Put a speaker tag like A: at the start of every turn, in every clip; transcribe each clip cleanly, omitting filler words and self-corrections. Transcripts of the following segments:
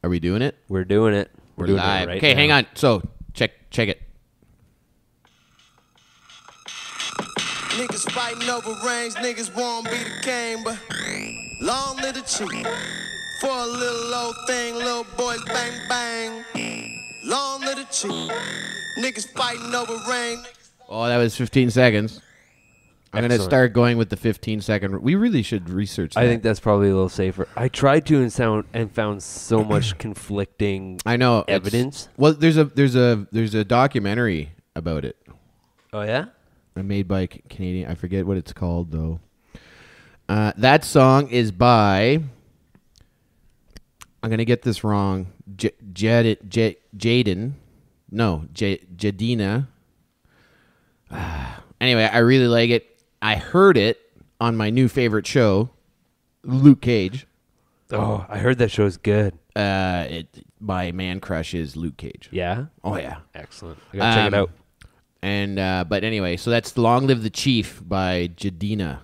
A: Are we doing it?
B: We're doing it.
A: We're
B: doing
A: live.
B: it right
A: Okay,
B: now.
A: hang on. So check it.
C: Niggas fighting over rings, niggas won't be the king, but long live the chief. For a little old thing, little boys bang bang. Long live the chief. Niggas fighting over rings.
A: Oh, that was 15 seconds. I'm going to
B: Excellent.
A: start going with the 15-second. We really should research that.
B: I think that's probably a little safer. I tried to and found so much conflicting
A: I know
B: evidence.
A: Well, there's a documentary about it.
B: Oh yeah?
A: Made by Canadian. I forget what it's called though. That song is by. I'm gonna get this wrong. Jaden. No, Jadina. Anyway, I really like it. I heard it on my new favorite show, Luke Cage.
B: Oh, I heard that show's good.
A: My man crush is Luke Cage.
B: Yeah?
A: Oh yeah.
B: Excellent. I gotta check it out.
A: And but anyway, so that's "Long Live the Chief" by Jadina.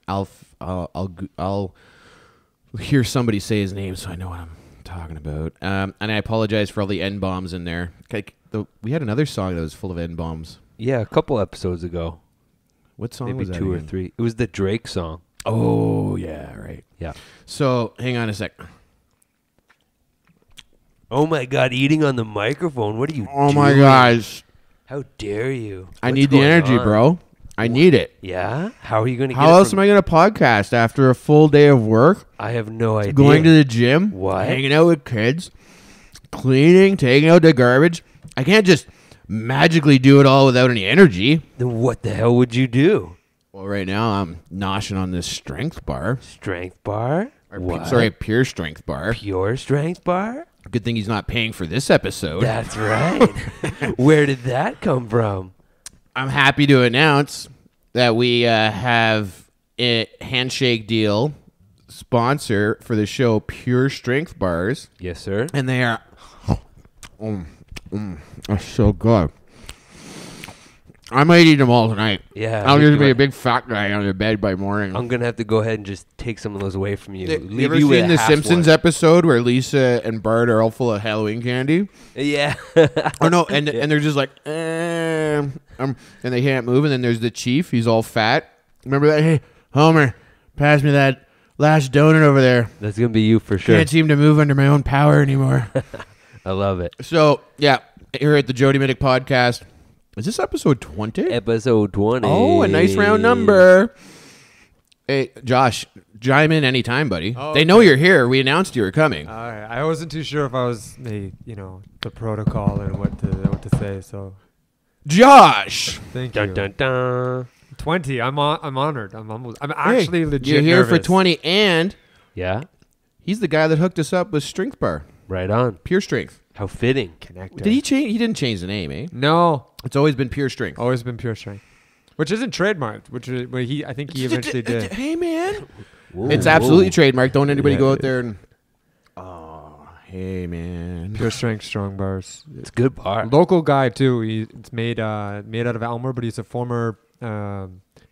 A: I'll hear somebody say his name, so I know what I'm talking about. And I apologize for all the N bombs in there. We had another song that was full of N bombs.
B: Yeah, a couple episodes ago.
A: What song
B: Maybe
A: was that?
B: 2 or
A: again?
B: 3. It was the Drake song.
A: Oh yeah, right.
B: Yeah.
A: So hang on a sec.
B: Oh my God, eating on the microphone. What are you
A: Oh
B: doing?
A: my gosh,
B: How dare you?
A: I
B: What's
A: need the
B: going
A: energy,
B: on?
A: bro. I need it.
B: Yeah? How are you going to get
A: How else am I going to podcast after a full day of work?
B: I have no idea.
A: Going to the gym,
B: What?
A: hanging out with kids, cleaning, taking out the garbage. I can't just magically do it all without any energy.
B: Then what the hell would you do?
A: Well, right now I'm noshing on this strength bar.
B: Strength bar? What?
A: Sorry, pure strength bar.
B: Pure strength bar?
A: Good thing he's not paying for this episode.
B: That's right. Where did that come from?
A: I'm happy to announce that we have a handshake deal sponsor for the show, Pure Strength Bars.
B: Yes, sir.
A: And they are they're so good. I might eat them all tonight.
B: Yeah.
A: I'll
B: we
A: just
B: can-
A: be a big fat guy on the bed by morning.
B: I'm going to have to go ahead and just take some of those away from you.
A: You ever seen the Simpsons episode where Lisa and Bart are all full of Halloween candy?
B: Yeah.
A: Oh no, and they're just like, and they can't move. And then there's the chief. He's all fat. Remember that? Hey, Homer, pass me that last donut over there.
B: That's going to be you for sure.
A: Can't seem to move under my own power anymore.
B: I love it.
A: So yeah, here at the Jody Mitic podcast. Is this episode 20?
B: Episode 20.
A: Oh, a nice round number. Hey, Josh, chime in anytime, buddy.
D: Oh,
A: They know you're here. We announced you were coming.
D: All right. I wasn't too sure if I was, the protocol and what to say. So
A: Josh,
D: thank
B: Dun,
D: you.
B: dun, dun.
D: 20. I'm honored. I'm actually
A: hey,
D: legit.
A: you're here for
D: nervous.
A: 20, and
B: Yeah.
A: he's the guy that hooked us up with Strength Bar,
B: Right on.
A: Pure Strength.
B: How fitting.
D: Connector.
A: Did he change? He didn't change the name, eh?
D: No.
A: It's always been Pure Strength.
D: Always been pure strength, which isn't trademarked. I think he eventually did.
A: Hey, man.
B: Whoa,
A: It's
B: whoa.
A: absolutely trademarked. Don't anybody
B: Yeah,
A: go
B: it
A: out there and... Oh, hey, man.
D: Pure strength strong bars.
B: It's a good bar.
D: Local guy too. It's made out of Elmer, but he's a former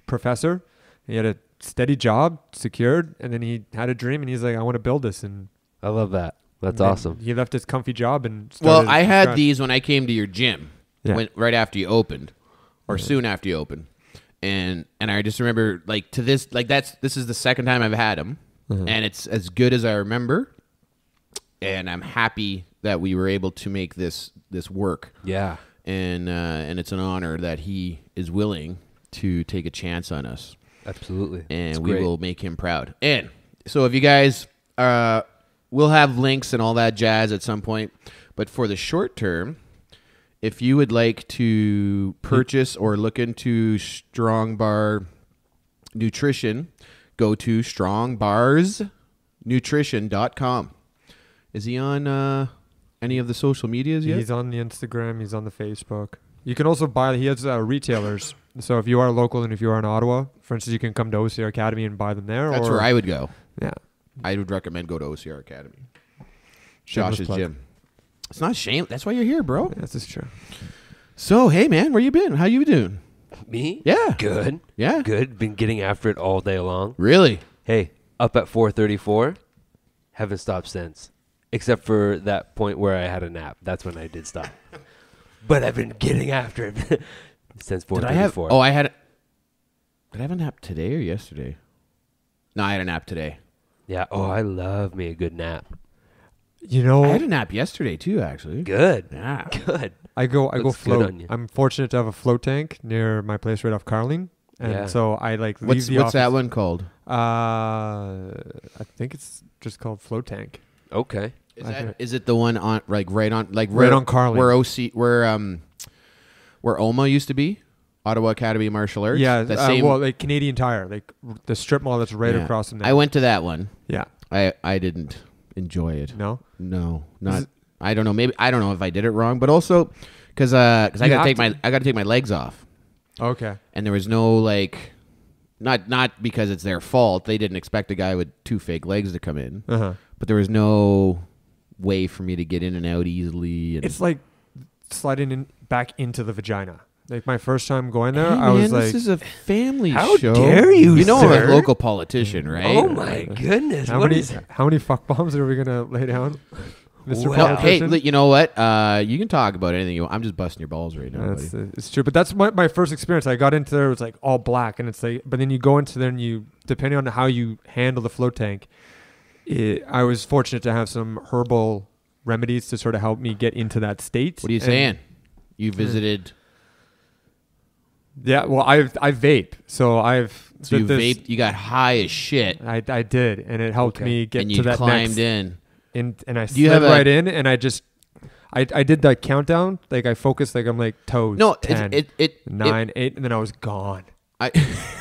D: professor. He had a steady job secured, and then he had a dream, and he's like, I want to build this. And
B: I love that. That's
D: then
B: awesome.
D: He left his comfy job and
A: Well,
D: started
A: I
D: from
A: had
D: scratch.
A: these when I came to your gym,
D: Yeah.
A: right after you opened, or soon after you opened, and I just remember this is the second time I've had them, and it's as good as I remember, and I'm happy that we were able to make this work,
B: Yeah.
A: and it's an honor that he is willing to take a chance on us,
B: Absolutely.
A: and
B: It's
A: we
B: great.
A: will make him proud. And so if you guys we'll have links and all that jazz at some point. But for the short term, if you would like to purchase or look into Strong Bar Nutrition, go to strongbarsnutrition.com. Is he on any of the social medias yet?
D: He's on the Instagram. He's on the Facebook. You can also buy. He has retailers. So if you are local and if you are in Ottawa, for instance, you can come to OCR Academy and buy them there.
A: That's where I would go.
D: Yeah.
A: I would recommend go to OCR Academy.
D: Shameless
A: Josh's
D: plug.
A: gym. It's not shame. That's why you're here, bro.
D: Yes, it's true.
A: So, hey, man, where you been? How you doing?
B: Me?
A: Yeah.
B: Good.
A: Yeah.
B: Good. Been getting after it all day long.
A: Really?
B: Hey, up at 4:34. Haven't stopped since. except for that point where I had a nap. That's when I did stop. But I've been getting after it since 4:34.
A: Did I have? Oh, I had. Did I have a nap today or yesterday? No, I had a nap today.
B: Yeah. Oh, I love me a good nap.
D: You know,
A: I had a nap yesterday too, actually.
B: Good.
A: Yeah.
B: Good.
D: I go
B: Looks good
D: float.
B: on you.
D: I'm fortunate to have a float tank near my place right off Carling. And
B: Yeah.
D: so I like leave
A: What's
D: the office.
A: that one called?
D: I think it's just called float tank.
B: Okay.
A: Is it the one on right on
D: Carling.
A: where OMA used to be? Ottawa Academy of Martial Arts?
D: Yeah,
A: the same.
D: well, like Canadian Tire, like the strip mall that's right
A: Yeah.
D: across from there.
A: I went to that one.
D: Yeah.
A: I didn't enjoy it.
D: No?
A: No,
D: Is
A: not.
D: it-
A: I don't know. Maybe I don't know if I did it wrong, but also because I got to take my legs off,
D: Okay.
A: and there was no like, not because it's their fault. They didn't expect a guy with 2 fake legs to come in,
D: Uh-huh.
A: but there was no way for me to get in and out easily. And
D: It's like sliding back into the vagina. Like my first time going there,
A: Hey,
D: I was
A: man,
D: like,
A: this is a family
B: How
A: show.
B: dare you,
A: You know I'm
B: sir?
A: a local politician, right?
B: Oh my goodness.
D: how
B: What
D: many
B: is-
D: how many fuck bombs are we gonna lay down, Mr.
B: Well,
A: No, hey,
D: Politician?
A: you know what? You can talk about anything you want. I'm just busting your balls right now,
D: That's,
A: buddy.
D: it's true, but that's my first experience. I got into there, it was like all black, and it's like, but then you go into there and you, depending on how you handle the float tank, I was fortunate to have some herbal remedies to sort of help me get into that state.
A: What are you
D: And-
A: saying? You visited.
D: Yeah, well, I vape, so I've
A: So you
D: this-
A: vaped. You got high as shit,
D: I did, and it helped
B: Okay.
D: me get
A: and
D: to
A: you
D: that
A: climbed
D: next.
A: in.
D: And I
A: Do you
D: slid
A: have a-
D: right in, and I did that countdown. Like I focused, like I'm like toes.
A: No,
D: 10,
A: it
D: 9, 8, and then I was gone.
A: I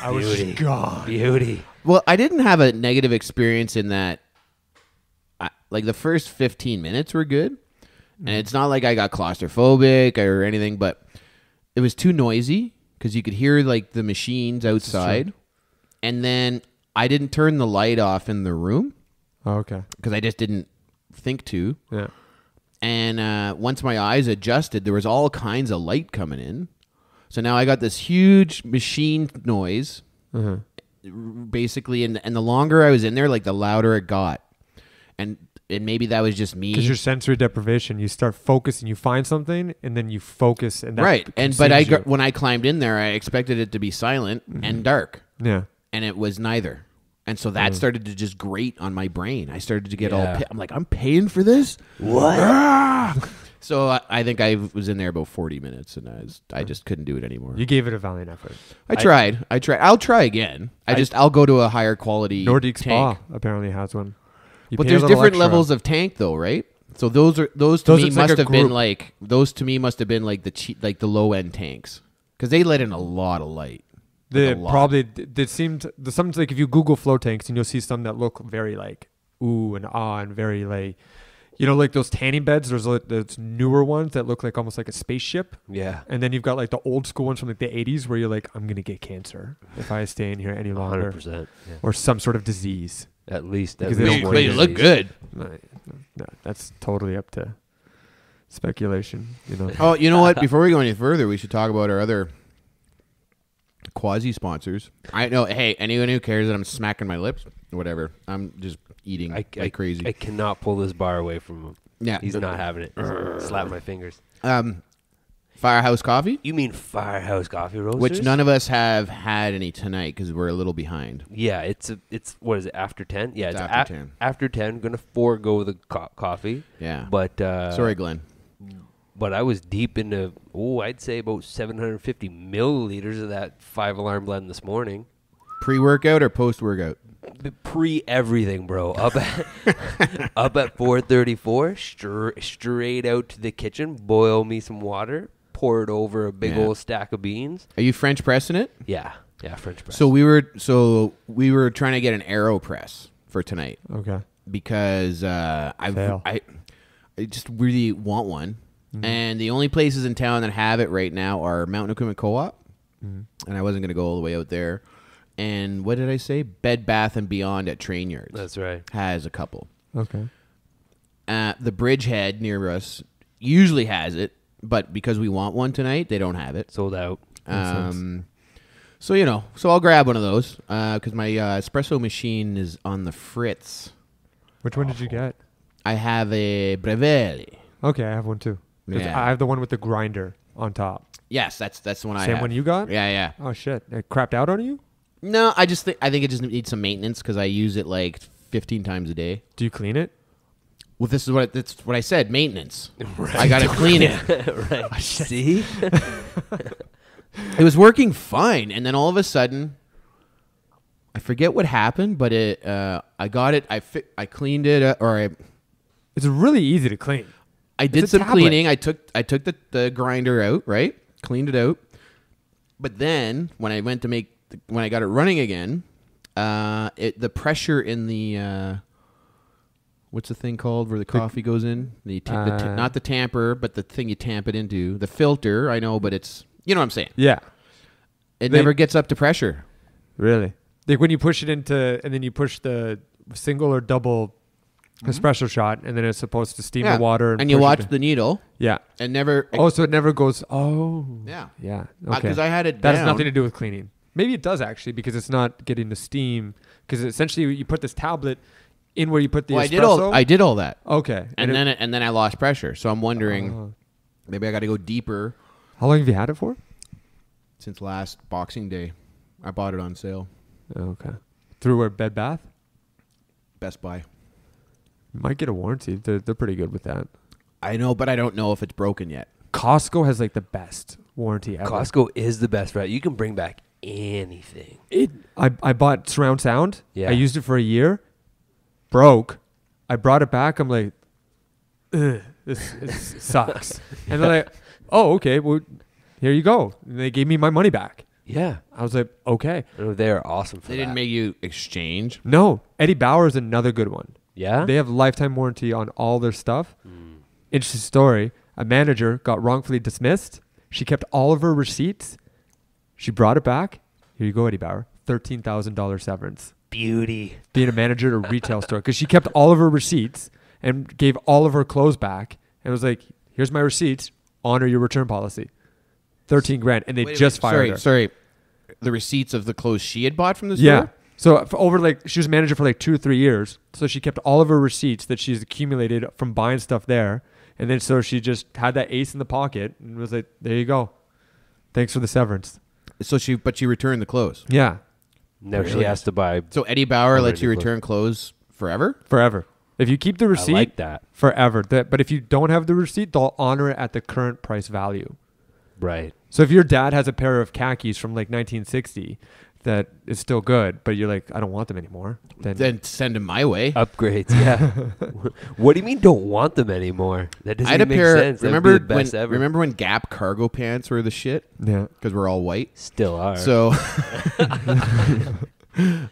D: I was
B: Beauty.
D: gone.
B: Beauty.
A: well, I didn't have a negative experience in that. Like the first 15 minutes were good, and it's not like I got claustrophobic or anything, but it was too noisy because you could hear like the machines outside, and then I didn't turn the light off in the room
D: Oh, okay.
A: because I just didn't think to.
D: Yeah.
A: And once my eyes adjusted, there was all kinds of light coming in. So now I got this huge machine noise,
D: Uh-huh.
A: basically, and the longer I was in there, like the louder it got. And maybe that was just me.
D: Because your sensory deprivation, you start focusing, you find something, and then you focus, and that
A: Right. But
D: consumes you.
A: when I climbed in there, I expected it to be silent and dark,
D: Yeah.
A: and it was neither. And so that started to just grate on my brain. I started to get all.
B: Yeah.
A: I'm like, I'm paying for this.
B: What?
A: So I think I was in there about 40 minutes, and I just couldn't do it anymore.
D: You gave it a valiant effort.
A: I tried. I'll try again. I'll go to a higher quality
D: Nordic
A: tank.
D: Spa apparently has one. You
A: But
D: pay a
A: there's
D: little
A: different
D: extra.
A: levels of tank, though, right? So those to
D: Those
A: me
D: it's like
A: must
D: a
A: have been
D: group.
A: like the cheap, like the low end tanks, because they let in a lot of light.
D: They
A: a lot.
D: probably they seemed the some like if you Google float tanks and you'll see some that look very like ooh and ah and very like like those tanning beds. There's like those newer ones that look like almost like a spaceship,
B: Yeah.
D: and then you've got like the old school ones from like the 80s where you're like I'm gonna get cancer if I stay in here any longer
B: 100%. Yeah.
D: or some sort of disease.
B: At least.
D: Because
B: At
D: they
B: least
D: don't
B: one
A: But you look
B: disease.
A: good.
D: No, that's totally up to speculation.
A: Oh, you know what? Before we go any further, we should talk about our other quasi sponsors. I know. Hey, anyone who cares that I'm smacking my lips, whatever. I'm just eating like crazy.
B: I cannot pull this bar away from him.
A: Yeah.
B: He's not having it. Slap my fingers.
A: Firehouse Coffee,
B: You mean Firehouse Coffee Roasters?
A: which none of us have had any tonight because we're a little behind.
B: Yeah, it's what is it, after 10? Yeah,
A: It's
B: it's
A: after 10.
B: After 10, going to forego the coffee.
A: Yeah.
B: But
A: Sorry, Glenn.
B: But I was deep into I'd say about 750 milliliters of that 5-alarm blend this morning.
A: Pre-workout or post-workout?
B: Pre everything, bro. Up at 4:34, straight out to the kitchen, boil me some water, pour it over a big
A: Yeah.
B: old stack of beans.
A: Are you French pressing it?
B: Yeah, French press.
A: So we were trying to get an AeroPress for tonight
D: Okay.
A: because
D: Fail.
A: I just really want one, and the only places in town that have it right now are Mountain Equipment Co-op, and I wasn't going to go all the way out there. And what did I say? Bed Bath and Beyond at Train Yards
B: That's right.
A: has a couple.
D: Okay.
A: The Bridgehead near us usually has it, but because we want one tonight, they don't have it.
B: Sold out.
A: So I'll grab one of those because my espresso machine is on the fritz.
D: Which one did you get?
A: I have a Brevelli.
D: Okay, I have one too. 'Cause
A: Yeah.
D: I have the one with the grinder on top.
A: Yes, that's the one I
D: Same
A: have.
D: one you got?
A: Yeah, yeah.
D: Oh shit! It crapped out on you?
A: No, I think it just needs some maintenance because I use it like 15 times a day.
D: Do you clean it?
A: Well, that's what I said. Maintenance. I gotta clean it.
B: Right. See?
A: It was working fine, and then all of a sudden, I forget what happened, but I got it. I cleaned it,
D: It's really easy to clean.
A: I did
D: It's a
A: some
D: tablet.
A: cleaning. I took the grinder out, right? Cleaned it out. But then when I went to when I got it running again, the pressure in the what's the thing called where the coffee goes in? Not the tamper, but the thing you tamp it into. The filter, I know, but it's you know what I'm saying.
D: Yeah.
A: It never gets up to pressure.
D: Really? Like when you push it into, and then you push the single or double espresso shot, and then it's supposed to steam the water.
A: And you
D: push
A: watch
D: it.
A: the needle.
D: Yeah.
A: And never.
D: Oh, so it never goes. Oh.
A: Yeah.
D: Yeah. Okay.
A: Because I had it
D: That
A: down.
D: has nothing to do with cleaning. Maybe it does actually, because it's not getting the steam. Because essentially you put this tablet in where you put the espresso.
A: I did all that.
D: Okay.
A: And then I lost pressure. So I'm wondering, maybe I got to go deeper.
D: How long have you had it for?
A: Since last Boxing Day, I bought it on sale.
D: Okay. Through where Bed Bath?
A: Best Buy.
D: You might get a warranty. They're pretty good with that.
A: I know, but I don't know if it's broken yet.
D: Costco has like the best warranty ever.
B: Costco is the best, right? You can bring back anything.
D: I bought surround sound.
B: Yeah.
D: I used it for a year. Broke. I brought it back. I'm like, ugh, this sucks. And they're like, oh, okay. Well, here you go. And they gave me my money back.
B: Yeah.
D: I was like, okay.
B: Oh, they are awesome for
A: They
B: that.
A: didn't make you exchange.
D: No, Eddie Bauer is another good one.
B: Yeah?
D: They have lifetime warranty on all their stuff. Interesting story. A manager got wrongfully dismissed. She kept all of her receipts. She brought it back. Here you go, Eddie Bauer. $13,000 severance.
B: Beauty.
D: Being a manager at a retail store. Because she kept all of her receipts and gave all of her clothes back. And was like, here's my receipts. Honor your return policy. 13 grand. And they just fired her.
A: Sorry. The receipts of the clothes she had bought from the store?
D: Yeah. So for over she was a manager for like 2 or 3 years. So she kept all of her receipts that she's accumulated from buying stuff there. And then so she just had that ace in the pocket and was like, there you go. Thanks for the severance.
A: So she returned the clothes.
D: Yeah.
B: No, she has to buy.
A: So Eddie Bauer lets you
B: Already
A: return clothes forever?
D: Forever. If you keep the receipt,
B: I like that.
D: forever. But if you don't have the receipt, they'll honor it at the current price value.
B: Right.
D: So if your dad has a pair of khakis from like 1960 that is still good, but you're like, I don't want them anymore,
A: Then send them my way.
B: Upgrades, yeah. What do you mean don't want them anymore? That doesn't
A: I had a
B: even make
A: pair.
B: sense. That would be the
A: Remember when?
B: best ever.
A: Remember when Gap cargo pants were the shit?
D: yeah.
A: Because we're all white.
B: Still are.
A: So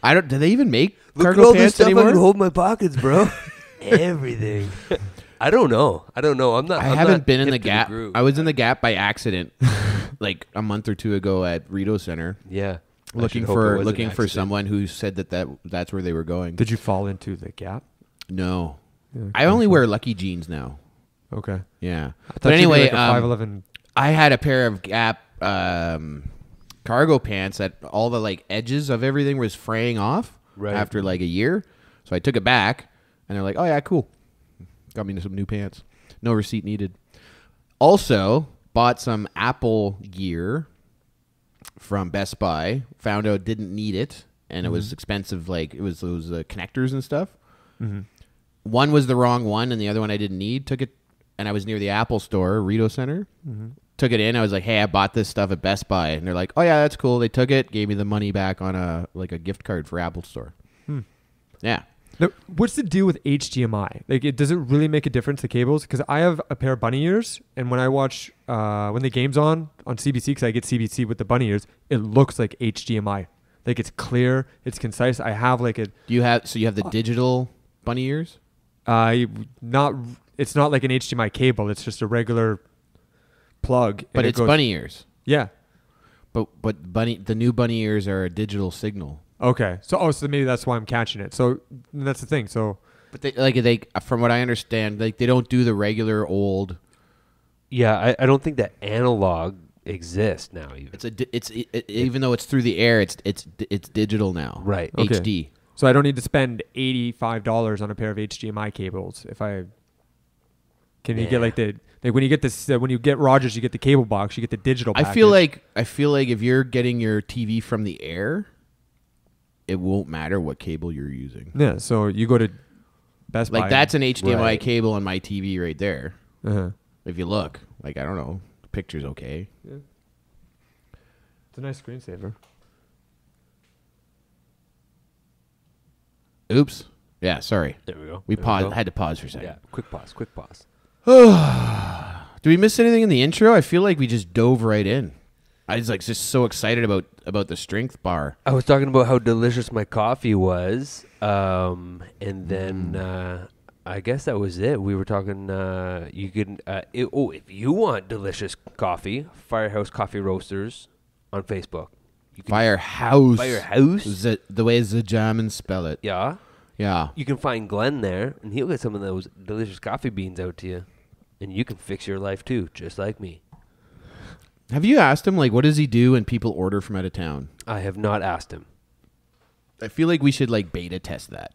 A: I don't. Do they even make
B: Look at
A: cargo
B: all this
A: pants
B: stuff I
A: anymore?
B: can hold in my pockets, bro. Everything. I don't know. I'm not.
A: I
B: I'm
A: haven't
B: not
A: been in
B: hip
A: the
B: to
A: Gap.
B: groove.
A: I was in the Gap by accident, like a month or two ago at Rito Center,
B: Yeah. I
A: looking
B: should hope it was an
A: looking for
B: accident.
A: someone who said that's where they were going.
D: Did you fall into the Gap?
A: No,
D: Yeah,
A: I only wear Lucky jeans now.
D: Okay.
A: Yeah,
D: I thought
A: but anyway,
D: like a 5'11".
A: I had a pair of Gap cargo pants that all the like edges of everything was fraying off
B: Right.
A: after like a year. So I took it back, and they're like, "Oh yeah, cool." Got me some new pants. No receipt needed. Also bought some Apple gear from Best Buy. Found out didn't need it, and it was expensive. Like it was those connectors and stuff.
D: Mm-hmm.
A: One was the wrong one, and the other one I didn't need. Took it, and I was near the Apple store, Rito Center.
D: Mm-hmm.
A: Took it in. I was like, "Hey, I bought this stuff at Best Buy," and they're like, "Oh yeah, that's cool." They took it, gave me the money back on a gift card for Apple Store. Yeah.
D: Now, what's the deal with HDMI? Like, does it really make a difference, the cables? Because I have a pair of bunny ears, and when I watch when the game's on CBC, because I get CBC with the bunny ears, it looks like HDMI. Like it's clear, it's concise. I have like a
A: Do you have the digital bunny ears?
D: not. It's not like an HDMI cable. It's just a regular plug.
A: But
D: and it
A: it's
D: goes,
A: bunny ears.
D: Yeah.
A: But the new bunny ears are a digital signal.
D: Okay. So maybe that's why I'm catching it. So that's the thing. So.
A: But they from what I understand, like they don't do the regular old.
B: Yeah, I don't think that analog exists now. Even.
A: Even though it's through the air, it's digital now.
B: Right.
D: Okay.
A: HD.
D: So I don't need to spend $85 on a pair of HDMI cables if I. Can you get like when you get this when you get Rogers, you get the cable box, you get the digital package.
A: I feel like if you're getting your TV from the air, it won't matter what cable you're using.
D: Yeah, so you go to Best Buy.
A: Like that's an HDMI cable on my TV right there.
D: Uh-huh.
A: If you look, like I don't know, the picture's okay.
D: Yeah. It's a nice screensaver.
A: Oops. Yeah, sorry.
B: There we go.
A: We
B: There
A: paused.
B: go.
A: Had to pause for a second.
B: Yeah, quick pause.
A: Do we miss anything in the intro? I feel like we just dove right in. I was like just so excited about the strength bar.
B: I was talking about how delicious my coffee was, and then I guess that was it. We were talking. You can. If you want delicious coffee, Firehouse Coffee Roasters on Facebook. You can,
A: Firehouse.
B: Firehouse.
A: The way the Germans spell it.
B: Yeah.
A: Yeah.
B: You can find Glenn there, and he'll get some of those delicious coffee beans out to you, and you can fix your life too, just like me.
A: Have you asked him like what does he do when people order from out of town?
B: I have not asked him.
A: I feel like we should like beta test that.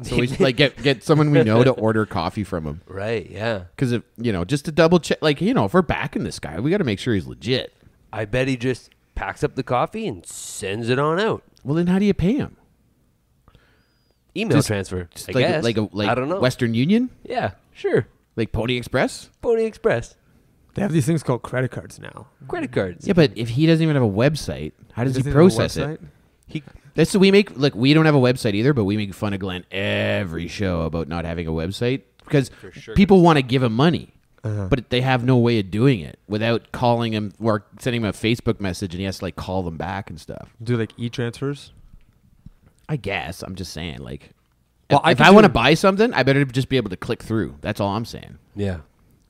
A: So we should like get someone we know to order coffee from him.
B: Right? Yeah.
A: Because if just to double check, like if we're backing this guy, we got to make sure he's legit.
B: I bet he just packs up the coffee and sends it on out.
A: Well, then how do you pay him?
B: Email transfer. I
A: like
B: guess. I don't know.
A: Western Union,
B: Yeah. Sure.
A: like Pony Express.
B: Pony Express.
D: They have these things called credit cards now.
B: Credit cards.
A: Yeah, but if he doesn't even have a website, how does he
D: Doesn't have a
A: process it?
D: website?
B: He
A: That's we make. Look, we don't have a website either, but we make fun of Glenn every show about not having a website because
B: sure.
A: people want to give him money, but they have no way of doing it without calling him or sending him a Facebook message, and he has to like call them back and stuff.
D: Do like e-transfers?
A: I guess I'm just saying, like,
D: Well,
A: if I want to buy something, I better just be able to click through. That's all I'm saying.
B: Yeah.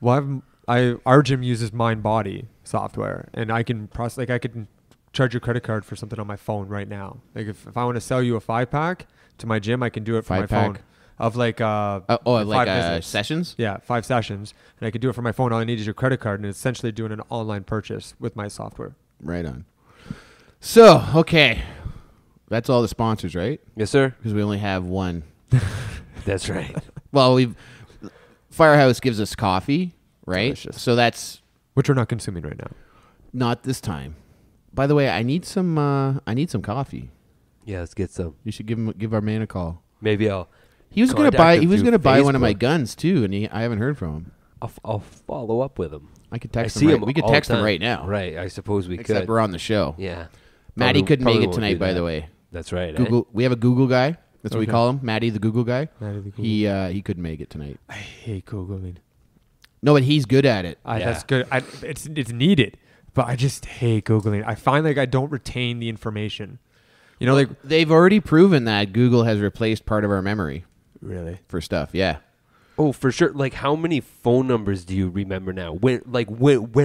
D: Well, our gym uses MindBody software, and I can process. Like I could charge a credit card for something on my phone right now. Like if I want to sell you a 5-pack to my gym, I can do it from my
A: 5-pack?
D: phone. Of like
A: like
D: 5 visits.
A: sessions.
D: Yeah, 5 sessions, and I could do it from my phone. All I need is your credit card, and it's essentially doing an online purchase with my software.
A: Right on. So okay, that's all the sponsors, right?
B: Yes, sir.
A: Because we only have one.
B: That's right.
A: Well, Firehouse gives us coffee, right?
D: Delicious.
A: So that's
D: Which we're not consuming right now.
A: not this time. By the way, I need some coffee.
B: Yeah, let's get some.
A: You should give our man a call.
B: Maybe I'll.
A: He was gonna
B: Contact
A: buy.
B: him
A: He was
B: through
A: gonna buy one of my
B: Facebook.
A: guns too, and I haven't heard from him.
B: I'll follow up with him.
A: I could
B: I
A: text
B: see
A: him.
B: him.
A: We could
B: all the
A: text him
B: time.
A: right now.
B: Right. I suppose we
A: Except
B: could.
A: we're on the show.
B: Yeah.
A: Maddie couldn't make
B: probably
A: it
B: won't
A: tonight,
B: do
A: by
B: that.
A: the way.
B: That's right.
A: Google. We have a Google guy. That's what we
D: Okay.
A: call him, Maddie the Google guy.
D: Maddie the Google.
A: He couldn't make it tonight.
D: I hate Googling.
A: No, but he's good at it.
B: Yeah.
D: That's good. It's needed, but I just hate Googling. I find like I don't retain the information. You know, like
A: They've already proven that Google has replaced part of our memory
D: really.
A: for stuff. Yeah.
B: Oh, for sure. Like, how many phone numbers do you remember now? When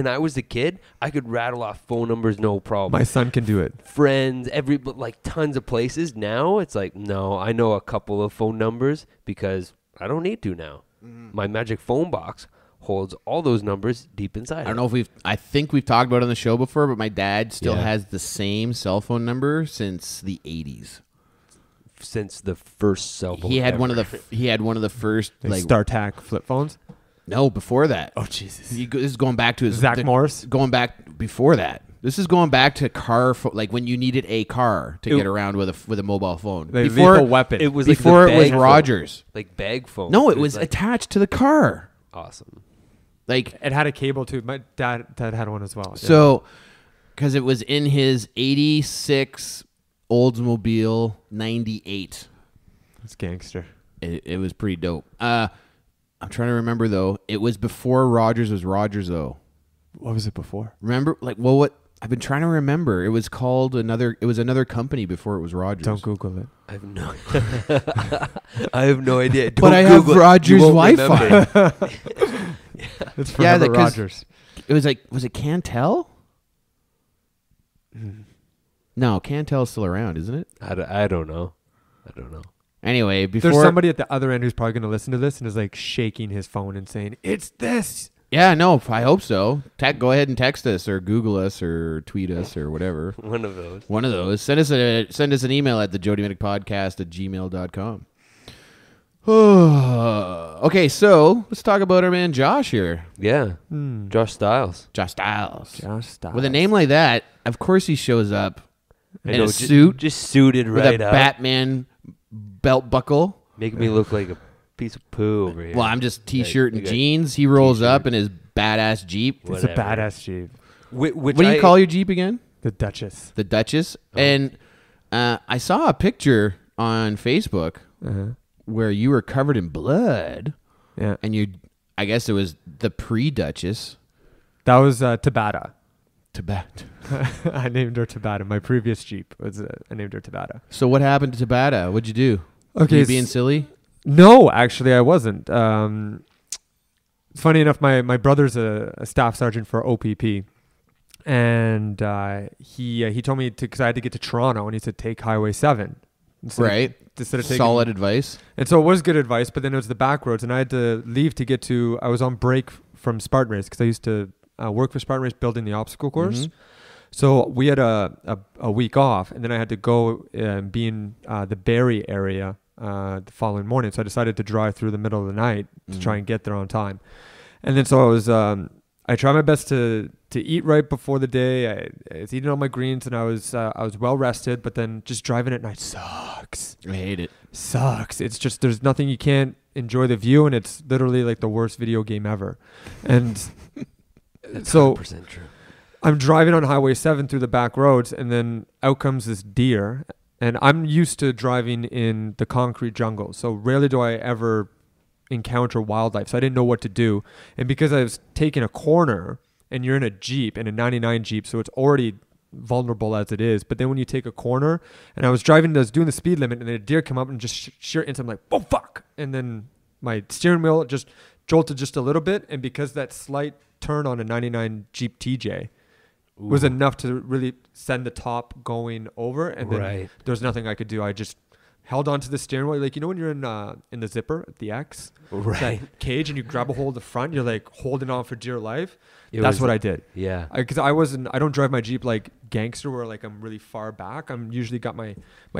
B: I was a kid, I could rattle off phone numbers, no problem.
D: My son can do it.
B: Friends, like tons of places. Now it's like, no, I know a couple of phone numbers because I don't need to now. My magic phone box holds all those numbers deep inside.
A: I don't know if I think we've talked about it on the show before, but my dad still
B: Yeah.
A: has the same cell phone number since the 80s.
B: Since the first cell phone.
A: He had one of
B: ever.
A: the first
D: Like
A: like
D: StarTAC flip phones.
A: no before that.
D: Oh Jesus.
A: This is going back to his
D: Zach Morris?
A: Going back before that. This is going back to like when you needed a car to get around with a mobile phone.
D: Like
A: Before
D: lethal weapon.
B: It was
A: before
B: like the
A: it was
B: bag phone.
A: Rogers.
B: Like bag phone.
A: No, it was
B: like,
A: attached to the car.
B: awesome.
A: Like
D: It had a cable too. My dad had one as well. Yeah.
A: so, because it was in his '86 Oldsmobile '98.
D: It's gangster.
A: It was pretty dope. I'm trying to remember though. It was before Rogers was Rogers though.
D: What was it before?
A: Remember, like, well, what I've been trying to remember. It was called another. It was another company before it was Rogers.
D: Don't Google it.
B: I have no. I have no idea.
A: But I
B: Don't
A: have
B: Google it. You
A: Rogers
B: won't
A: Wi-Fi.
B: remember.
D: It's
A: Yeah,
D: forever
A: 'cause-
D: Rogers.
A: It was like, was it Cantel? No, Cantel's still around, isn't it?
B: I don't know. I don't know.
A: Anyway, before
D: There's somebody at the other end who's probably going to listen to this and is like shaking his phone and saying, "It's this."
A: Yeah, no, I hope so. Go ahead and text us or Google us or tweet us or whatever.
B: One of those.
A: One of those. Send us an email at the Jody Mitic podcast at gmail.com. Okay, so let's talk about our man Josh here.
B: Yeah. Josh Styles.
A: Josh Styles.
D: Josh Styles.
A: With a name like that, of course he shows up in a
B: know,
A: suit
B: just suited
A: with
B: right
A: a
B: up.
A: Batman belt buckle.
B: Making me look like a piece of poo over here.
A: Well, I'm just t-shirt and
B: like a
A: jeans. He rolls
B: t-shirt.
A: up in his badass Jeep.
D: It's a
B: Whatever.
D: badass Jeep.
B: Which
A: What do you call your Jeep again?
D: The Duchess.
A: The Duchess. And I saw a picture on Facebook where you were covered in blood.
D: Yeah.
A: And I guess it was the pre-Duchess.
D: That was Tabata.
A: Tabata.
D: I named her Tabata. My previous Jeep was I named her Tabata.
A: So what happened to Tabata? What'd you do?
D: Okay,
A: Were you being silly?
D: No, actually, I wasn't. Funny enough, my brother's a staff sergeant for OPP, and he told me because I had to get to Toronto, and he said take Highway 7. Instead of taking,
A: Solid advice.
D: and so it was good advice, but then it was the back roads, and I had to leave to get to. I was on break from Spartan Race because I used to work for Spartan Race building the obstacle course. So we had a week off, and then I had to go and be in the Barrie area the following morning. So I decided to drive through the middle of the night to try and get there on time. And then so I was I tried my best to eat right before the day. I was eating all my greens, and I was well rested. But then just driving at night sucks.
A: I hate it.
D: Sucks. It's just there's nothing, you can't enjoy the view, and it's literally like the worst video game ever. And so
B: 100% true.
D: I'm driving on Highway 7 through the back roads, and then out comes this deer. And I'm used to driving in the concrete jungle, so rarely do I ever encounter wildlife. So I didn't know what to do. And because I was taking a corner, and you're in a Jeep, in a 99 Jeep, so it's already vulnerable as it is. But then when you take a corner, and I was doing the speed limit, and then a deer come up and just sheer into, I'm like, oh, fuck. And then my steering wheel just jolted just a little bit. And because that slight turn on a 99 Jeep TJ was enough to really send the top going over, and then there was nothing I could do. I just held onto the steering wheel, like, you know when you're in the zipper at the X, that cage, and you grab a hold of the front, you're like holding on for dear life. That's what I did.
B: Yeah,
D: because I don't drive my Jeep like gangster, where like I'm really far back. I'm usually got my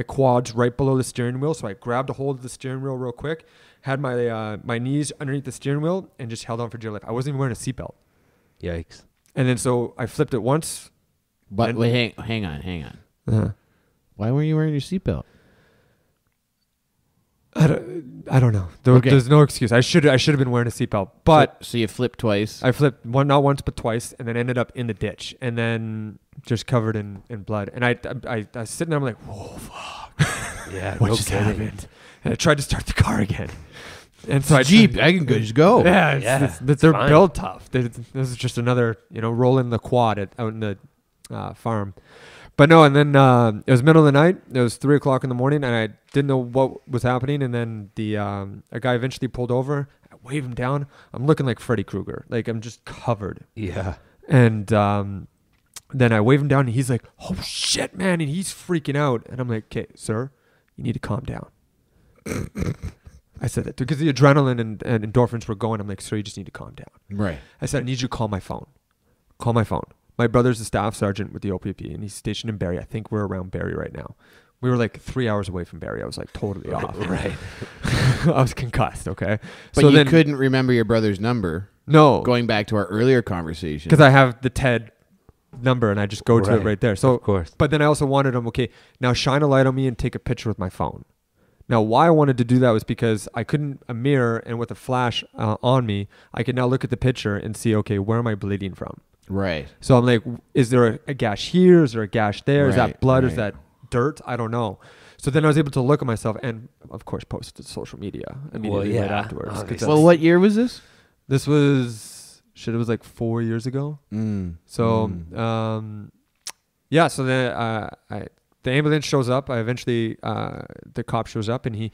D: quads right below the steering wheel, so I grabbed a hold of the steering wheel real quick, had my knees underneath the steering wheel, and just held on for dear life. I wasn't even wearing a seatbelt.
B: Yikes.
D: And then so I flipped it once.
A: But wait, hang on. Why weren't you wearing your seatbelt?
D: I don't know. There's no excuse. I should have been wearing a seatbelt. But
A: so you flipped twice.
D: I flipped not once but twice, and then ended up in the ditch, and then just covered in blood. And I was sitting there. I'm like, whoa, fuck.
B: Yeah,
D: what just happened? And I tried to start the car again. And so
A: Jeep, I can just go.
D: Yeah, they're built tough. This is just another, rolling the quad out in the farm. But no, and then it was middle of the night. It was 3:00 in the morning, and I didn't know what was happening. And then a guy eventually pulled over. I wave him down. I'm looking like Freddy Krueger. Like, I'm just covered.
B: Yeah.
D: And then I wave him down, and he's like, oh, shit, man. And he's freaking out. And I'm like, okay, sir, you need to calm down. I said that because the adrenaline and endorphins were going. I'm like, sir, you just need to calm down.
A: Right.
D: I said, I need you to call my phone. Call my phone. My brother's a staff sergeant with the OPP, and he's stationed in Barrie. I think we're around Barrie right now. We were like 3 hours away from Barrie. I was like totally off.
B: Right.
D: I was concussed, okay?
A: But so you couldn't remember your brother's number.
D: No.
A: Going back to our earlier conversation.
D: Because I have the TED number, and I just go to it right there. So,
B: of course.
D: But then I also wanted him, okay, now shine a light on me and take a picture with my phone. Now, why I wanted to do that was because I couldn't, a mirror and with a flash on me, I could now look at the picture and see, okay, where am I bleeding from?
A: Right.
D: So I'm like, is there a gash here? Is there a gash there? Is that blood? Is that dirt? I don't know. So then I was able to look at myself and, of course, post it to social media immediately right afterwards.
A: Well, what year was this?
D: This was, it was like 4 years ago. So, yeah, so then the ambulance shows up. I eventually, the cop shows up, and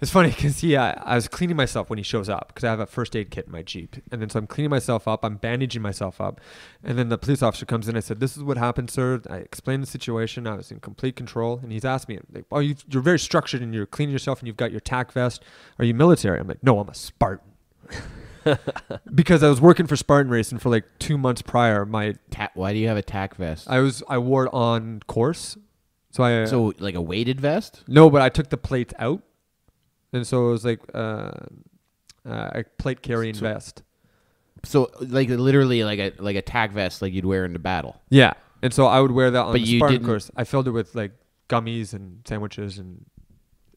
D: it's funny because I was cleaning myself when he shows up because I have a first aid kit in my Jeep. And then so I'm cleaning myself up, I'm bandaging myself up. And then the police officer comes in. I said, this is what happened, sir. I explained the situation. I was in complete control. And he's asked me, like, oh, you're very structured and you're cleaning yourself and you've got your tack vest. Are you military? I'm like, no, I'm a Spartan. because I was working for Spartan Racing for like 2 months prior.
A: Why do you have a tack vest?
D: I wore it on course, so
A: So like a weighted vest?
D: no, but I took the plates out, and so it was like a plate carrying vest.
A: So like literally like a tack vest like you'd wear in the battle.
D: Yeah, and so I would wear that on
A: But
D: the
A: you
D: Spartan
A: didn't-
D: course. I filled it with like gummies and sandwiches and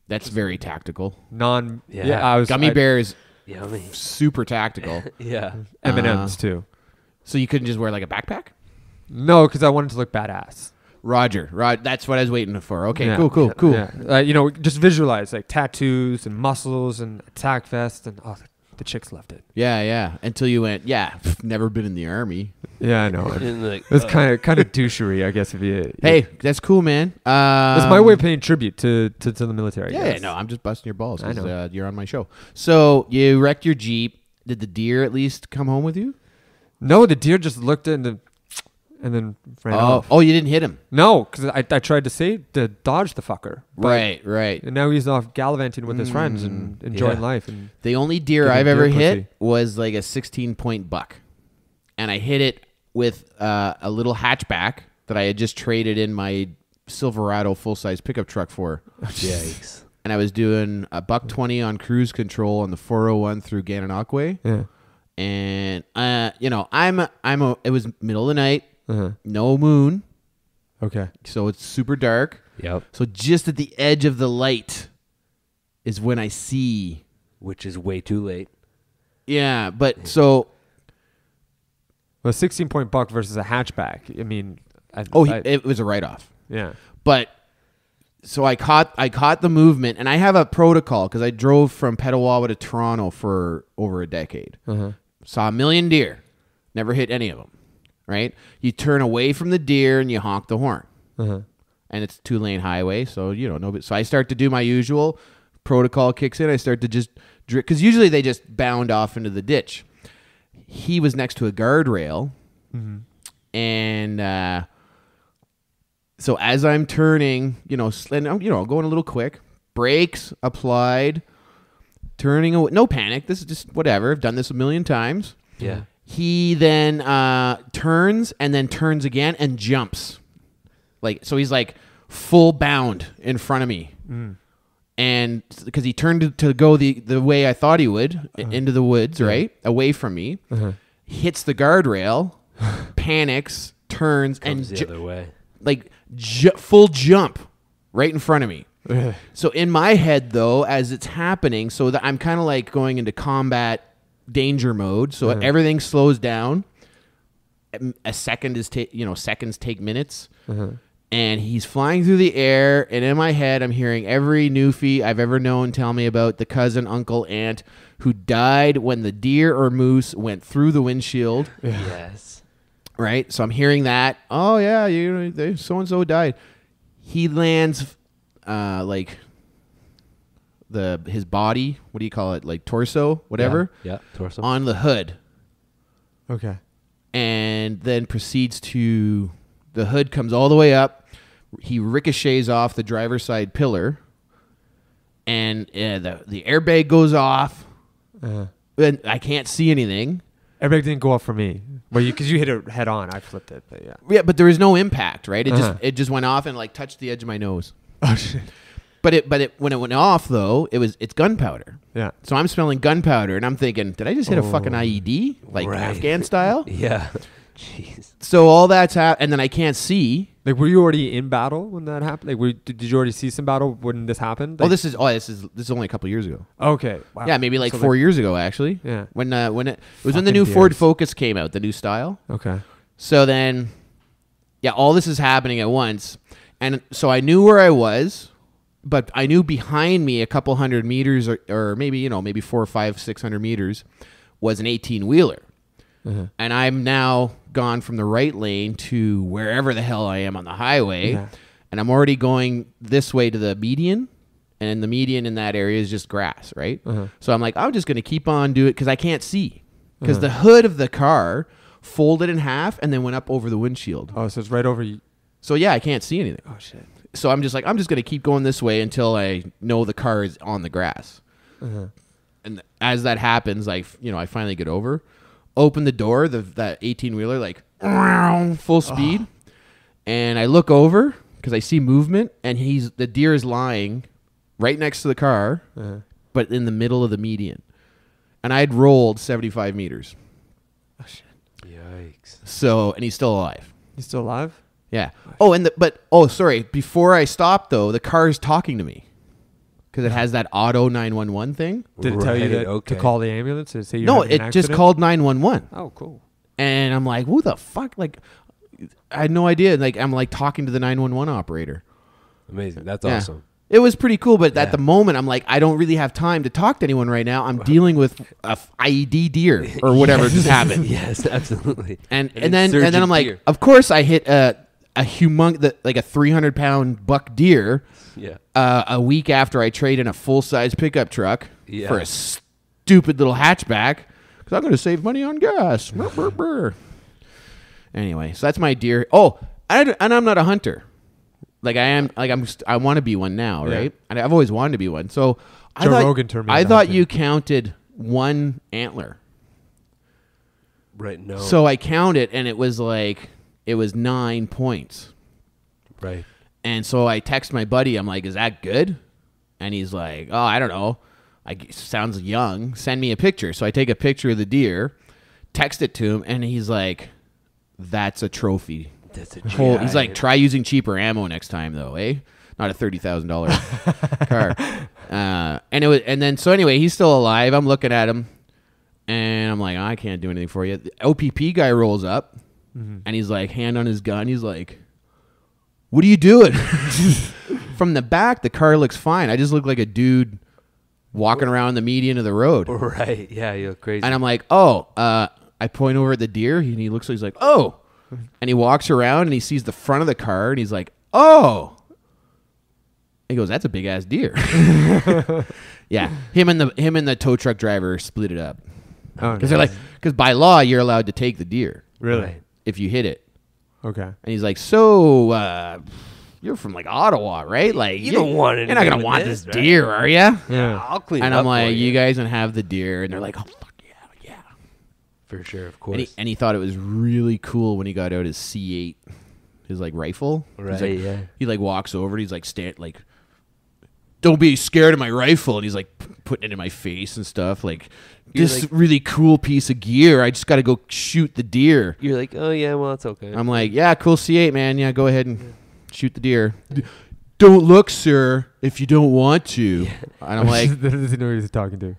A: That's very tactical.
B: Yeah.
D: I was
A: Gummy bears,
B: Yummy.
A: super tactical.
B: Yeah.
D: M&Ms too.
A: So you couldn't just wear like a backpack?
D: No, because I wanted to look badass.
A: Roger. That's what I was waiting for. Okay,
D: Yeah.
A: cool.
D: Yeah. Just visualize like tattoos and muscles and a tack vest, and the chicks loved it.
A: Yeah. Until you went, never been in the army.
D: Yeah, I know.
B: And like,
D: It's kind of douchery, I guess. If you
A: Hey, that's cool, man.
D: it's my way of paying tribute to the military. I
A: Yeah,
D: guess.
A: no, I'm just busting your balls
D: I
A: because
D: know.
A: you're on my show. So you wrecked your Jeep. Did the deer at least come home with you?
D: No, the deer just looked in and then ran off.
A: Oh, you didn't hit him.
D: No, because I tried to dodge the fucker. But-
A: Right.
D: And now he's off gallivanting with his friends and enjoying life. And
A: The only deer
D: Giving
A: I've
D: deer
A: ever
D: pussy.
A: hit was like a 16-point buck. And I hit it with a little hatchback that I had just traded in my Silverado full-size pickup truck for.
B: yikes.
A: And I was doing a $120 on cruise control on the 401 through Gananoque.
D: yeah.
A: And it was middle of the night,
D: Uh-huh.
A: no moon,
D: Okay.
A: so it's super dark.
B: Yep.
A: So just at the edge of the light is when I see.
B: Which is way too late.
A: Yeah, but so
D: Well, a 16-point buck versus a hatchback. I mean,
A: it was a write-off.
D: yeah.
A: But so I caught the movement, and I have a protocol because I drove from Petawawa to Toronto for over a decade.
D: Uh-huh.
A: Saw a million deer, never hit any of them. Right? You turn away from the deer and you honk the horn,
D: Uh-huh.
A: and it's 2-lane highway, so So I start to do my usual protocol kicks in. I start to just because usually they just bound off into the ditch. He was next to a guardrail, and so as I'm turning, and I'm going a little quick, brakes applied, turning away, no panic. This is just whatever. I've done this a million times.
B: Yeah.
A: He then turns and then turns again and jumps, so he's like full bound in front of me. And because he turned to go the way I thought he would, into the woods, right? Away from me, hits the guardrail, panics, turns,
B: Comes
A: and
B: the other way.
A: full jump right in front of me. So in my head, though, as it's happening, so that I'm kind of like going into combat danger mode. So everything slows down. A second is seconds take minutes. And he's flying through the air, and in my head, I'm hearing every newfie I've ever known tell me about the cousin, uncle, aunt who died when the deer or moose went through the windshield.
B: Yes.
A: Right? So I'm hearing that. Oh, yeah, so-and-so died. He lands his body, what do you call it? Like torso, whatever,
B: Yeah. Torso.
A: on the hood.
D: Okay.
A: And then proceeds to... The hood comes all the way up. He ricochets off the driver's side pillar, and the airbag goes off, and I can't see anything.
D: Airbag didn't go off for me. Well, because you hit it head on. I flipped it, but yeah.
A: Yeah, but there was no impact, right? It just went off and touched the edge of my nose.
D: Oh shit.
A: But when it went off though, it's gunpowder.
D: Yeah.
A: So I'm smelling gunpowder, and I'm thinking, did I just hit a fucking IED,
B: Right.
A: Afghan style?
B: Yeah. Jeez.
A: So all that's and then I can't see.
D: Like, were you already in battle when that happened? Like, did you already see some battle when this happened? Like,
A: This is only a couple years ago.
D: okay. Wow.
A: Yeah, maybe
D: So
A: 4 years ago actually.
D: Yeah.
A: When it was when the
D: Fucking
A: new Ford
D: deers.
A: Focus came out, the new style.
D: Okay.
A: So then, all this is happening at once, and so I knew where I was, but I knew behind me a couple hundred meters, or maybe 400, 500, 600 meters, was an 18-wheeler, and I'm now gone from the right lane to wherever the hell I am on the highway, and I'm already going this way to the median, and the median in that area is just grass, right? So I'm like, I'm just going to keep on doing it because I can't see, because the hood of the car folded in half and then went up over the windshield.
D: Oh, so it's right over you.
A: So I can't see anything.
D: Oh shit.
A: So I'm just going to keep going this way until I know the car is on the grass. and as that happens, I finally get over, open the door, that 18-wheeler, like full speed, and I look over because I see movement, and the deer is lying right next to the car, but in the middle of the median, and I'd rolled 75 meters.
D: Oh shit!
B: Yikes!
A: So, and he's still alive.
D: He's still alive?
A: Yeah. Oh, sorry. Before I stopped, though, the car's talking to me because it has that auto 911 thing.
D: Did it tell you
B: Right,
D: that
B: okay.
D: to call the ambulance? Did it say you're
A: No,
D: having an
A: it just
D: accident?
A: called 911.
D: Oh, cool.
A: And I'm like, who the fuck? Like, I had no idea. Like, I'm like talking to the 911 operator.
B: Amazing. That's
A: Yeah.
B: awesome.
A: It was pretty cool, but at
B: Yeah.
A: the moment, I'm like, I don't really have time to talk to anyone right now. I'm dealing with a IED deer or whatever just happened.
B: Yes, absolutely.
A: And
B: An
A: then
B: insurgent
A: I'm like,
B: deer.
A: of course I hit a like a 300-pound buck deer.
B: Yeah.
A: A week after I trade in a full-size pickup truck
B: Yeah.
A: for a stupid little hatchback because I'm going to save money on gas. Brr, brr, brr. Anyway, so that's my deer. Oh, and I'm not a hunter. Like I am. Like I want to be one now, right? And I've always wanted to be one. So
D: Joe Rogan turned me
A: I
D: into
A: thought
D: hunting.
A: you counted one antler.
B: Right. No.
A: So I counted, and it was 9 points.
B: right.
A: And so I text my buddy. I'm like, "Is that good?" And he's like, "Oh, I don't know. Sounds young. Send me a picture." So I take a picture of the deer, text it to him, and he's like, "That's a trophy."
B: That's a
A: He's like, "Try using cheaper ammo next time, though, eh? Not a $30,000 car." And then so anyway, he's still alive. I'm looking at him, and I'm like, "I can't do anything for you." The OPP guy rolls up, and he's like, hand on his gun. He's like, "What are you doing?" From the back, the car looks fine. I just look like a dude walking around the median of the road.
B: Right. Yeah. You're crazy.
A: And I'm like, "Oh," I point over at the deer, and he looks like he's like, "Oh," and he walks around and he sees the front of the car, and he's like, "Oh." He goes, "That's a big ass deer." Yeah, him and the tow truck driver split it up
D: Oh,
A: because they're like, because by law you're allowed to take the deer
D: really?
B: Right.
A: if you hit it.
D: Okay.
A: And he's like, "So you're from like Ottawa, right? Like
B: You don't want
A: You're not
B: anything
A: gonna
B: with
A: want
B: this,
A: this
B: right?"
A: deer, are you?"
D: Yeah.
B: I'll clean
A: And
B: it
A: I'm
B: up
A: like,
B: for
A: "You guys don't have the deer," and they're like, "Oh fuck yeah, yeah."
B: For sure. Of
A: And
B: course.
A: he thought it was really cool when he got out his C8, his like rifle. He's
B: Right,
A: like-
B: yeah.
A: He like walks over and he's like, "Don't be scared of my rifle," and he's like putting it in my face and stuff. Like,
B: You're
A: this
B: like-
A: really cool piece of gear. I just got to go shoot the deer.
B: You're like, oh yeah, well it's okay.
A: I'm like, "Yeah, cool C8, man. Yeah, go ahead and shoot the deer." "Don't look, sir, if you don't want to." And I'm like,
D: doesn't know who he's talking to.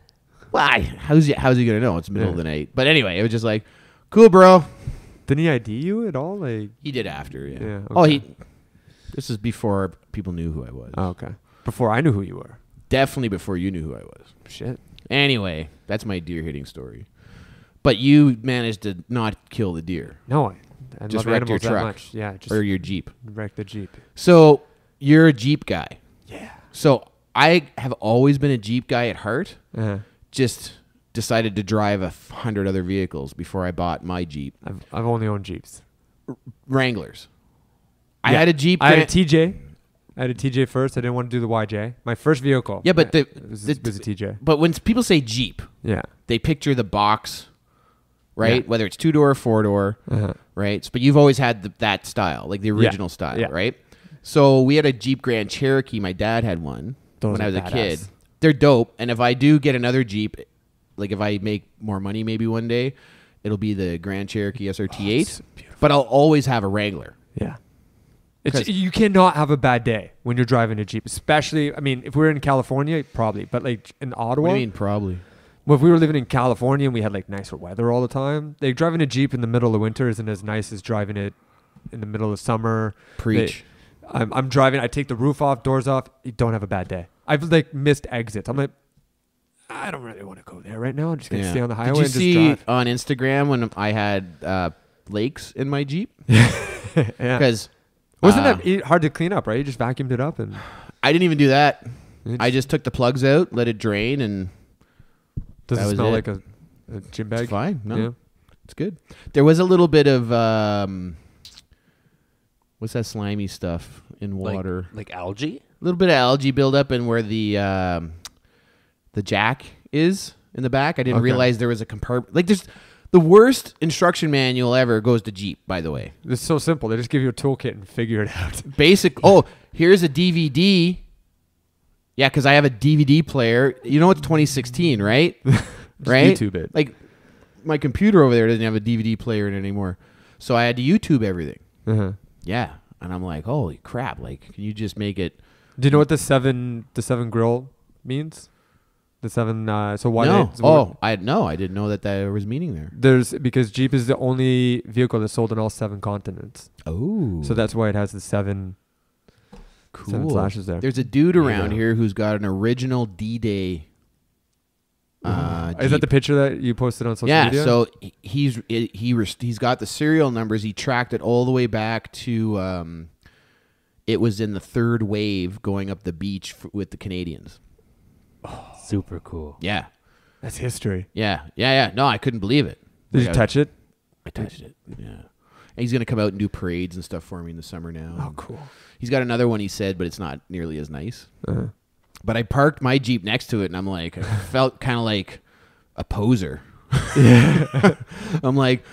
A: "Why? How's he gonna know? It's middle of the night." But anyway, it was just like, "Cool, bro."
D: Didn't he ID you at all? Like,
A: He did after, yeah.
D: Yeah,
A: Oh,
D: okay.
A: This is before people knew who I was.
D: oh, okay. Before I knew who you were.
A: Definitely before you knew who I was.
D: Shit.
A: Anyway, that's my deer hitting story. But you managed to not kill the deer
D: No, I
A: Just
D: love
A: wrecked your
D: animals that
A: truck.
D: much. Yeah, just
A: or your Jeep.
D: wreck the Jeep.
A: So you're a Jeep guy.
D: Yeah.
A: So I have always been a Jeep guy at heart.
D: Uh-huh.
A: Just decided to drive 100 other vehicles before I bought my Jeep.
D: I've only owned Jeeps.
A: Wranglers. I
D: Yeah.
A: had a Jeep.
D: I had a
A: Gran-
D: TJ. I had a TJ first. I didn't want to do the YJ. My first vehicle.
A: Yeah, but
D: it was a TJ.
A: But when people say Jeep,
D: Yeah.
A: they picture the box, right?
D: Yeah.
A: Whether it's 2-door or 4-door,
D: Uh-huh.
A: right? But you've always had that style, like the original style,
D: Yeah.
A: right? So we had a Jeep Grand Cherokee. My dad had one
D: Those
A: when
D: are
A: I was a
D: badass.
A: kid. They're dope. And if I do get another Jeep, like if I make more money maybe one day, it'll be the Grand Cherokee SRT8.
D: it's beautiful.
A: But I'll always have a Wrangler.
D: Yeah.
A: 'Cause-
D: You cannot have a bad day when you're driving a Jeep, especially, I mean, if we were in California, probably, but like in Ottawa,
A: What do you mean probably?
D: well, if we were living in California and we had like nicer weather all the time, like driving a Jeep in the middle of winter isn't as nice as driving it in the middle of summer.
A: Preach.
D: I'm driving, I take the roof off, doors off, you don't have a bad day. I've like missed exits. I'm like, I don't really want to go there right now. I'm just going to stay on the highway
A: Did you
D: and
A: see
D: just drive.
A: on Instagram when I had lakes in my Jeep?
D: Yeah.
A: Because
D: Wasn't that hard to clean up, right? You just vacuumed it up and
A: I didn't even do that.
D: It's-
A: I just took the plugs out, let it drain, and
D: does
A: that
D: it
A: was
D: smell
A: it.
D: like a gym bag?
A: it's fine. No,
D: Yeah.
A: it's good. There was a little bit of what's that slimy stuff in water?
B: like algae.
A: A little bit of algae buildup in where the jack is in the back. I didn't
D: Okay.
A: realize there was a compartment. Like, there's the worst instruction manual ever goes to Jeep, by the way.
D: It's so simple. They just give you a toolkit and figure it out.
A: Basic. Oh, here's a DVD. Yeah, because I have a DVD player. You know it's 2016, right? Right?
D: YouTube it.
A: Like, my computer over there doesn't have a DVD player in it anymore. So I had to YouTube everything.
D: Uh-huh.
A: Yeah. And I'm like, holy crap. Like, can you just make it...
D: Do you know what the seven grill means? The seven. So why?
A: No.
D: They,
A: I didn't know that there was meaning there.
D: There's because Jeep is the only vehicle that's sold in all 7 continents.
A: Oh.
D: So that's why it has the 7 slashes there.
A: There's a dude around here who's got an original D-Day.
D: Is that the picture that you posted on social media?
A: Yeah, so he's got the serial numbers. He tracked it all the way back to it was in the 3rd wave going up the beach with the Canadians.
B: Super cool.
A: Yeah,
D: That's history.
A: yeah. No, I couldn't believe it.
D: Did you touch it?
A: I touched it. Yeah, and he's gonna come out and do parades and stuff for me in the summer now.
D: Oh, cool.
A: He's got another one, he said, but it's not nearly as nice.
D: Uh-huh.
A: But I parked my Jeep next to it, and I'm like, I felt kind of like a poser. I'm like,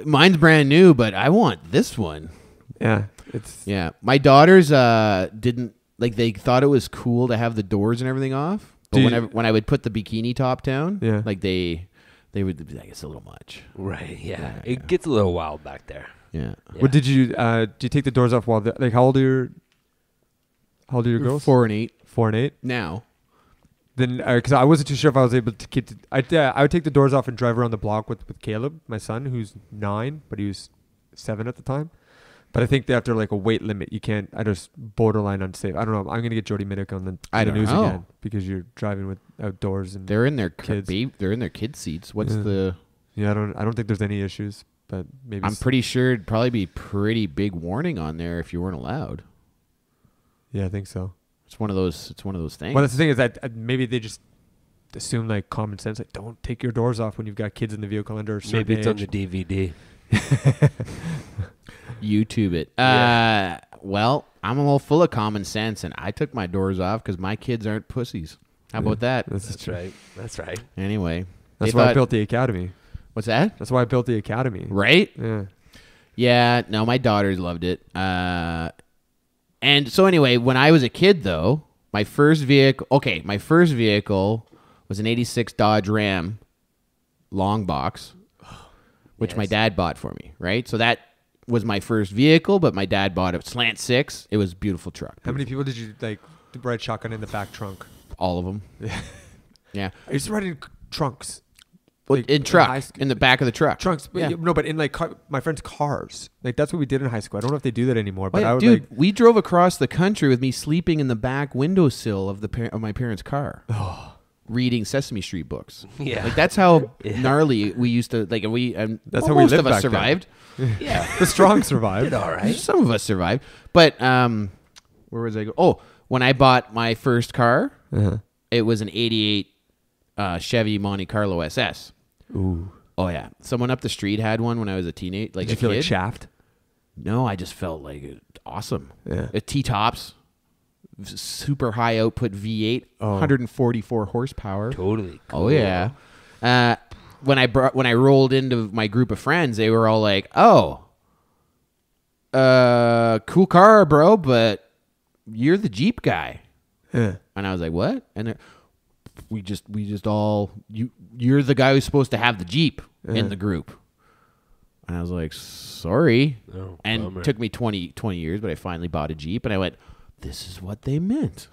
A: mine's brand new, but I want this one.
D: Yeah, it's
A: Yeah, my daughters didn't like. They thought it was cool to have the doors and everything off. But when I would put the bikini top down,
D: Yeah.
A: like they would be like, it's a little much.
B: Right. Yeah.
A: Yeah,
B: It gets a little wild back there.
A: Yeah.
D: What did you take the doors off while like how old are your girls?
A: 4 and 8
D: 4 and 8.
A: now.
D: Then because I wasn't too sure if I was able to keep. I would take the doors off and drive around the block with Caleb, my son, who's 9, but he was 7 at the time. But I think after like a weight limit, you can't. I just borderline unsafe. I don't know. I'm gonna get Jody Mitic on the news
A: know.
D: again because you're driving with outdoors and
A: They're in their
D: Kids.
A: They're in their kid seats. What's
D: Yeah.
A: the?
D: yeah. I don't think there's any issues, but maybe
A: I'm pretty sure it'd probably be pretty big warning on there if you weren't allowed.
D: Yeah, I think so.
A: It's one of those things.
D: Well, that's the thing is that maybe they just assume like common sense, like don't take your doors off when you've got kids in the vehicle under a certain
B: Maybe it's on
D: age.
B: the DVD.
A: YouTube it.
B: Yeah.
A: Well, I'm all full of common sense, and I took my doors off because my kids aren't pussies. How about that?
B: That's right. That's right.
A: Anyway,
D: That's
A: they
D: why I
A: thought-
D: built the academy.
A: What's that?
D: That's why I built the academy.
A: Right?
D: Yeah.
A: Yeah. No, my daughters loved it. And so anyway, when I was a kid, though, my first vehicle was an '86 Dodge Ram long box, which my
B: Yes.
A: dad bought for me. Right. So that was my first vehicle, but my dad bought a slant 6. It was a beautiful truck.
D: How many people did you like ride shotgun in the back trunk?
A: All of them. Yeah.
D: I used to ride in trunks.
A: Well,
D: Like,
A: in
D: high school-
A: in the back of the truck.
D: Trunks, but
A: Yeah.
D: no, but in like my friends' cars. Like that's what we did in high school. I don't know if they do that anymore.
A: Oh,
D: But
A: yeah,
D: I would
A: dude,
D: like,
A: we drove across the country with me sleeping in the back windowsill of of my parents' car, reading Sesame Street books.
B: Yeah.
A: Like that's how gnarly we used to like.
D: That's how we
A: most
D: lived
A: of us
D: back then.
A: survived.
B: Yeah.
D: the strong survived.
B: Did all right.
A: Some of us survived, but where was I go? Oh, when I bought my first car,
D: Uh-huh.
A: it was an '88 Chevy Monte Carlo SS.
D: Ooh.
A: Oh yeah, someone up the street had one when I was a teenage, like
D: Did you
A: a
D: feel
A: kid.
D: like Shaft?
A: No, I just felt like awesome.
D: Yeah.
A: T-tops, super high output V8,
D: Oh.
A: 144 horsepower.
B: Totally. Cool.
A: Oh yeah. When I rolled into my group of friends, they were all like, "Oh, cool car, bro, but you're the Jeep guy."
D: Yeah.
A: And I was like, "What?" And we just all you're the guy who's supposed to have the Jeep in the group. And I was like, "Sorry."
B: Oh,
A: And
B: bummer.
A: it took me 20 years, but I finally bought a Jeep and I went, "This is what they meant."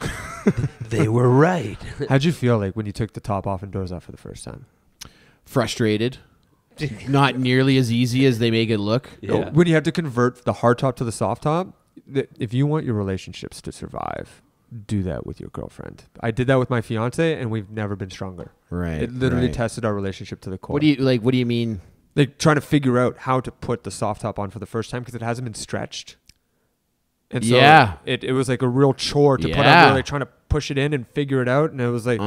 B: They were right.
D: How'd you feel like when you took the top off and doors off for the first time?
A: Frustrated. Not nearly as easy as they make it look.
B: Yeah.
D: When you have to convert the hard top to the soft top, if you want your relationships to survive, do that with your girlfriend. I did that with my fiance, and we've never been stronger.
A: Right.
D: It literally
A: right.
D: tested our relationship to the core.
A: What do you mean?
D: Like trying to figure out how to put the soft top on for the first time because it hasn't been stretched. And so
A: Yeah.
D: it was like a real chore to put on.
A: Yeah.
D: We were like trying to push it in and figure it out, and it was like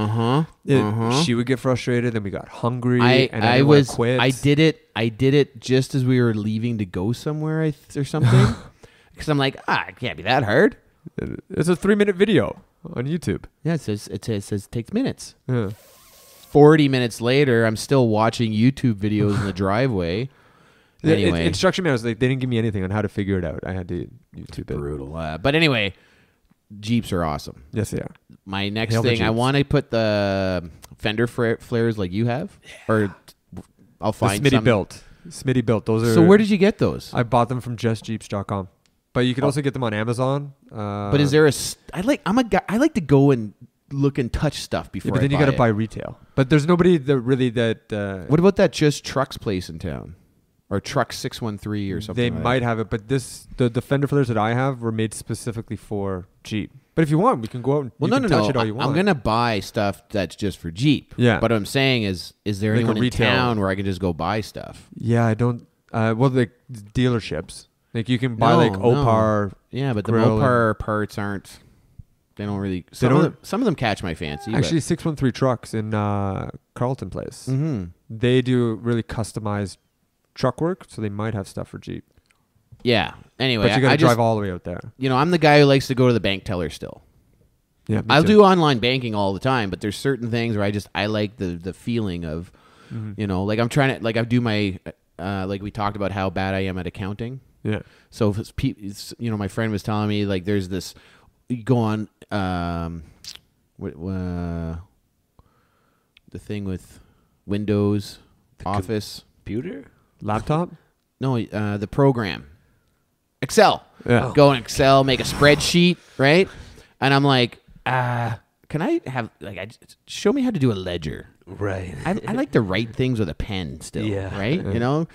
D: she would get frustrated, and we got hungry, and I didn't wanna quit.
A: I did it just as we were leaving to go somewhere or something. Because I'm like, it can't be that hard.
D: It's a 3-minute video on YouTube.
A: Yeah, it says takes minutes.
D: Yeah.
A: 40 minutes later, I'm still watching YouTube videos in the driveway. Anyway,
D: instruction manuals, they didn't give me anything on how to figure it out. I had to YouTube it.
A: Brutal. But anyway, Jeeps are awesome.
D: Yes, they are.
A: My next
D: Hail the
A: thing, I
D: Jeeps.
A: want to put the fender flares like you have, or I'll find
D: Smitty
A: some.
D: built. Smitty built. Those are.
A: So where did you get those?
D: I bought them from justjeeps.com. But you can also get them on Amazon.
A: But is there I'm a guy. I like to go and look and touch stuff before.
D: but then you
A: got
D: to buy retail. But there's nobody that really that.
A: What about that Just Trucks place in town, or Truck 613 or something?
D: They
A: like
D: might
A: that?
D: have it, but the fender flares that I have were made specifically for Jeep. But if you want, we can go out and you can touch it all you want.
A: I'm gonna buy stuff that's just for Jeep.
D: Yeah.
A: But what I'm saying is there
D: Like a
A: anyone in
D: retail.
A: town where I can just go buy stuff?
D: Yeah, I don't. Well, the dealerships, like you can buy
A: No,
D: like
A: no.
D: Opar.
A: Yeah, but the
D: grill
A: Mopar parts aren't. They don't really. Some of them catch my fancy.
D: Actually, 613 Trucks in Carlton Place.
A: Mm-hmm.
D: They do really customized truck work, so they might have stuff for Jeep.
A: Yeah. Anyway,
D: But you got
A: I
D: to drive
A: just,
D: all the way out there.
A: I'm the guy who likes to go to the bank teller still.
D: Yeah, me
A: I'll
D: too.
A: do online banking all the time, but there's certain things where I like the feeling of, like I'm trying to, like I do my, like we talked about how bad I am at accounting.
D: Yeah.
A: So if my friend was telling me like there's this, you go on, the thing with Windows, Office,
B: Computer?
D: Laptop.
A: no, the program, Excel.
D: Yeah.
A: Go in Excel, make a spreadsheet, right? And I'm like, can I have show me how to do a ledger?
B: Right.
A: I like to write things with a pen still,
B: Yeah.
A: right? I don't know.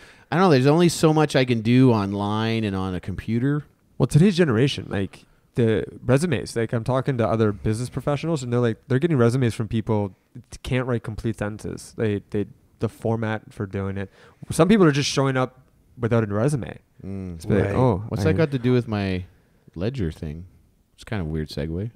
A: There's only so much I can do online and on a computer.
D: Well, today's generation, like the resumes, like I'm talking to other business professionals, and they're getting resumes from people that can't write complete sentences. The format for doing it. Some people are just showing up without a resume. It's like,
B: Right.
D: oh,
A: What's that got to do with my ledger thing? It's kind of a weird segue.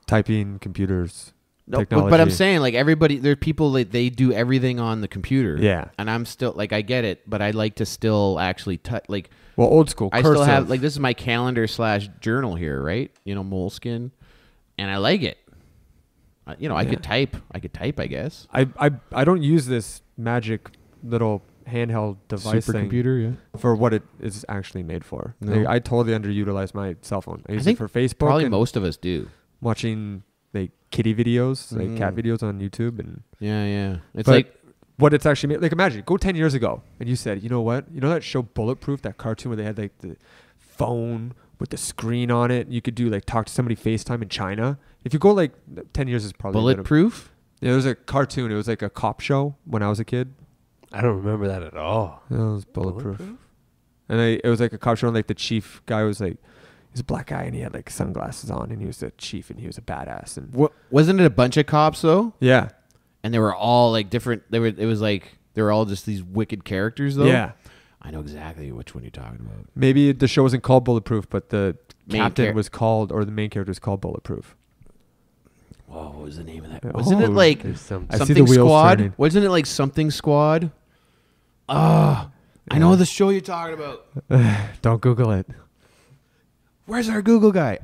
D: typing, computers,
A: No,
D: technology.
A: but I'm saying like everybody, there are people that they do everything on the computer.
D: Yeah.
A: And I'm still like, I get it, but I like to still actually touch, like,
D: Well, old school.
A: I
D: cursive.
A: still have, like, this is my calendar / journal here, right? Moleskin. And I like it. I could type, I guess.
D: I don't use this magic little handheld device thing
A: yeah.
D: for what it is actually made for.
A: No.
D: Like, I totally underutilize my cell phone. I use
A: think
D: it for Facebook.
A: Probably
D: and
A: most of us do.
D: watching like kitty videos, like cat videos on YouTube, and
A: Yeah. It's
D: but
A: like,
D: what it's actually made. Like imagine go 10 years ago and you said, you know what? You know that show Bulletproof, that cartoon where they had like the phone with the screen on it. You could do like talk to somebody FaceTime in China. If you go like 10 years is probably
A: bulletproof?
D: Yeah, it was a cartoon. It was like a cop show when I was a kid.
B: I don't remember that at all.
D: It was bulletproof. And it was like a cop show, and like the chief guy was like, he's a black guy, and he had like sunglasses on, and he was the chief, and he was a badass. And
A: Wasn't it a bunch of cops, though?
D: yeah,
A: And they were all like different. It was like they were all just these wicked characters, though.
D: yeah.
A: I know exactly which one you're talking about.
D: Maybe the show wasn't called Bulletproof, but the
A: Main
D: captain was called, or the main character was called Bulletproof.
A: Whoa, what was the name of that?
D: Oh,
A: Wasn't it like
B: There's some.
D: I see
A: Something
D: the wheels
A: Squad?
D: turning.
A: Wasn't it like Something Squad? I know the show you're talking about.
D: Don't Google it.
A: Where's our Google guy?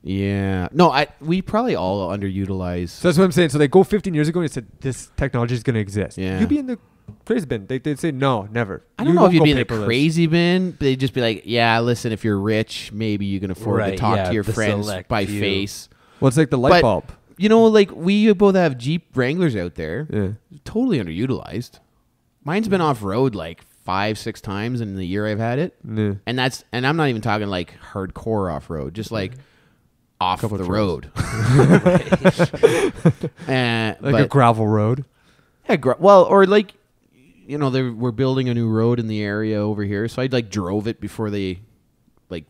A: Yeah. No, we probably all underutilize.
D: So that's what I'm saying. So they go 15 years ago and they said this technology is going to exist.
A: Yeah.
D: You'd be in the crazy bin. They'd say no, never.
A: I don't know if you'd
D: go
A: be in the
D: paperless.
A: crazy bin, but they'd just be like, yeah, listen, if you're rich, maybe you can afford to
B: Right,
A: talk
B: yeah,
A: to your
B: the
A: friends
B: select
A: by
B: few.
A: face.
D: Well, it's like the light
A: But-
D: bulb.
A: Like we both have Jeep Wranglers out there.
D: Yeah.
A: Totally underutilized. Mine's been off road like 5-6 times in the year I've had it.
D: Yeah.
A: And I'm not even talking like hardcore off road, just like off
D: Couple
A: the
D: trails.
A: road.
D: Like a gravel road.
A: yeah, or like, we're building a new road in the area over here, so I like drove it before they like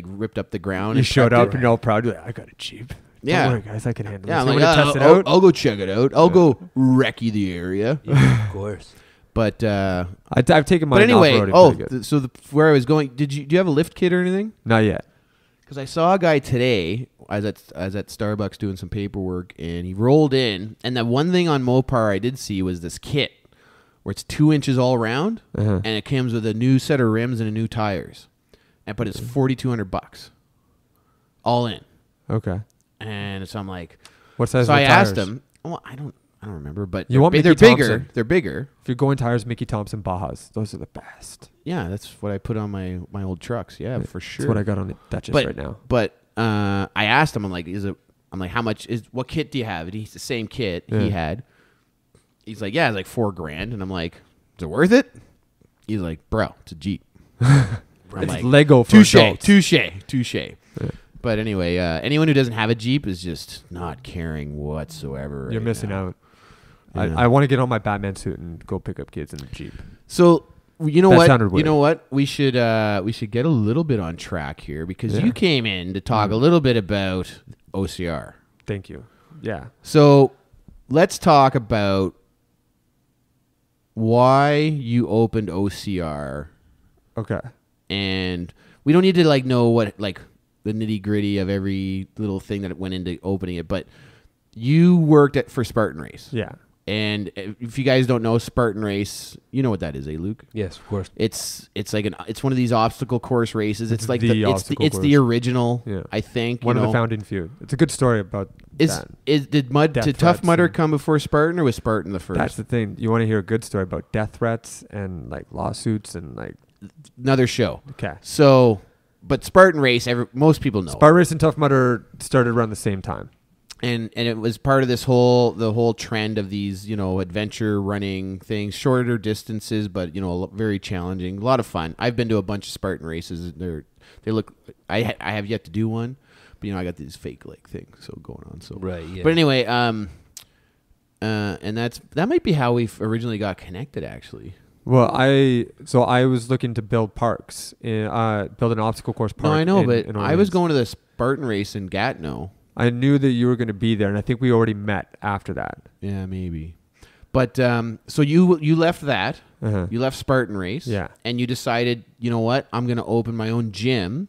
A: ripped up the ground.
D: You
A: and
D: showed
A: prepped
D: up
A: it.
D: and you're all proud. You're like, I got a Jeep.
A: Yeah.
D: Don't worry, guys, I can handle
A: Yeah,
D: this.
A: I'm
D: You
A: like,
D: want to test it
A: I'll,
D: out?
A: I'll go check it out. I'll go wrecky the area.
B: Yeah, of course.
A: But
D: I've taken mine
A: but anyway,
D: off-roading pretty good.
A: where I was going, do you have a lift kit or anything?
D: Not yet.
A: Because I saw a guy today. I was at Starbucks doing some paperwork, and he rolled in. And the one thing on Mopar I did see was this kit where it's 2 inches all around,
D: Uh-huh.
A: and it comes with a new set of rims and a new tires, but it's $4,200 all in.
D: Okay.
A: And so I'm like,
D: What size
A: so
D: are
A: I
D: the
A: asked
D: tires?
A: him. Well, I I don't remember, but
D: You want
A: they're
D: Mickey
A: bigger.
D: Thompson.
A: They're bigger.
D: If you're going tires, Mickey Thompson Bajas. Those are the best.
A: Yeah, that's what I put on my old trucks. Yeah, for sure.
D: That's what I got on the Duchess right now.
A: But I asked him, I'm like, how much what kit do you have? And he's the same kit he had. He's like, yeah, it's like $4,000. And I'm like, is it worth it? He's like, bro, it's a Jeep.
D: It's like, Lego for adults.
A: Touche. Yeah. But anyway, anyone who doesn't have a Jeep is just not caring whatsoever.
D: You're missing
A: now.
D: out.
A: Yeah.
D: I want to get on my Batman suit and go pick up kids in a Jeep.
A: So you know
D: That
A: what?
D: sounded weird.
A: You know what? We should get a little bit on track here because you came in to talk a little bit about OCR.
D: Thank you. Yeah.
A: So let's talk about why you opened OCR.
D: Okay.
A: And we don't need to know what the nitty gritty of every little thing that went into opening it, but you worked for Spartan Race.
D: Yeah.
A: And if you guys don't know Spartan Race, you know what that is, Luke?
B: Yes, of course.
A: It's it's one of these obstacle course races. It's like
D: obstacle
A: it's
D: course.
A: the original.
D: Yeah.
A: I think
D: One of the founding few. It's a good story about that.
A: Did
D: Death
A: Tough
D: threats
A: Mudder
D: and-
A: come before Spartan, or was Spartan the first?
D: That's the thing. You want to hear a good story about death threats and lawsuits and
A: Another show.
D: Okay.
A: So, but Spartan Race, most people know.
D: Spartan Race and Tough Mudder started around the same time.
A: And it was part of the whole trend of these, adventure running things, shorter distances, but very challenging, a lot of fun. I've been to a bunch of Spartan races. They look. I have yet to do one, but I got these fake things going on. So
B: Right. Yeah.
A: But anyway, and that might be how we originally got connected, actually.
D: Well, I was looking to build parks, build an obstacle course park.
A: No, I know,
D: in
A: but I
D: Orleans.
A: was going to the Spartan race in Gatineau.
D: I knew that you were going to be there, and I think we already met after that.
A: Yeah, maybe. But so you left that.
D: Uh-huh.
A: You left Spartan Race.
D: Yeah.
A: And you decided, you know what? I'm going to open my own gym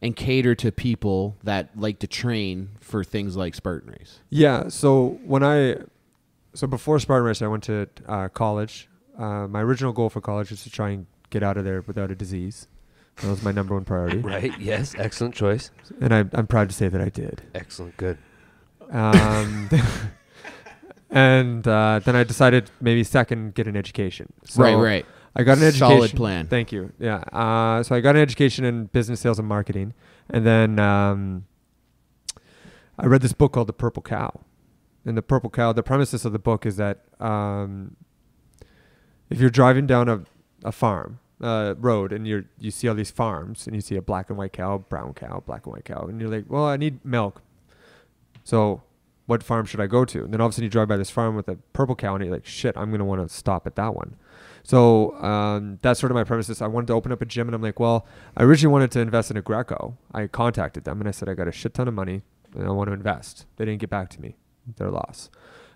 A: and cater to people that like to train for things like Spartan Race.
D: Yeah. So before Spartan Race, I went to college. My original goal for college was to try and get out of there without a disease. That was my number one priority.
B: Right. Yes. Excellent choice.
D: And I'm proud to say that I did.
B: Excellent. Good.
D: And then I decided maybe second, get an education. So
A: Right.
D: I got an education.
A: Solid plan.
D: Thank you. Yeah. So I got an education in business, sales, and marketing. And then I read this book called The Purple Cow. And The Purple Cow, the premises of the book is that if you're driving down a farm road and you see all these farms and you see a black and white cow, brown cow, black and white cow, and you're like, well, I need milk. So what farm should I go to? And then all of a sudden you drive by this farm with a purple cow and you're like, shit, I'm going to want to stop at that one. So that's sort of my premises. I wanted to open up a gym, and I'm like, well, I originally wanted to invest in a Greco. I contacted them and I said, I got a shit ton of money and I want to invest. They didn't get back to me. Their loss.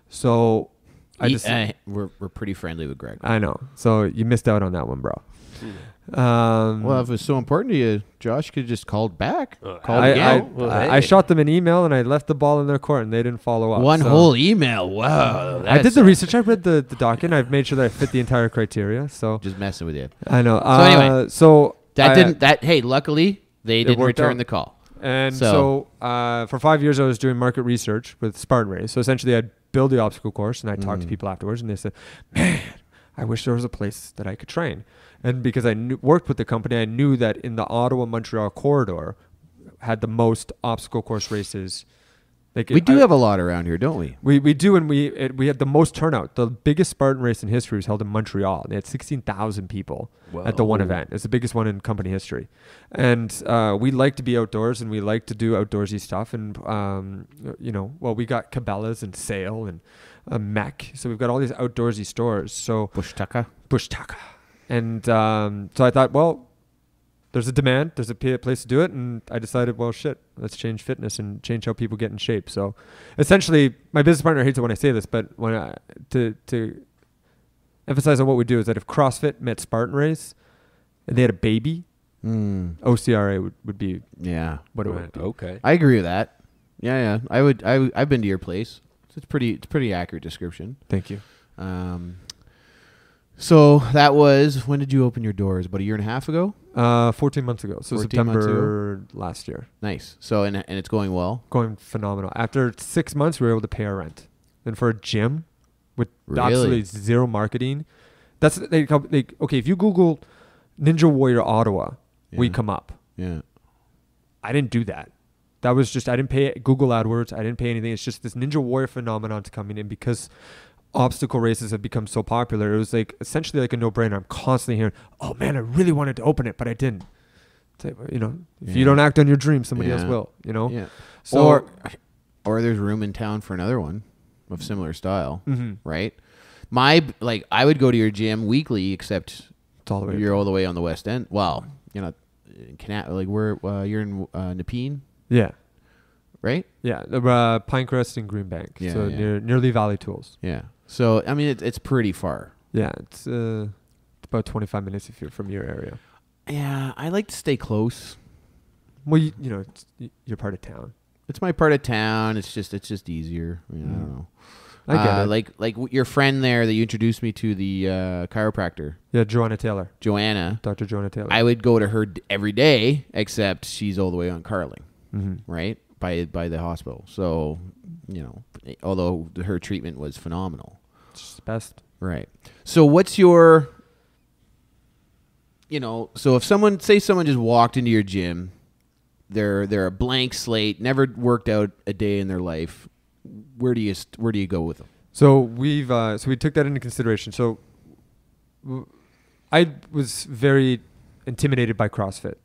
D: So
A: we're pretty friendly with Greg.
D: I know. So you missed out on that one, bro.
A: Well, if it was so important to you, Josh could have just called back.
D: I shot them an email and I left the ball in their court and they didn't follow up.
A: One whole email. Wow.
D: I did the research. I read the document. I've made sure that I fit the entire criteria. So
A: Just messing with you.
D: I know.
A: So anyway, hey, luckily they didn't
D: worked
A: return
D: out.
A: the call.
D: And so for 5 years, I was doing market research with Spartan Race. So essentially, I'd build the obstacle course, and I'd talk to people afterwards, and they said, man, I wish there was a place that I could train. And because I worked with the company, I knew that in the Ottawa-Montreal corridor had the most obstacle course races.
A: We do have a lot around here, don't we?
D: We do, and we had the most turnout. The biggest Spartan race in history was held in Montreal. And they had 16,000 people at the one event. It's the biggest one in company history. And we like to be outdoors, and we like to do outdoorsy stuff. And, we got Cabela's and Sale and Mech. So we've got all these outdoorsy stores. So
A: Bush Tucker.
D: And so I thought, well, there's a demand, there's a place to do it, and I decided, well, shit, let's change fitness and change how people get in shape. So, essentially, my business partner hates it when I say this, but to emphasize on what we do is that if CrossFit met Spartan Race and they had a baby, OCRA would be what it would be.
B: Okay.
A: I agree with that. Yeah. I've been to your place. It's pretty accurate description.
D: Thank you.
A: So that was, when did you open your doors? About a year and a half ago?
D: 14 months ago. So
A: 14 months
D: September last year.
A: Nice. So, and it's going well?
D: Going phenomenal. After 6 months, we were able to pay our rent. And for a gym, with
A: Really?
D: absolutely zero marketing. That's okay. If you Google Ninja Warrior Ottawa, we
A: Yeah.
D: come up.
A: Yeah.
D: I didn't do that. That was just, I didn't pay Google AdWords. I didn't pay anything. It's just this Ninja Warrior phenomenon's coming in because obstacle races have become so popular. It was like essentially like a no-brainer. I'm constantly hearing, oh man, I really wanted to open it, but I didn't. It's like, you know, if you don't act on your dream, somebody else
A: Yeah.
D: will, you know?
A: Yeah.
D: So,
A: Or there's room in town for another one of similar style,
D: Mhm.
A: right? I would go to your gym weekly, except
D: It's all the way.
A: you're all the way on the west end. Well, you're not in you're in Nepean,
D: Yeah.
A: right?
D: Yeah. Pinecrest and Greenbank.
A: Yeah,
D: So
A: yeah.
D: near Lee Valley Tools.
A: Yeah. So I mean, it's pretty far.
D: Yeah. It's about 25 minutes if you're from your area.
A: Yeah, I like to stay close.
D: Well, you're part of town.
A: It's my part of town. It's just easier. I mean, I don't know.
D: I get it.
A: Like your friend there that you introduced me to, the chiropractor,
D: Yeah, Joanna Taylor.
A: Joanna.
D: Dr. Joanna Taylor.
A: I would go to her every day, except she's all the way on Carling,
D: Mm-hmm.
A: right by the hospital. So, although her treatment was phenomenal,
D: It's the best.
A: right? So, what's your, so if someone just walked into your gym, they're a blank slate, never worked out a day in their life. Where do you go with them?
D: So we took that into consideration. So I was very intimidated by CrossFit.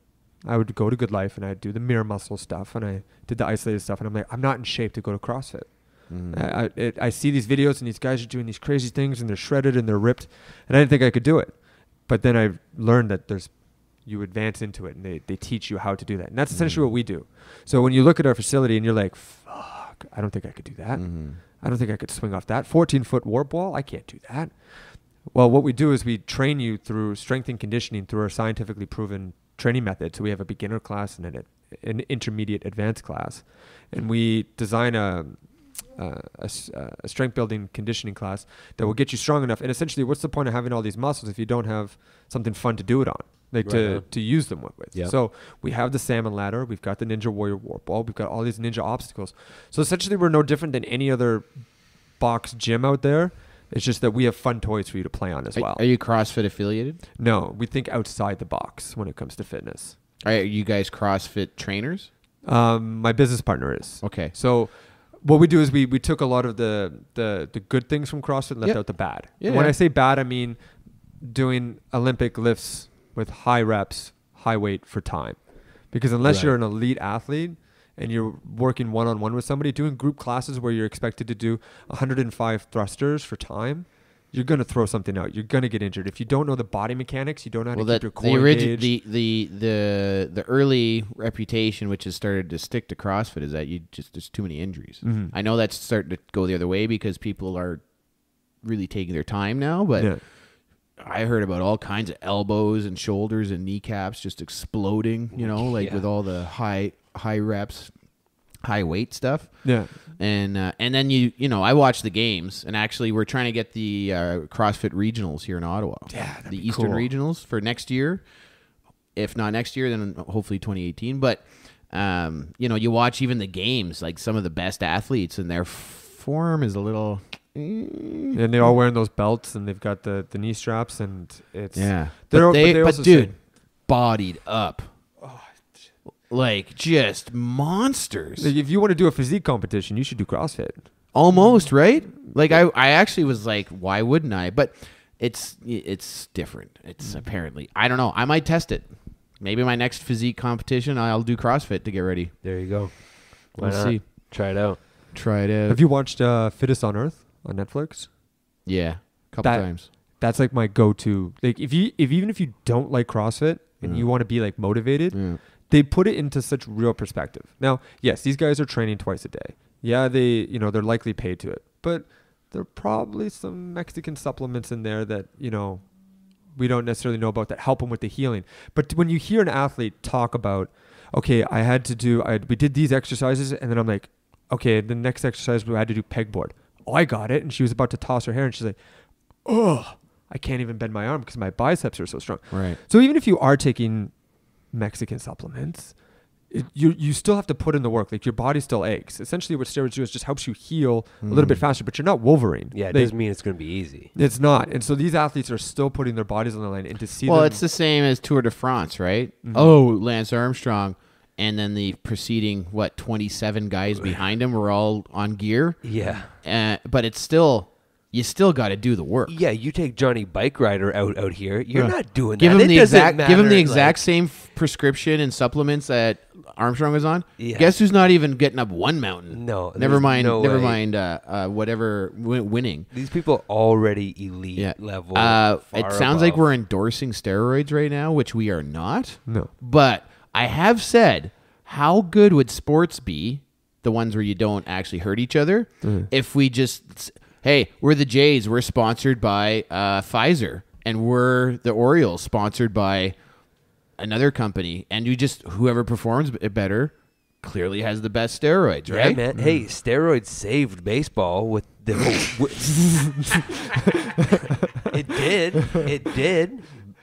D: I would go to Good Life and I'd do the mirror muscle stuff and I did the isolated stuff and I'm like, I'm not in shape to go to CrossFit. I see these videos and these guys are doing these crazy things and they're shredded and they're ripped and I didn't think I could do it. But then I learned that you advance into it and they teach you how to do that. And that's essentially what we do. So when you look at our facility and you're like, fuck, I don't think I could do that. I don't think I could swing off that 14-foot warp wall. I can't do that. Well, what we do is we train you through strength and conditioning through our scientifically proven training method. So we have a beginner class and an intermediate advanced class. And we design a strength building conditioning class that will get you strong enough. And essentially, what's the point of having all these muscles if you don't have something fun to do it on? To use them with.
B: Yep.
D: So we have the salmon ladder. We've got the Ninja Warrior warp wall. We've got all these ninja obstacles. So essentially, we're no different than any other box gym out there. It's just that we have fun toys for you to play on as well.
A: Are you CrossFit affiliated?
D: No, we think outside the box when it comes to fitness.
A: Are you guys CrossFit trainers?
D: My business partner is.
A: Okay.
D: So what we do is we took a lot of the good things from CrossFit and left out the bad.
A: Yeah,
D: And when
A: yeah.
D: I say bad, I mean doing Olympic lifts with high reps, high weight for time. Because unless you're an elite athlete and you're working one-on-one with somebody, doing group classes where you're expected to do 105 thrusters for time, you're going to throw something out. You're going to get injured. If you don't know the body mechanics, you don't know how to keep your core engaged.
A: The early reputation, which has started to stick to CrossFit, is that there's too many injuries.
D: Mhm.
A: I know that's starting to go the other way because people are really taking their time now, but
D: Yeah.
A: I heard about all kinds of elbows and shoulders and kneecaps just exploding, with all the high reps, high weight stuff.
D: Yeah.
A: And then I watch the games, and actually we're trying to get the CrossFit regionals here in Ottawa.
D: Yeah, that'd
A: the
D: be
A: Eastern
D: cool.
A: regionals for next year. If not next year, then hopefully 2018. But you watch even the games, like some of the best athletes, and their form is a little.
D: And they're all wearing those belts and they've got the knee straps and it's
A: but
D: also
A: dude,
D: say-
A: bodied up, like just monsters.
D: Like, if you want to do a physique competition, you should do CrossFit.
A: Almost, right? Like I actually was like, why wouldn't I? But it's different. It's apparently, I don't know. I might test it. Maybe my next physique competition, I'll do CrossFit to get ready.
B: There you go. Why
A: We'll
B: not?
A: see.
B: Try it out.
A: Try it out.
D: Have you watched Fittest on Earth on Netflix?
A: Yeah, a couple times.
D: That's like my go-to. Like even if you don't like CrossFit and you want to be like motivated,
A: Yeah.
D: they put it into such real perspective. Now, yes, these guys are training twice a day. Yeah, they're likely paid to it, but there are probably some Mexican supplements in there that we don't necessarily know about that help them with the healing. But when you hear an athlete talk about, okay, we did these exercises, and then I'm like, okay, the next exercise we had to do pegboard. Oh, I got it. And she was about to toss her hair, and she's like, oh, I can't even bend my arm because my biceps are so strong.
A: Right.
D: So even if you are taking Mexican supplements, you still have to put in the work. Like your body still aches. Essentially, what steroids do is just helps you heal a little bit faster. But you're not Wolverine.
B: Yeah, it doesn't mean it's going to be easy.
D: It's not. And so these athletes are still putting their bodies on the line. And to see
A: Well,
D: them,
A: it's the same as Tour de France, right? Oh, Lance Armstrong. And then the preceding, 27 guys behind him were all on gear.
B: Yeah.
A: But it's still, you still got to do the work.
B: Yeah, you take Johnny Bike Rider out here. You're not doing
A: Give
B: that.
A: him
B: It
A: the
B: doesn't
A: exact,
B: matter,
A: give him the
B: like-
A: exact same prescription and supplements that Armstrong was on.
B: Yeah.
A: Guess who's not even getting up one mountain?
B: No,
A: never
B: there's
A: mind.
B: no
A: never
B: way.
A: mind. Whatever winning.
B: These people already elite
A: Yeah.
B: level.
A: It
B: far
A: sounds like
B: above.
A: we're endorsing steroids right now, which we are not.
D: no.
A: But I have said, how good would sports be, the ones where you don't actually hurt each other, if we just, hey, we're the Jays, we're sponsored by Pfizer, and we're the Orioles, sponsored by another company, and you just, whoever performs better clearly has the best steroids,
B: Yeah,
A: right?
B: man. Hey, steroids saved baseball with the. It did. It did.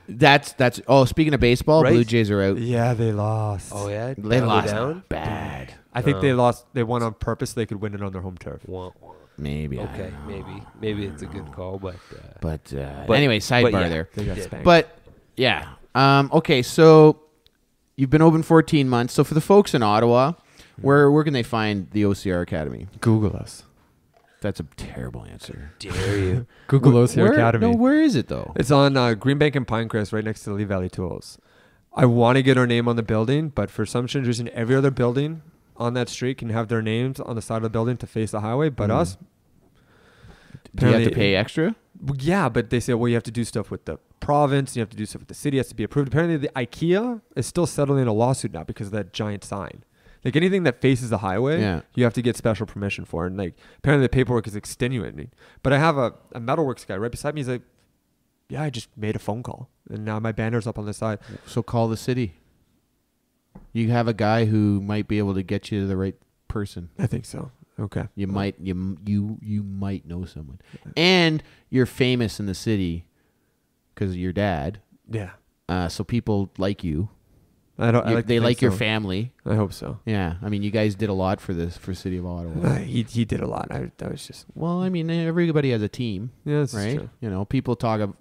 A: That's. Oh, speaking of baseball,
B: Right.
A: Blue Jays are out.
D: Yeah, they lost.
B: Oh yeah,
A: They
B: Down,
A: lost
B: down.
A: bad.
D: I think they lost. They won on purpose. They could win it on their home turf.
B: Wah, wah.
A: Maybe. I
B: Okay,
A: don't know.
B: maybe it's a good call, but
A: But anyway, sidebar
B: yeah.
A: there.
D: They got
B: Did.
D: spanked.
A: But yeah. Okay, so you've been open 14 months. So for the folks in Ottawa, where can they find the OCR Academy?
D: Google us.
A: That's a terrible answer.
B: dare you?
D: Google OCR
A: Where-
D: Academy.
A: No, where is it though?
D: It's on Greenbank and Pinecrest, right next to the Lee Valley Tools. I want to get our name on the building, but for some strange reason, every other building on that street can have their names on the side of the building to face the highway, but us.
A: Do you have to
D: apparently-
A: pay extra?
D: Well, yeah, but they say, well, you have to do stuff with the province, you have to do stuff with the city, it has to be approved. Apparently, the IKEA is still settling a lawsuit now because of that giant sign. Like anything that faces the highway,
A: Yeah.
D: you have to get special permission for. And like apparently the paperwork is extenuating. But I have a metalworks guy right beside me. He's like, yeah, I just made a phone call. And now my banner's up on the side.
A: So call the city. You have a guy who might be able to get you to the right person.
D: I think so. Okay.
A: You might you might know someone, and you're famous in the city because of your dad.
D: Yeah.
A: So people like you.
D: I don't. I like to
A: They
D: think
A: like your
D: so.
A: family.
D: I hope so.
A: Yeah, I mean, you guys did a lot for City of Ottawa.
D: He did a lot. I was just
A: Well, I mean, everybody has a team,
D: yeah, this is
A: right?
D: true.
A: You know, people talk of,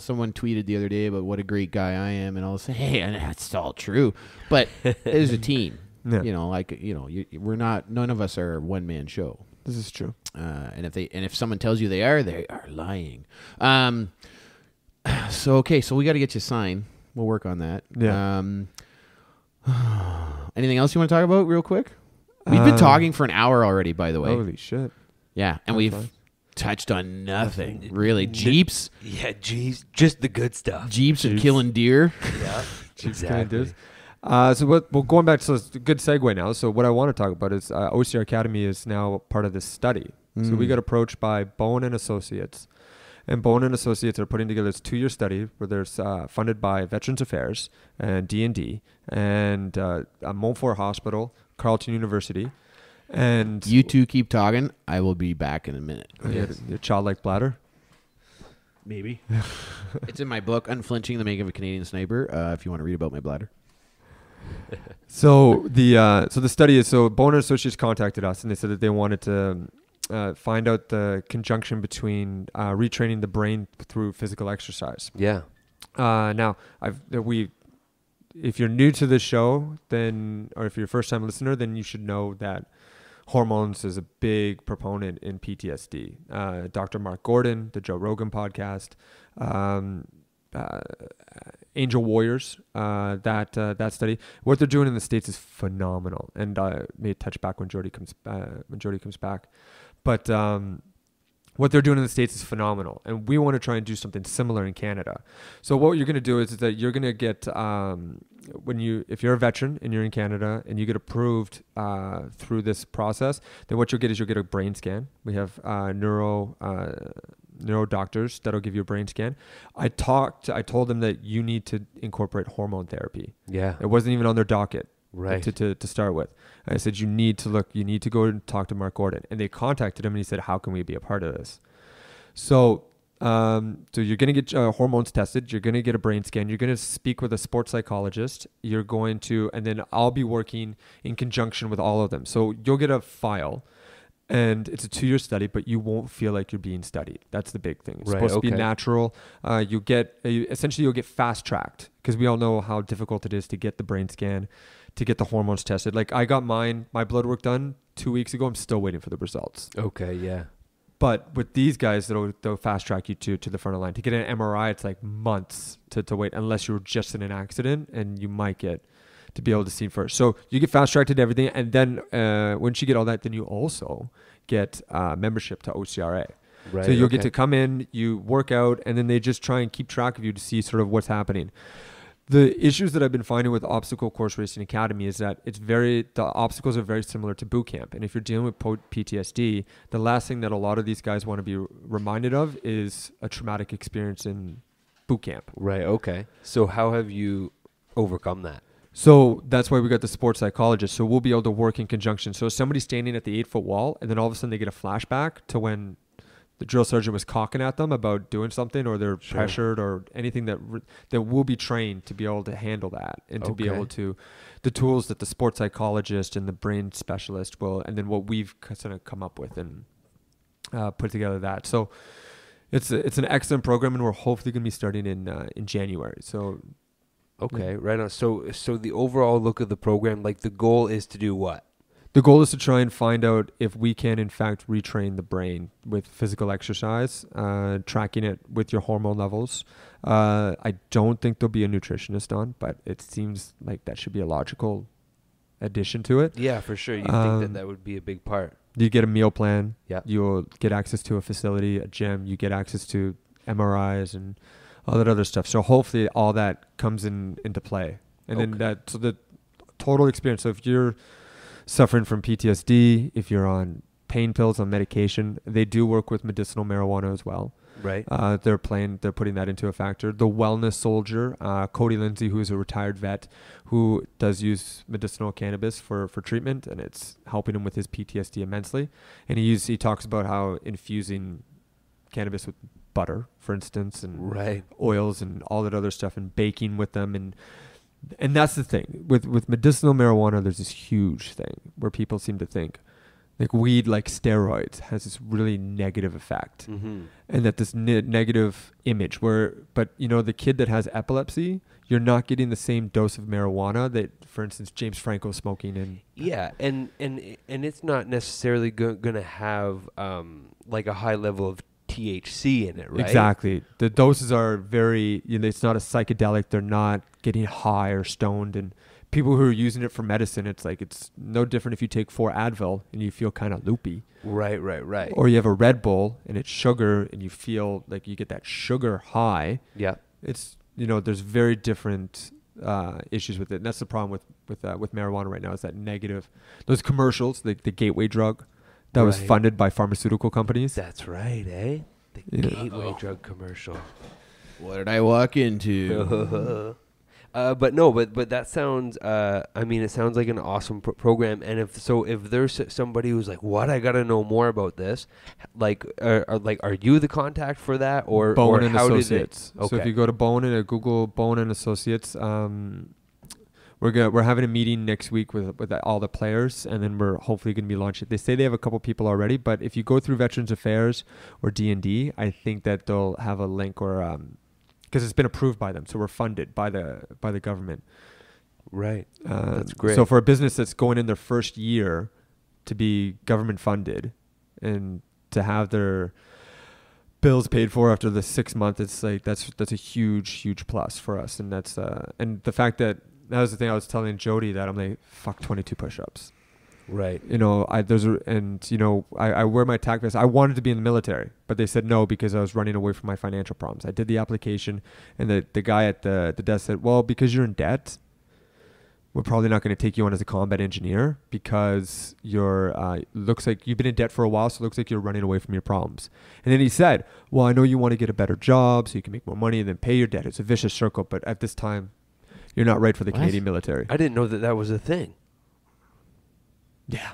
A: someone tweeted the other day about what a great guy I am, and I'll say, hey, and that's all true, but there's a team.
D: Yeah.
A: We're not. None of us are a one man show.
D: This is true.
A: And if someone tells you they are lying. So we got to get you signed. We'll work on that.
D: Yeah.
A: Anything else you want to talk about real quick? We've been talking for an hour already, by the way.
D: Holy shit.
A: Yeah, and
D: That's
A: we've
D: fine.
A: touched on nothing really. Jeeps
B: Yeah, geez, just the good stuff.
A: and killing deer.
B: Yeah,
D: Can I do this? Going back, so it's a good segue now. So what I want to talk about is OCR Academy is now part of this study. So we got approached by Bowen and Associates. And Bowen and Associates are putting together this 2-year study where there's funded by Veterans Affairs and D&D and Montfort Hospital, Carleton University. And
A: You two keep talking. I will be back in a minute.
D: your childlike bladder.
A: Maybe. It's in my book, Unflinching: The Making of a Canadian Sniper. If you want to read about my bladder.
D: So the study is, so Bowen and Associates contacted us and they said that they wanted to find out the conjunction between retraining the brain through physical exercise.
B: Yeah.
D: Now, if you're new to this show, or if you're a first-time listener, then you should know that hormones is a big proponent in PTSD. Dr. Mark Gordon, the Joe Rogan podcast, Angel Warriors, that study. What they're doing in the States is phenomenal, and may touch back when Jody comes back. But what they're doing in the States is phenomenal, and we want to try and do something similar in Canada. So what you're going to do is that you're going to get if you're a veteran and you're in Canada and you get approved through this process, then what you'll get a brain scan. We have neuro doctors that'll give you a brain scan. I told them that you need to incorporate hormone therapy.
B: Yeah.
D: It wasn't even on their docket.
B: Right.
D: To start with. I said, you need to go and talk to Mark Gordon. And they contacted him and he said, how can we be a part of this? So So you're going to get hormones tested. You're going to get a brain scan. You're going to speak with a sports psychologist. You're going to, and then I'll be working in conjunction with all of them. So you'll get a file, and it's a 2-year study, but you won't feel like you're being studied. That's the big thing. It's supposed to be natural. You'll get fast tracked, because we all know how difficult it is to get the brain scan, to get the hormones tested. Like I got my blood work done 2 weeks ago. I'm still waiting for the results.
B: Okay, yeah.
D: But with these guys, they'll fast track you to the front of the line. To get an MRI, it's like months to wait, unless you're just in an accident, and you might get to be able to see first. So you get fast tracked to everything, and then once you get all that, then you also get membership to OCRA.
B: Right.
D: So you'll get to come in, you work out, and then they just try and keep track of you to see sort of what's happening. The issues that I've been finding with Obstacle Course Racing Academy is that the obstacles are very similar to boot camp. And if you're dealing with PTSD, the last thing that a lot of these guys want to be reminded of is a traumatic experience in boot camp.
B: Right. Okay. So how have you overcome that?
D: So that's why we got the sports psychologist. So we'll be able to work in conjunction. So somebody's standing at the 8-foot wall, and then all of a sudden they get a flashback to when the drill sergeant was cocking at them about doing something, or they're pressured, or anything that will be trained to be able to handle that, and to be able to, the tools that the sports psychologist and the brain specialist will, and then what we've kind of come up with and put together that. So it's an excellent program, and we're hopefully going to be starting in January. So
B: okay, right on. So the overall look of the program, like the goal is to do what?
D: The goal is to try and find out if we can, in fact, retrain the brain with physical exercise, tracking it with your hormone levels. I don't think there'll be a nutritionist on, but it seems like that should be a logical addition to it.
B: Yeah, for sure. You think that would be a big part.
D: You get a meal plan.
B: Yeah.
D: You'll get access to a facility, a gym. You get access to MRIs and all that other stuff. So hopefully all that comes into play. And then so the total experience. So if you're suffering from PTSD, if you're on pain pills, on medication, they do work with medicinal marijuana as well.
B: Right.
D: They're putting that into a factor. The wellness soldier, Cody Lindsay, who is a retired vet who does use medicinal cannabis for treatment, and it's helping him with his PTSD immensely. And he talks about how infusing cannabis with butter, for instance, and oils and all that other stuff, and baking with them, and that's the thing with medicinal marijuana. There's this huge thing where people seem to think like weed, like steroids, has this really negative effect, and that this negative image but the kid that has epilepsy, you're not getting the same dose of marijuana that, for instance, James Franco smoking.
B: And it's not necessarily going to have like a high level of THC in it, right?
D: Exactly. The doses are very, it's not a psychedelic. They're not getting high or stoned. And people who are using it for medicine, it's like, it's no different if you take 4 Advil and you feel kind of loopy.
B: Right.
D: Or you have a Red Bull and it's sugar and you feel like you get that sugar high.
B: Yeah.
D: It's, there's very different issues with it. And that's the problem with marijuana right now, is that negative, those commercials, the gateway drug, that was funded by pharmaceutical companies.
B: That's right, eh? The gateway drug commercial.
A: What did I walk into?
B: But that sounds. It sounds like an awesome program. And if there's somebody who's like, "What? I got to know more about this." Are you the contact for that, or
D: Bowen
B: or
D: and
B: how
D: Associates?
B: Did it? Okay.
D: So if you go to Bowen and Google Bowen and Associates, we're having a meeting next week with all the players, and then we're hopefully going to be launching it. They say they have a couple people already, but if you go through Veterans Affairs or D&D, I think that they'll have a link, or because it's been approved by them, so we're funded by the government.
B: Right. That's great.
D: So for a business that's going in their first year to be government funded and to have their bills paid for after the 6 months, it's like that's a huge plus for us. And that's and the fact that was the thing I was telling Jody, that I'm like, fuck 22 push-ups.
B: Right.
D: I wear my TAC vest. I wanted to be in the military, but they said no because I was running away from my financial problems. I did the application, and the guy at the desk said, well, because you're in debt, we're probably not going to take you on as a combat engineer because looks like you've been in debt for a while, so it looks like you're running away from your problems. And then he said, well, I know you want to get a better job so you can make more money and then pay your debt. It's a vicious circle, but at this time, you're not right for the Canadian military.
B: I didn't know that was a thing.
D: Yeah.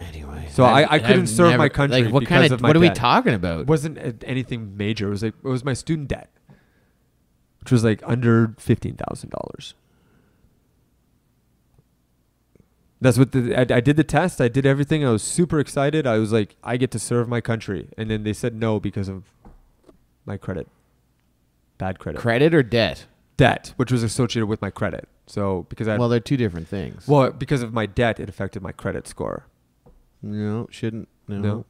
A: Anyway,
D: So I couldn't
A: I've
D: serve my
A: never-
D: country
A: Like, what
D: because
A: kind of
D: of my
A: what are we
D: debt.
A: talking
D: It
A: about?
D: wasn't anything major. It was my student debt, which was like under $15,000. That's what I did the test. I did everything. I was super excited. I was like, I get to serve my country, and then they said no because of my credit, bad credit,
A: Credit or debt?
D: debt, which was associated with my credit. So because I
A: Well, they're two different things.
D: well because of my debt, it affected my credit score.
A: No, shouldn't. No.
D: No.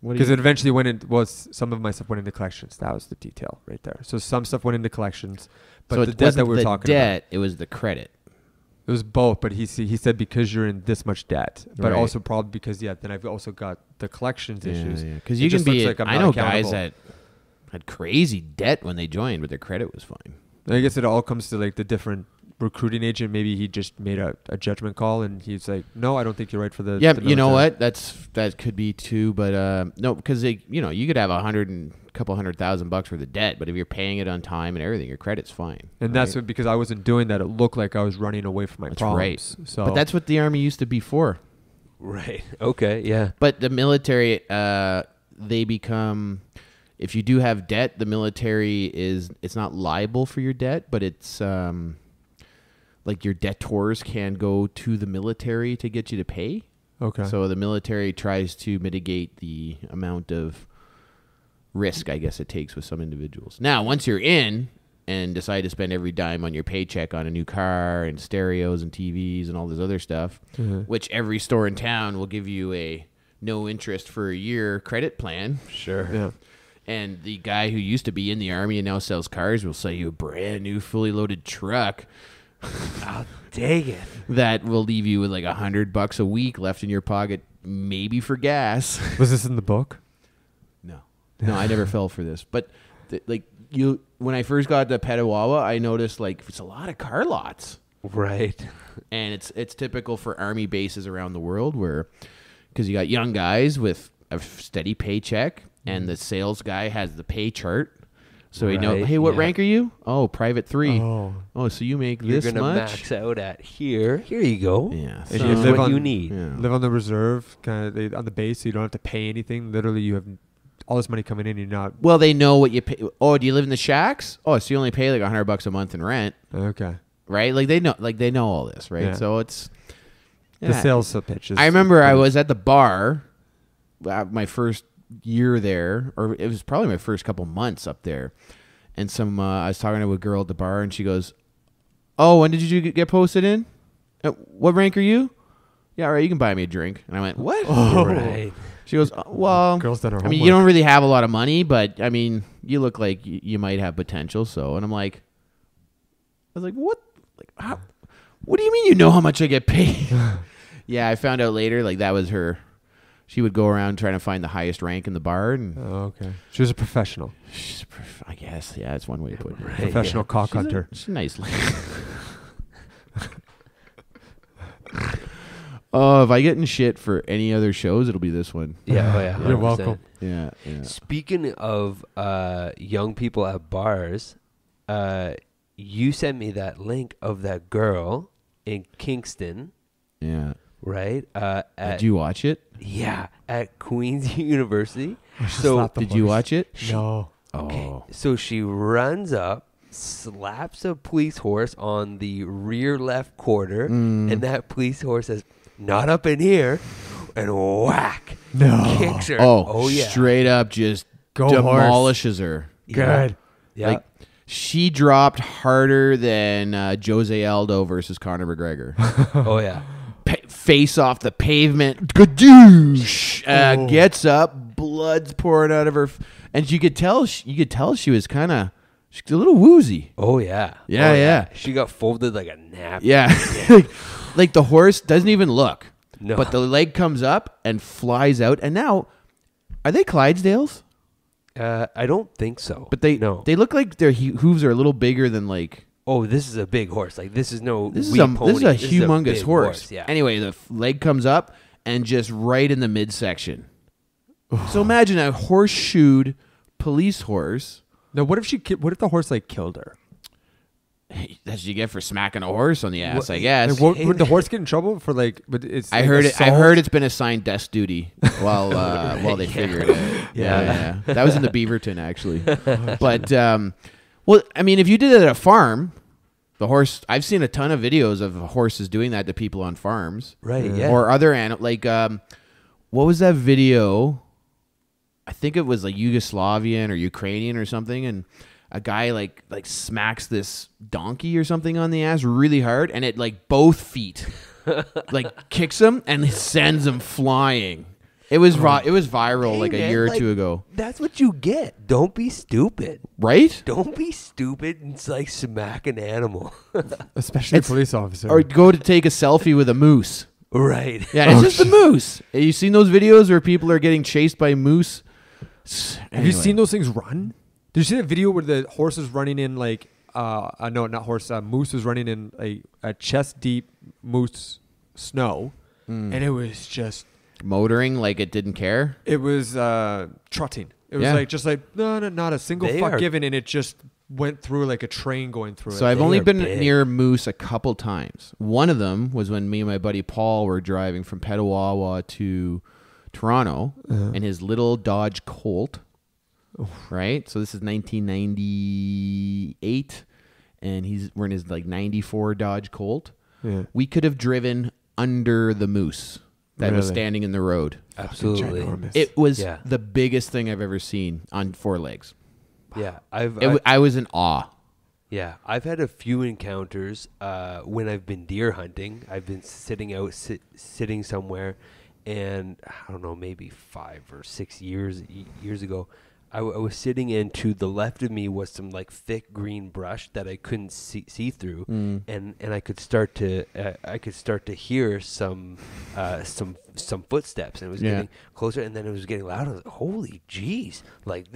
A: What do
D: Because
A: you?
D: it eventually went in. Was some of my stuff went into collections. That was the detail right there. So some stuff went into collections, but
A: so
D: the
A: it
D: debt
A: wasn't
D: that we were
A: the
D: talking
A: debt. It was the credit.
D: about, it was both. But he said because you're in this much debt, but
A: Right.
D: also probably because then I've also got the collections issues.
A: Because
D: It
A: you can
D: just
A: be.
D: looks like I'm
A: I
D: not
A: know
D: accountable.
A: guys that had crazy debt when they joined, but their credit was fine.
D: I guess it all comes to like the different recruiting agent. Maybe he just made a judgment call, and he's like, "No, I don't think you're right for the."
A: Yeah,
D: the
A: you know
D: military."
A: what? That could be too, but no, because you could have couple $100,000 worth of debt, but if you're paying it on time and everything, your credit's fine.
D: And that's what, because I wasn't doing that. It looked like I was running away from my
A: That's
D: problems.
A: right.
D: So,
A: But that's what the army used to be for.
B: Right. Okay. Yeah.
A: But the military, they become. If you do have debt, the military it's not liable for your debt, but it's like your debtors can go to the military to get you to pay.
D: okay.
A: So the military tries to mitigate the amount of risk, I guess, it takes with some individuals. Now, once you're in and decide to spend every dime on your paycheck on a new car and stereos and TVs and all this other stuff, which every store in town will give you a no interest for a year credit plan.
B: Sure.
D: Yeah.
A: And the guy who used to be in the army and now sells cars will sell you a brand new fully loaded truck
B: Oh, dang it.
A: that will leave you with like $100 a week left in your pocket, maybe for gas.
D: Was this in the book?
A: No, I never fell for this. But when I first got to Petawawa, I noticed like it's a lot of car lots,
B: Right.
A: and it's typical for army bases around the world where because you got young guys with a steady paycheck, and the sales guy has the pay chart, so he know,
B: Right,
A: hey, what
B: yeah.
A: rank are you? Oh, private 3.
D: Oh.
A: Oh, so you make
B: You're
A: this
B: gonna
A: much?
B: max out at here. Here you go.
A: Yeah,
D: And
A: so-
D: you
B: That's
D: live
B: what
D: on-
B: you need.
A: yeah.
D: Live on the reserve, kind of on the base, so you don't have to pay anything. Literally, you have all this money coming in. You're not
A: Well, they know what you pay. Oh, do you live in the shacks? Oh, so you only pay like $100 a month in rent,
D: okay.
A: right? Like they know all this, right?
D: Yeah.
A: So it's
D: The sales pitch is.
A: I remember I was at the bar my first year there, or it was probably my first couple months up there, and I was talking to a girl at the bar, and she goes, "Oh, when did you get posted in? What rank are you? Yeah, all right, you can buy me a drink." And I went, "What?"
B: Right.
A: She goes, "Well,
D: Girls done her
A: I mean, you
D: homework.
A: don't really have a lot of money, but I mean, you look like you might have potential." So, and I was like, "What? Like, how, what do you mean you know how much I get paid?" Yeah, I found out later, like that was her. She would go around trying to find the highest rank in the bar, and
D: Oh, okay. She was a professional.
A: I guess, yeah, that's one way to put it.
D: Professional cock hunter.
A: She's a nice lady. Oh, if I get in shit for any other shows, it'll be this one.
B: Yeah. Oh, yeah.
D: You're
B: 100%.
D: welcome.
A: Yeah, yeah.
B: Speaking of young people at bars, you sent me that link of that girl in Kingston,
A: Yeah.
B: right?
A: Did you watch it?
B: Yeah, at Queen's University.
D: So
B: So
A: Did you watch it?
D: No.
B: okay,
A: Oh.
B: so she runs up, slaps a police horse on the rear left quarter, and that police horse says, "Not up in here," and whack,
D: No.
B: kicks her.
A: Oh,
B: yeah,
A: straight up just
D: Go
A: demolishes her.
D: Good.
B: Yeah.
A: Like, she dropped harder than Jose Aldo versus Conor McGregor.
B: Oh yeah.
A: Face off the pavement. Gadoosh! Gets up, blood's pouring out of her, and you could tell she was kind of a little woozy.
B: Oh yeah.
A: Yeah,
B: Oh,
A: yeah.
B: She got folded like a nap.
A: Yeah, like the horse doesn't even look,
B: No.
A: but the leg comes up and flies out. And now, are they Clydesdales?
B: I don't think so.
A: But they look like their hooves are a little bigger than like.
B: Oh, this is a big horse. Like this is no.
A: This is
B: wee
A: a
B: pony.
A: this is a humongous
B: big
A: horse.
B: Yeah.
A: Anyway, the leg comes up and just right in the midsection. So imagine a horseshoed police horse.
D: Now, what if the horse like killed her?
A: That's what you get for smacking a horse on the ass, I guess.
D: Like, would the horse get in trouble for like? But it's.
A: I
D: like
A: heard
D: assault?
A: it. I heard it's been assigned desk duty while they figure it out. Yeah. That was in the Beaverton actually. But well, I mean, if you did it at a farm, the horse. I've seen a ton of videos of horses doing that to people on farms,
B: Right. Yeah.
A: or other animals. Like, what was that video? I think it was like Yugoslavian or Ukrainian or something, and a guy like smacks this donkey or something on the ass really hard, and it like both feet like kicks him and it sends him flying. It was it was viral
B: Hey,
A: like a
B: man,
A: year or
B: like,
A: two ago.
B: That's what you get. Don't be stupid.
A: Right?
B: Don't be stupid and like smack an animal.
D: especially a police officer.
A: Or go to take a selfie with a moose.
B: Right.
A: Yeah, it's just a moose. Have you seen those videos where people are getting chased by moose?
D: Have you seen those things run? Did you see that video where the horse is running in like no, not horse, moose was running in a chest deep moose snow, and it was just
A: motoring like it didn't care?
D: it was trotting. It was
A: Yeah.
D: like just like no, not a single
B: They
D: fuck
B: are-
D: given, and it just went through like a train going through
A: So
D: it.
A: I've
B: They
A: only
B: are
A: been
B: big.
A: near moose a couple times. One of them was when me and my buddy Paul were driving from Petawawa to Toronto in his little Dodge Colt. Right? So this is 1998 and we're in his like 94 Dodge Colt.
D: Yeah.
A: We could have driven under the moose that was
D: Really?
A: standing in the road.
B: Absolutely.
D: Ginormous.
A: It was
B: Yeah.
A: the biggest thing I've ever seen on four legs.
B: Yeah.
A: I was in awe.
B: Yeah, I've had a few encounters when I've been deer hunting. I've been sitting somewhere, and I don't know, maybe 5 or 6 years ago, I was sitting, and to the left of me was some like thick green brush that I couldn't see through, and I could start to hear some footsteps, and it was getting closer, and then it was getting louder. I was like, holy jeez, like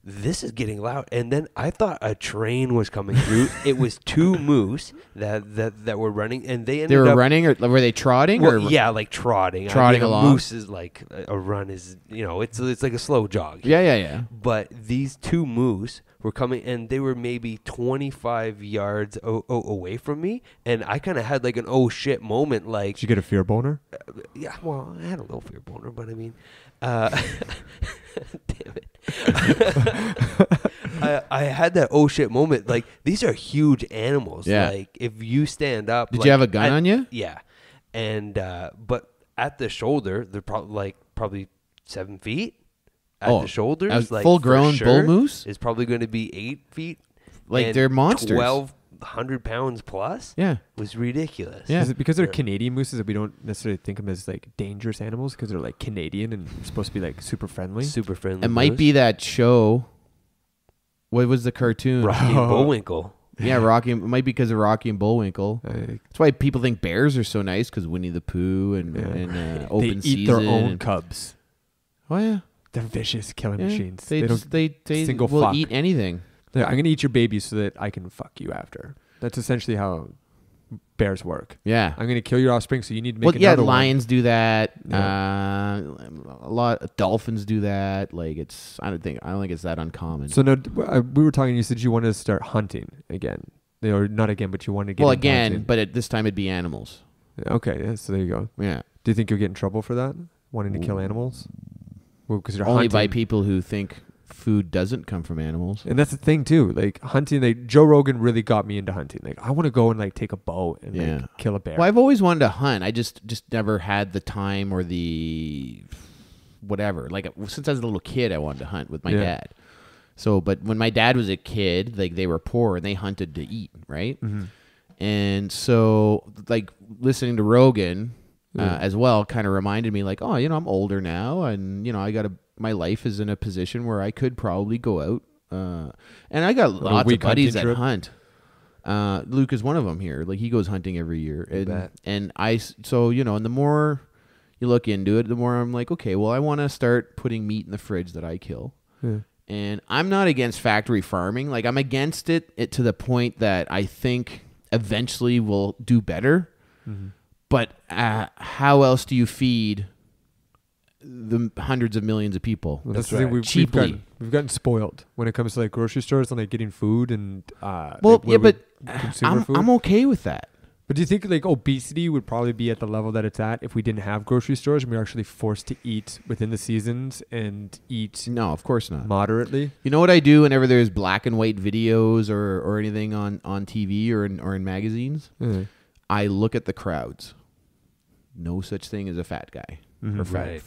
B: this is getting loud. And then I thought a train was coming through. It was 2 moose that were running, and they ended
A: They were
B: up
A: running, or were they trotting?
B: well,
A: or
B: yeah, like trotting.
A: Trotting
B: A
A: along?
B: moose is like a run is, it's like a slow jog.
A: Yeah.
B: But these 2 moose were coming, and they were maybe 25 yards away from me, and I kind of had like an oh shit moment. Like,
D: Did you get a fear boner?
B: yeah, well, I had a little fear boner, but I mean, damn it. I had that oh shit moment. Like, these are huge animals.
A: Yeah.
B: Like, if you stand up,
A: Did
B: like,
A: you have a gun on you?
B: Yeah, and but at the shoulder, they're probably 7 feet. At the shoulders, like
A: full-grown
B: for
A: bull
B: sure,
A: moose?
B: is probably going to be 8 feet.
A: Like,
B: and
A: they're monsters.
B: 1,200 pounds plus.
A: Yeah.
B: Was ridiculous.
A: Yeah.
D: Is it because they're Canadian mooses that we don't necessarily think of them as like dangerous animals because they're like Canadian and supposed to be like super friendly?
B: Super friendly.
A: It might be that show. What was the cartoon?
B: Rocky and Bullwinkle.
A: Yeah, Rocky. It might be because of Rocky and Bullwinkle. That's why people think bears are so nice, because Winnie the Pooh and
D: they
A: open
D: eat
A: season.
D: their own
A: and-
D: cubs.
A: Oh yeah,
D: They're vicious killing
A: yeah.
D: machines.
A: They
D: single
A: will
D: fuck.
A: eat anything.
D: I'm gonna eat your baby so that I can fuck you after. That's essentially how bears work.
A: Yeah.
D: I'm gonna kill your offspring, so you need to make
A: Well, yeah,
D: another one.
A: lions do that.
D: Yeah.
A: A lot of dolphins do that. Like, I don't think it's that uncommon.
D: So no, we were talking. You said you wanted to start hunting again, or not again, but you wanted to get.
A: well,
D: into
A: again,
D: hunting.
A: but this time it'd be animals.
D: Okay, yeah, so there you go.
A: Yeah.
D: Do you think you'll get in trouble for that? Wanting to kill animals? Well, because you're
A: Only
D: hunting.
A: by people who think food doesn't come from animals.
D: And that's the thing too. Like hunting, like Joe Rogan really got me into hunting. Like I want to go and like take a bow and like kill a bear.
A: Well, I've always wanted to hunt. I just never had the time or the whatever. Like, since I was a little kid, I wanted to hunt with my dad. So, but when my dad was a kid, like, they were poor and they hunted to eat, right?
D: Mm-hmm.
A: And so, like, listening to Rogan as well kind of reminded me, like, oh, I'm older now, and my life is in a position where I could probably go out. And I got lots of buddies that hunt. Luke is one of them here. Like, he goes hunting every year, and and the more you look into it, the more I'm like, okay, well, I want to start putting meat in the fridge that I kill.
D: Yeah.
A: And I'm not against factory farming. Like, I'm against it to the point that I think eventually we'll do better.
D: Mm-hmm.
A: But how else do you feed the hundreds of millions of people?
D: Well, that's
B: That's
D: the thing.
B: right.
A: Cheaply.
D: We've gotten spoiled when it comes to like grocery stores and like getting food and.
A: But
D: consumer food.
A: I'm okay with that.
D: But do you think like obesity would probably be at the level that it's at if we didn't have grocery stores and we were actually forced to eat within the seasons and eat
A: No, of course not.
D: moderately?
A: You know what I do whenever there's black and white videos or anything on TV or in magazines?
D: Mm-hmm.
A: I look at the crowds. No such thing as a fat guy or fat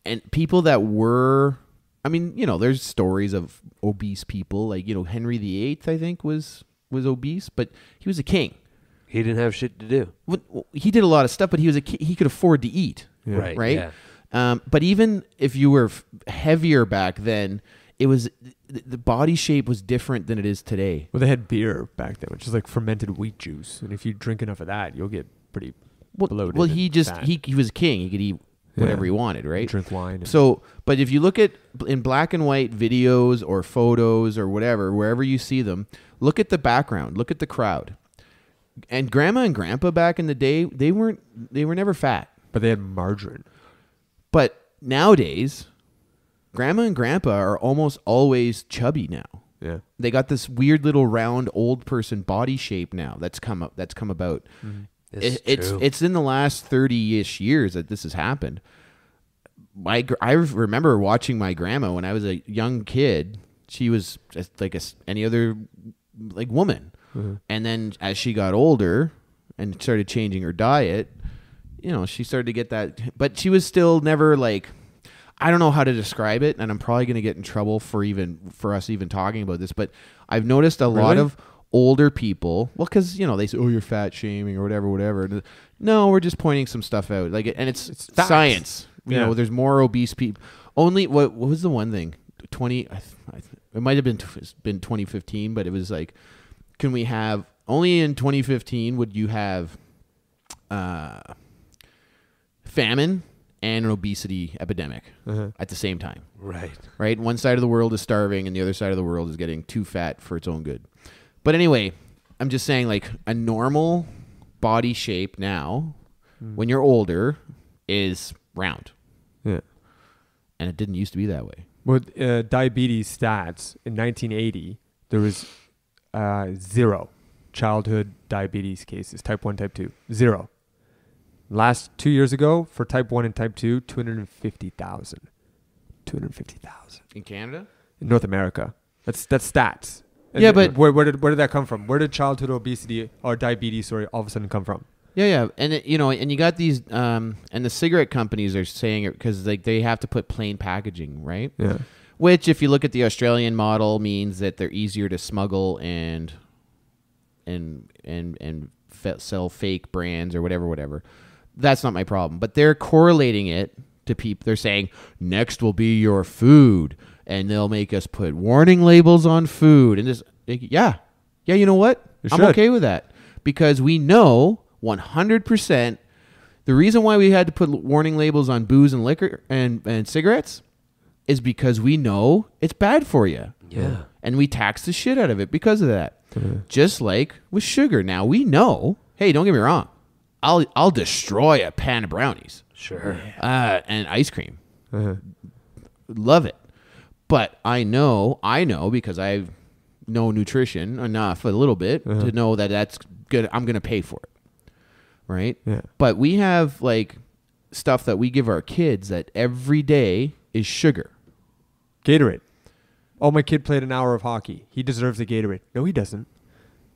A: and people that were. I mean, there's stories of obese people like Henry VIII. I think was obese, but he was a king.
B: He didn't have shit to do.
A: He did a lot of stuff, but he could afford to eat.
B: Yeah.
A: Right.
B: Yeah.
A: But even if you were heavier back then, it was the body shape was different than it is today.
D: Well, they had beer back then, which is like fermented wheat juice, and if you drink enough of that, you'll get pretty bloated.
A: Well,
D: and
A: he
D: fat.
A: was a king. He could eat whatever he wanted, right?
D: Drink wine.
A: So, but if you look at in black and white videos or photos or whatever, wherever you see them, look at the background, look at the crowd. And grandma and grandpa back in the day, they were never fat.
D: But they had margarine.
A: But nowadays, grandma and grandpa are almost always chubby now.
D: Yeah.
A: They got this weird little round old person body shape now that's come about.
D: Mm-hmm.
A: It's in the last 30-ish years that this has happened. I remember watching my grandma when I was a young kid. She was just like any other like woman. Mm-hmm. And then as she got older and started changing her diet, she started to get that. But she was still never like, I don't know how to describe it, and I'm probably going to get in trouble for us even talking about this. But I've noticed a lot of older people, well, because they say, "Oh, you're fat shaming" or whatever. And no, we're just pointing some stuff out, like, and it's science. There's more obese people. Only what was the one thing? 20. It might have been 2015, but it was like, can we have only in 2015 would you have famine and an obesity epidemic at the same time. Right. One side of the world is starving and the other side of the world is getting too fat for its own good. But anyway, I'm just saying, like, a normal body shape now, when you're older, is round.
D: Yeah.
A: And it didn't used to be that way.
D: With diabetes stats, in 1980, there was 0 childhood diabetes cases, type 1, type 2. 0. Last 2 years ago, for type 1 and type 2, 250,000. 250,000.
A: In Canada?
D: In North America. That's stats. And
A: yeah, but
D: where did that come from? Where did childhood obesity or diabetes, all of a sudden come from?
A: Yeah, and and you got these, and the cigarette companies are saying it because like they have to put plain packaging, right?
D: Yeah.
A: Which, if you look at the Australian model, means that they're easier to smuggle and sell fake brands or whatever. That's not my problem. But they're correlating it to people. They're saying next will be your food, and they'll make us put warning labels on food. And just yeah. You know what? I'm okay with that because we know 100% the reason why we had to put warning labels on booze and liquor and cigarettes is because we know it's bad for you.
B: Yeah.
A: And we tax the shit out of it because of that. Just like with sugar. Now we know, hey, don't get me wrong. I'll destroy a pan of brownies.
B: Sure.
A: And ice cream. Love it. But I know because I know nutrition enough a little bit to know that that's good. I'm going to pay for it. Right?
D: Yeah.
A: But we have like stuff that we give our kids that every day is sugar.
D: Gatorade. Oh, my kid played an hour of hockey. He deserves a Gatorade. No, he doesn't.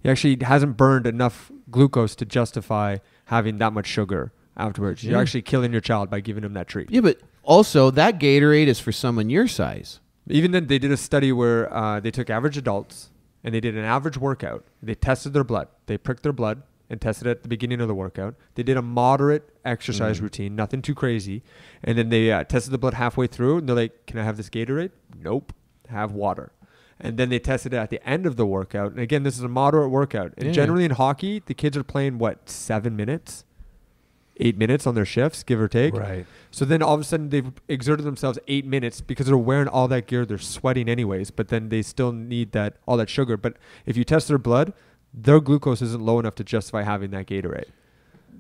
D: He actually hasn't burned enough glucose to justify having that much sugar afterwards. You're actually killing your child by giving him that treat.
A: Yeah, but also that Gatorade is for someone your size.
D: Even then, they did a study where they took average adults and they did an average workout. They tested their blood. They pricked their blood and tested it at the beginning of the workout. They did a moderate exercise routine, nothing too crazy. And then they tested the blood halfway through. And they're like, can I have this Gatorade? Nope. Have water. And then they tested it at the end of the workout. And again, this is a moderate workout. And generally in hockey, the kids are playing, 7 minutes? 8 minutes on their shifts, give or take.
B: Right.
D: So then all of a sudden they've exerted themselves 8 minutes because they're wearing all that gear. They're sweating anyways, but then they still need all that sugar. But if you test their blood, their glucose isn't low enough to justify having that Gatorade.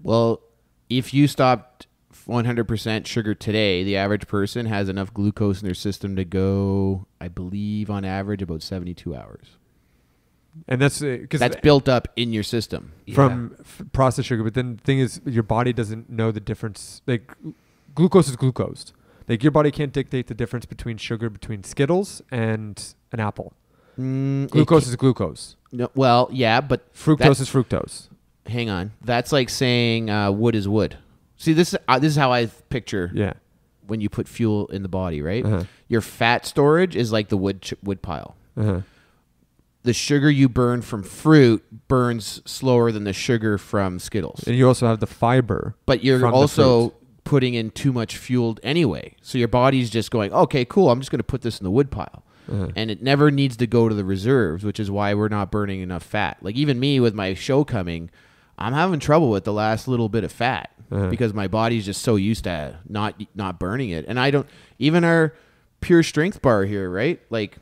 A: Well, if you stopped 100% sugar today, the average person has enough glucose in their system to go, I believe, on average, about 72 hours.
D: And that's because
A: That's built up in your system.
D: from processed sugar. But then the thing is, your body doesn't know the difference. Like glucose is glucose. Like your body can't dictate the difference between sugar between Skittles and an apple. Glucose is glucose.
A: No, well, yeah, but
D: Fructose is fructose.
A: hang on. That's like saying wood is wood. See, this is how I picture
D: Yeah.
A: when you put fuel in the body, right?
D: Uh-huh.
A: Your fat storage is like the wood pile.
D: Uh-huh.
A: The sugar you burn from fruit burns slower than the sugar from Skittles.
D: And you also have the fiber.
A: But you're
D: from the
A: also
D: fruit.
A: putting in too much fuel anyway. So your body's just going, okay, cool, I'm just going to put this in the wood pile.
D: Uh-huh.
A: And it never needs to go to the reserves, which is why we're not burning enough fat. Like even me with my show coming, I'm having trouble with the last little bit of fat because my body's just so used to not burning it. And I don't, even our pure strength bar here, right? Like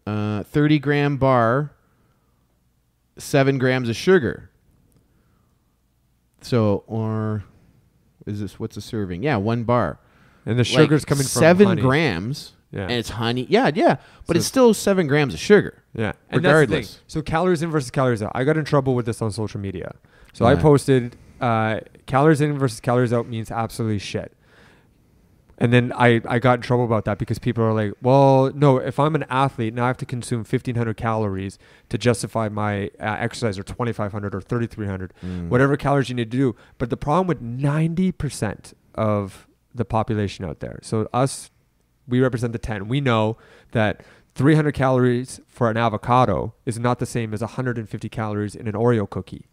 A: 30-gram bar, 7 grams of sugar. So, or is this, what's a serving? Yeah, 1 bar.
D: And the sugar's coming from
A: 7
D: honey.
A: grams.
D: Yeah.
A: And it's honey. Yeah. But
D: So
A: it's still 7 grams of sugar.
D: Yeah. And that's the thing.
A: Regardless.
D: So calories in versus calories out. I got in trouble with this on social media. So I
A: Yeah.
D: posted calories in versus calories out means absolutely shit. And then I got in trouble about that because people are like, well, no, if I'm an athlete, now I have to consume 1,500 calories to justify my exercise, or 2,500 or 3,300, whatever calories you need to do. But the problem with 90% of the population out there, so us, we represent the 10. We know that 300 calories for an avocado is not the same as 150 calories in an Oreo cookie.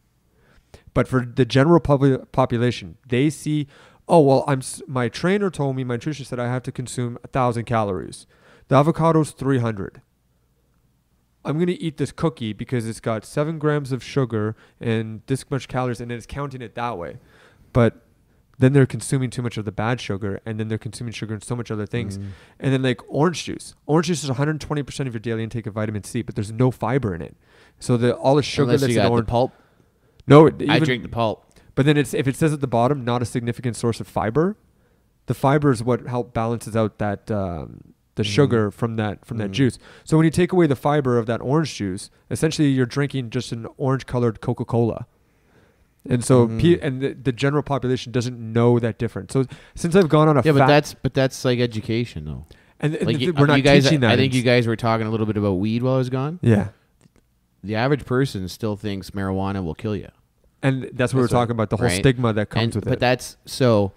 D: But for the general population, they see, oh, well, my trainer told me, my nutritionist said I have to consume 1,000 calories. The avocado's 300. I'm going to eat this cookie because it's got 7 grams of sugar and this much calories, and it's counting it that way. But then they're consuming too much of the bad sugar, and then they're consuming sugar and so much other things. And then like orange juice. Orange juice is 120% of your daily intake of vitamin C, but there's no fiber in it. So all the sugar
A: Unless
D: that's
A: you
D: in
A: got
D: orange.
A: the pulp.
D: No,
A: I drink the pulp.
D: But then if it says at the bottom, not a significant source of fiber, the fiber is what balances out that the sugar from that juice. So when you take away the fiber of that orange juice, essentially you're drinking just an orange-colored Coca-Cola. And so and the general population doesn't know that difference. So since I've gone on a
A: but that's like education though.
D: And
A: Like
D: we're not
A: you guys,
D: teaching that.
A: I think you guys were talking a little bit about weed while I was gone.
D: Yeah.
A: The average person still thinks marijuana will kill you.
D: And that's what we're talking about, the whole stigma that comes with it.
A: But that's so.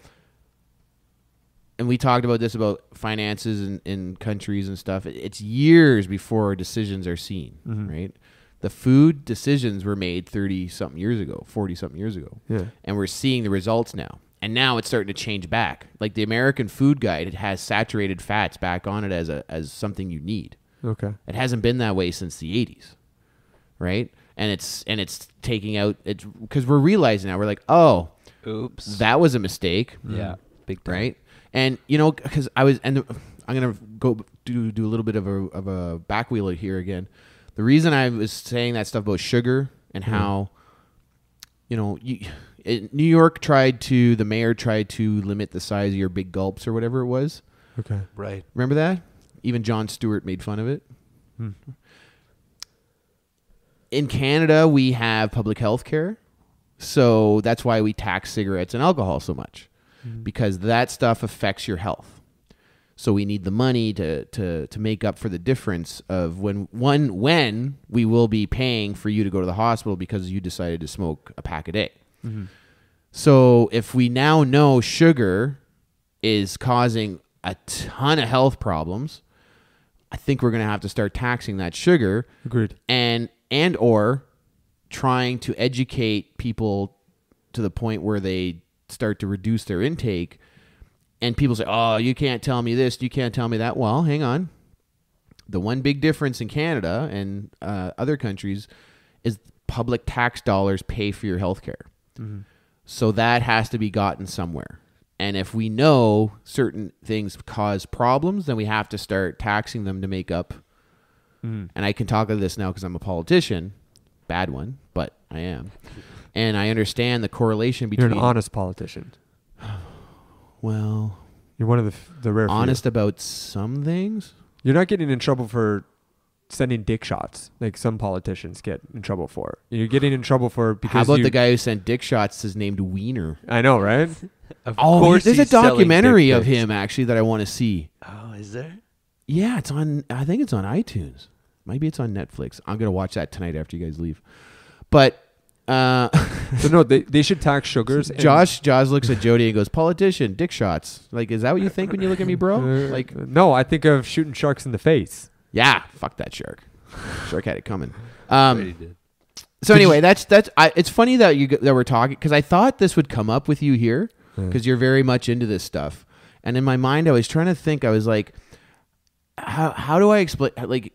A: And we talked about this about finances in countries and stuff. It's years before decisions are seen, right? The food decisions were made 30-something years ago, 40-something years ago.
D: Yeah.
A: And we're seeing the results now. And now it's starting to change back. Like the American Food Guide, it has saturated fats back on it as something you need.
D: Okay.
A: It hasn't been that way since the 80s, right? And it's taking out it because we're realizing now, we're like, oh,
B: Oops.
A: that was a mistake.
B: Yeah. Big time.
A: Right. And because I'm gonna go do a little bit of a back wheel here again. The reason I was saying that stuff about sugar and how New York the mayor tried to limit the size of your big gulps or whatever it was.
D: Okay.
B: Right.
A: Remember that? Even Jon Stewart made fun of it. In Canada, we have public health care. So that's why we tax cigarettes and alcohol so much, because that stuff affects your health. So we need the money to make up for the difference of when we will be paying for you to go to the hospital because you decided to smoke a pack a day. So if we now know sugar is causing a ton of health problems, I think we're going to have to start taxing that sugar.
D: Agreed.
A: And or trying to educate people to the point where they start to reduce their intake. And people say, oh, you can't tell me this, you can't tell me that. Well, hang on. The one big difference in Canada and other countries is public tax dollars pay for your health care. So that has to be gotten somewhere. And if we know certain things cause problems, then we have to start taxing them to make up. And I can talk of this now because I'm a politician. Bad one, but I am. And I understand the correlation between...
D: You're an honest politician.
A: Well...
D: You're one of the rare few.
A: Honest about some things?
D: You're not getting in trouble for sending dick shots, like some politicians get in trouble for. You're getting in trouble for because
A: How about the guy who sent dick shots is named Wiener?
D: I know, right?
B: Of
A: Oh,
B: course
A: there's a
B: he's selling
A: documentary
B: dick
A: of
B: pics.
A: him actually that I want to see.
B: Oh, is there?
A: Yeah, it's on. I think it's on iTunes. Maybe it's on Netflix. I'm gonna watch that tonight after you guys leave. But
D: So no, they should tax sugars. and-
A: Josh looks at Jody and goes, "Politician, dick shots." Like, is that what you think when you look at me, bro? Like,
D: no, I think of shooting sharks in the face.
A: yeah, fuck that shark. Shark had it coming.
B: Already did.
A: So anyway, it's funny that that we're talking because I thought this would come up with you here because you're very much into this stuff. And in my mind, I was trying to think. I was like, how do I explain? Like,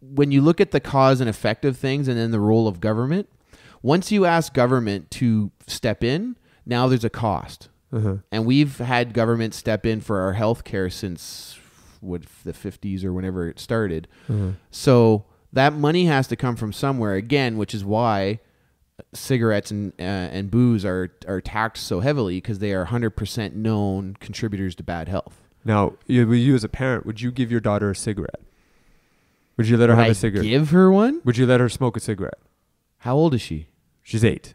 A: when you look at the cause and effect of things, and then the role of government. Once you ask government to step in, now there's a cost. And we've had government step in for our health care since the 50s or whenever it started. So that money has to come from somewhere again, which is why cigarettes and booze are taxed so heavily because they are 100% known contributors to bad health.
D: Now, you as a parent, would you give your daughter a cigarette? Would you let her have a cigarette?
A: Give her one?
D: Would you let her smoke a cigarette?
A: How old is she?
D: She's 8.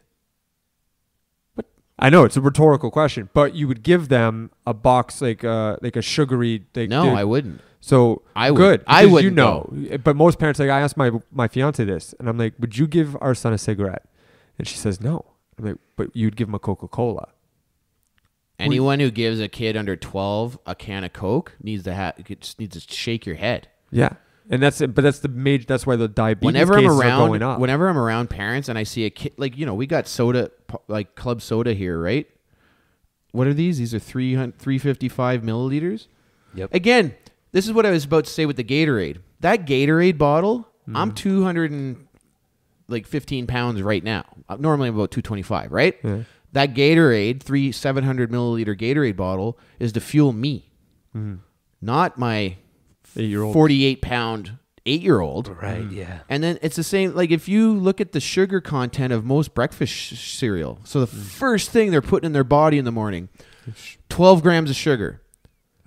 D: What? I know it's a rhetorical question, but you would give them a box like a sugary.
A: No, I wouldn't.
D: So
A: I would.
D: Good.
A: I
D: because
A: wouldn't,
D: You know, but most parents, like I asked my fiance this, and I'm like, "Would you give our son a cigarette?" And she says, "No." I'm like, "But you'd give him a Coca-Cola."
A: Anyone who gives a kid under 12 a can of Coke needs to shake your head.
D: Yeah, and that's it. But that's the major. That's why the diabetes
A: Whenever I'm
D: cases are going up.
A: whenever I'm around parents and I see a kid, like, we got soda, like club soda here, right? What are these? These are 355 milliliters.
B: Yep.
A: Again, this is what I was about to say with the Gatorade. That Gatorade bottle, I'm 215 pounds right now. Normally I'm about 225, right?
D: Yeah.
A: That Gatorade, 700 milliliter Gatorade bottle, is to fuel me, not my
D: 8-year-old
A: 48-pound 8-year-old.
B: Right, yeah.
A: And then it's the same, like if you look at the sugar content of most breakfast cereal, so the first thing they're putting in their body in the morning, 12 grams of sugar.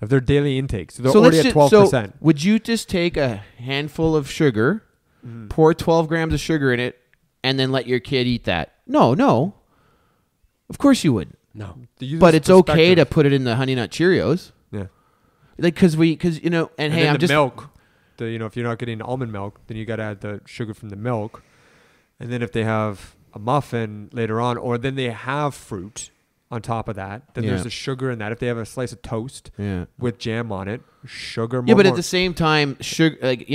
D: of their daily intake. So they're
A: So
D: already at 12%.
A: So would you just take a handful of sugar, pour 12 grams of sugar in it, and then let your kid eat that? No. Of course you wouldn't.
B: No.
A: But it's okay to put it in the Honey Nut Cheerios.
D: Yeah.
A: Like, because and
D: And
A: hey,
D: then
A: I'm
D: the
A: just
D: milk. If you're not getting almond milk, then you got to add the sugar from the milk. And then if they have a muffin later on, or then they have fruit on top of that, then there's
A: Yeah.
D: the sugar in that. If they have a slice of toast
A: Yeah.
D: with jam on it, sugar.
A: Yeah, but at
D: more.
A: the same time, sugar, like,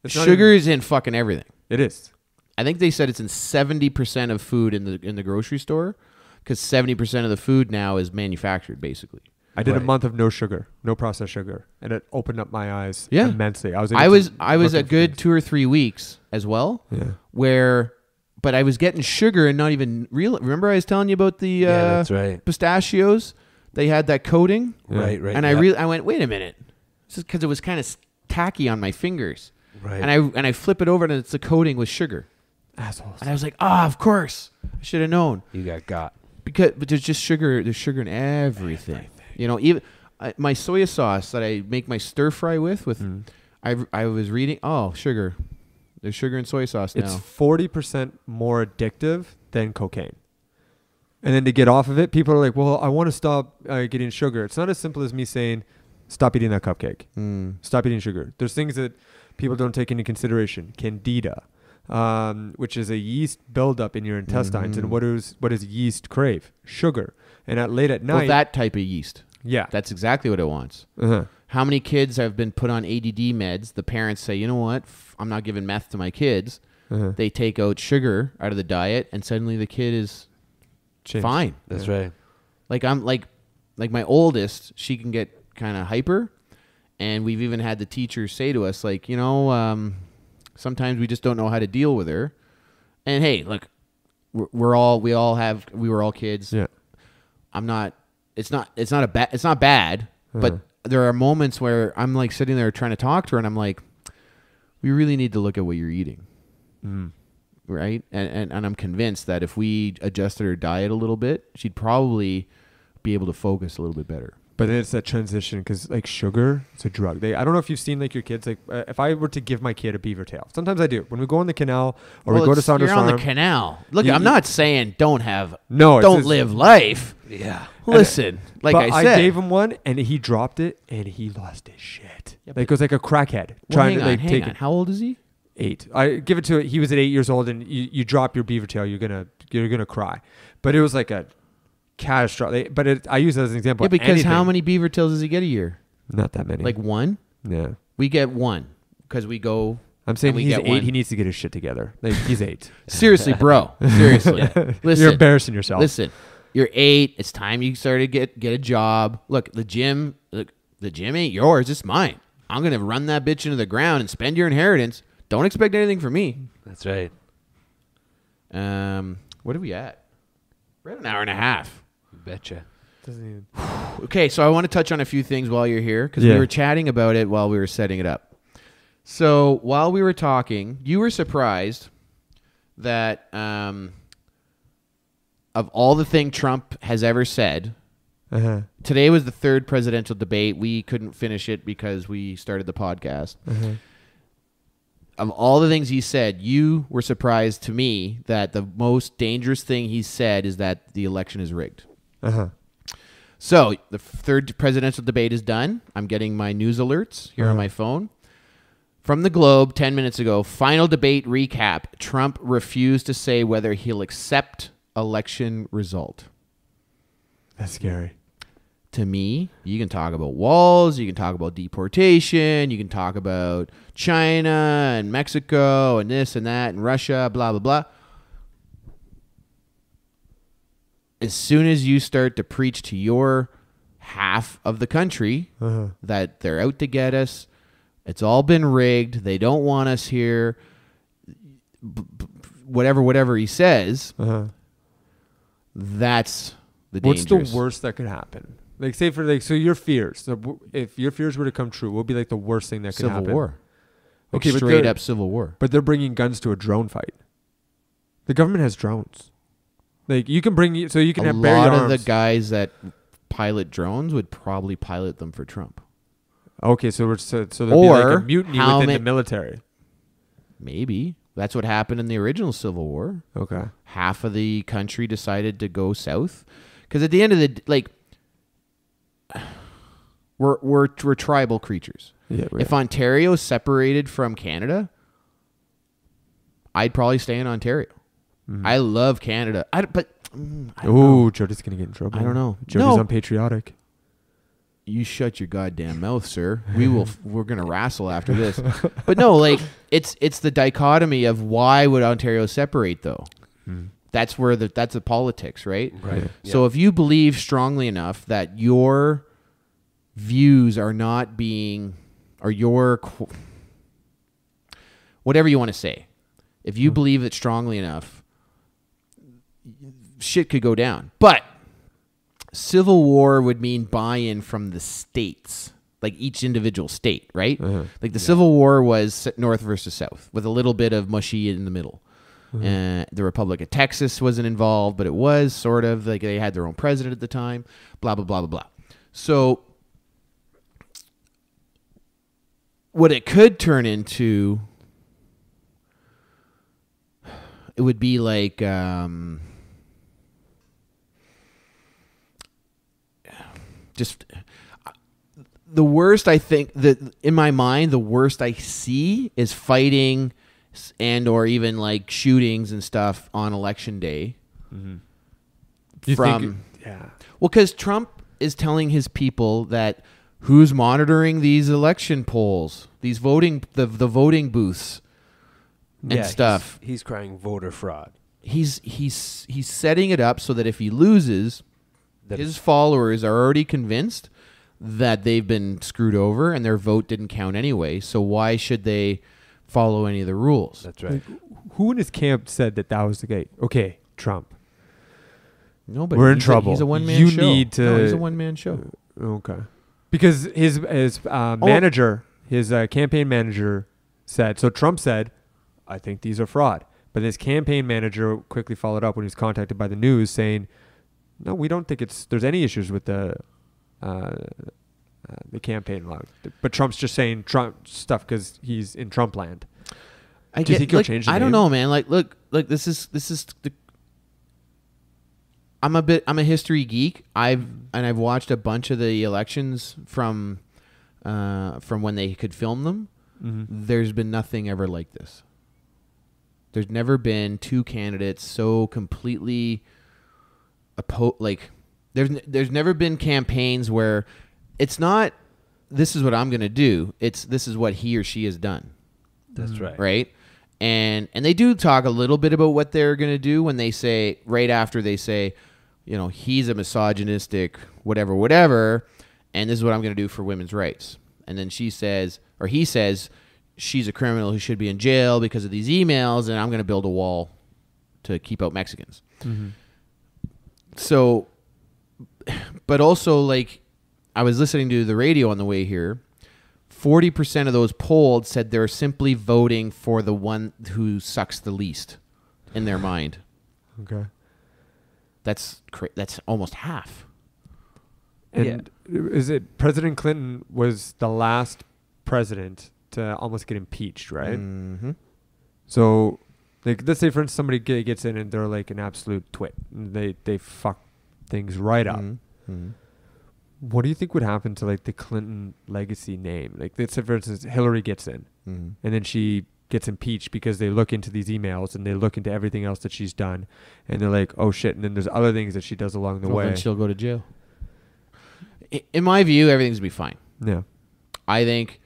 D: It's not
A: sugar
D: even-
A: is in fucking everything.
D: It is.
A: I think they said it's in 70% of food in the grocery store, because 70% of the food now is manufactured, basically.
D: I did a
B: Right.
D: month of no sugar, no processed sugar, and it openned up my eyes
A: Yeah.
D: immensely. I was
A: I was a good
D: two.
A: 2 or 3 weeks as well,
D: Yeah.
A: but I was getting sugar and not even real. Remember I was telling you about the
B: Yeah, that's right.
A: pistachios? They had that coating,
D: Yeah.
B: Right.
A: and
B: yep.
A: I went, wait a minute, this is because it was kind of tacky on my fingers,
B: Right.
A: and I flip it over and it's a coating with sugar.
D: Assholes.
A: And I was like, of course. I should have known.
B: You got.
A: But there's just sugar. There's sugar in everything. Even my soy sauce that I make my stir fry with. I was reading. Oh, sugar. There's sugar in soy sauce now.
D: It's 40% more addictive than cocaine. And then to get off of it, people are like, well, I want to stop getting sugar. It's not as simple as me saying, stop eating that cupcake. Stop eating sugar. There's things that people don't take into consideration. Candida, which is a yeast buildup in your intestines. And what does yeast crave? Sugar. And late at night.
A: Well, that type of yeast.
D: Yeah.
A: That's exactly what it wants.
D: Uh-huh.
A: How many kids have been put on ADD meds? The parents say, you know what? I'm not giving meth to my kids.
D: Uh-huh.
A: They take out sugar out of the diet, and suddenly the kid is
D: Changed.
A: fine.
B: That's right.
A: Like I'm like my oldest, she can get kind of hyper, and we've even had the teachers say to us, like, sometimes we just don't know how to deal with her. And hey, look, we were all kids.
D: Yeah.
A: It's not bad, but there are moments where I'm like sitting there trying to talk to her, and I'm like, we really need to look at what you're eating. Right? And I'm convinced that if we adjusted her diet a little bit, she'd probably be able to focus a little bit better.
D: But then it's that transition because like sugar, it's a drug. I don't know if you've seen like your kids. Like if I were to give my kid a beaver tail, sometimes I do. When we go on the canal or we go to Saunders
A: You're
D: Farm.
A: on the canal. Look,
D: Yeah,
A: I'm not saying don't
D: it's
A: live life.
B: Yeah.
A: Listen, like
D: but
A: I said.
D: I gave him one and he dropped it and he lost his shit.
A: Yeah,
D: Like it was like a crackhead
A: Well,
D: trying
A: hang
D: to
A: on,
D: like
A: hang
D: take
A: on.
D: it.
A: How old is he?
D: 8. I give it to he was at 8 years old and you drop your beaver tail, you're gonna cry. But it was like a catastrophic. But I use it as an example.
A: Yeah, because
D: Anything.
A: how many beaver tails does he get a year?
D: Not that many.
A: Like one?
D: yeah.
A: We get one because we go.
D: I'm saying
A: and we
D: he's
A: get
D: 8.
A: one.
D: He needs to get his shit together. Like he's 8.
A: Seriously, bro. Seriously. Listen.
D: You're embarrassing yourself.
A: Listen. You're 8. It's time you start to get a job. Look, the gym ain't yours. It's mine. I'm gonna run that bitch into the ground and spend your inheritance. Don't expect anything from me.
B: That's right.
A: What are we at? We're at an hour and a half.
B: Betcha.
D: Doesn't even.
A: Okay, so I want to touch on a few things while you're here because
D: Yeah.
A: we were chatting about it while we were setting it up. So while we were talking, you were surprised that of all the thing Trump has ever said,
D: Uh-huh.
A: today was the third presidential debate. We couldn't finish it because we started the podcast.
D: Uh-huh.
A: Of all the things he said, you were surprised to me that the most dangerous thing he said is that the election is rigged.
D: Uh-huh.
A: So the third presidential debate is done. I'm getting my news alerts here on my phone. From the Globe 10 minutes ago, final debate recap. Trump refused to say whether he'll accept election result.
D: That's scary.
A: To me, you can talk about walls, you can talk about deportation, you can talk about China and Mexico and this and that and Russia, blah, blah, blah. As soon as you start to preach to your half of the country that they're out to get us, it's all been rigged, they don't want us here, whatever he says, that's the dangerous.
D: What's the worst that could happen? Like, say for like, so your fears. So if your fears were to come true, what would be like the worst thing that could happen?
A: Civil war.
D: Okay, but
A: Straight
D: they're-
A: up civil war.
D: But they're bringing guns to a drone fight. The government has drones. Like you can bring, so you can
A: A
D: have bear
A: lot
D: arms.
A: of the guys that pilot drones would probably pilot them for Trump.
D: Okay, so there'd be like
A: Or
D: a mutiny
A: how
D: within
A: ma-
D: the military.
A: Maybe. That's what happened in the original Civil War.
D: Okay.
A: Half of the country decided to go south. Because at the end of the like, we're tribal creatures.
D: Yeah.
A: If Ontario separated from Canada, I'd probably stay in Ontario. I love Canada. I don't know.
D: Ooh, Jody's gonna get in trouble.
A: I don't know.
D: Jody's
A: No.
D: unpatriotic.
A: You shut your goddamn mouth, sir. We're gonna wrestle after this. But no, like it's the dichotomy of why would Ontario separate though? That's where that's the politics, right?
B: Right.
A: So if you believe strongly enough that your views are not being, or your whatever you want to say, if you believe it strongly enough, shit could go down. But civil war would mean buy-in from the states, like each individual state, right? Like the Civil War was North versus South with a little bit of mushy in the middle. The Republic of Texas wasn't involved, but it was sort of like they had their own president at the time, blah, blah, blah, blah, blah. So what it could turn into, it would be like just the worst. I think that in my mind, the worst I see is fighting and or even like shootings and stuff on election day.
D: Yeah.
A: Well, because Trump is telling his people that who's monitoring these election polls, these voting the voting booths and stuff.
B: He's crying voter fraud.
A: He's setting it up so that if he loses, his followers are already convinced that they've been screwed over and their vote didn't count anyway. So why should they follow any of the rules?
B: That's right.
D: Who in his camp said that was the guy? Okay, Trump.
A: Nobody.
D: We're in trouble.
A: He's a one-man
D: You
A: show.
D: need to-
A: No, he's a one-man show.
D: Okay. Because his manager, his campaign manager said, so Trump said, I think these are fraud. But his campaign manager quickly followed up when he was contacted by the news saying, no, we don't think there's any issues with the the campaign log. But Trump's just saying Trump stuff because he's in Trump land. Do you think he'll change the
A: I don't
D: name?
A: know, man. Like, look, this is the. I'm a history geek. I've watched a bunch of the elections from when they could film them.
D: Mm-hmm.
A: There's been nothing ever like this. There's never been two candidates so completely there's never been campaigns where it's not this is what I'm going to do. It's this is what he or she has done.
B: That's right.
A: Right? And they do talk a little bit about what they're going to do when they say right after they say, you know, he's a misogynistic whatever, and this is what I'm going to do for women's rights. And then she says or he says she's a criminal who should be in jail because of these emails, and I'm going to build a wall to keep out Mexicans.
D: Mm-hmm.
A: So, but also, like, I was listening to the radio on the way here. 40% of those polled said they're simply voting for the one who sucks the least in their mind.
D: Okay.
A: That's almost half.
D: And is it President Clinton was the last president to almost get impeached, right?
A: Mm-hmm.
D: So, like, let's say for instance somebody gets in and they're like an absolute twit. And they fuck things right up.
A: Mm-hmm.
D: What do you think would happen to like the Clinton legacy name? Like, let's say for instance Hillary gets in,
A: Mm-hmm.
D: and then she gets impeached because they look into these emails and they look into everything else that she's done, and they're like, oh shit. And then there's other things that she does along the way.
A: Then she'll go to jail. In my view, everything's gonna be fine.
D: Yeah.
A: I think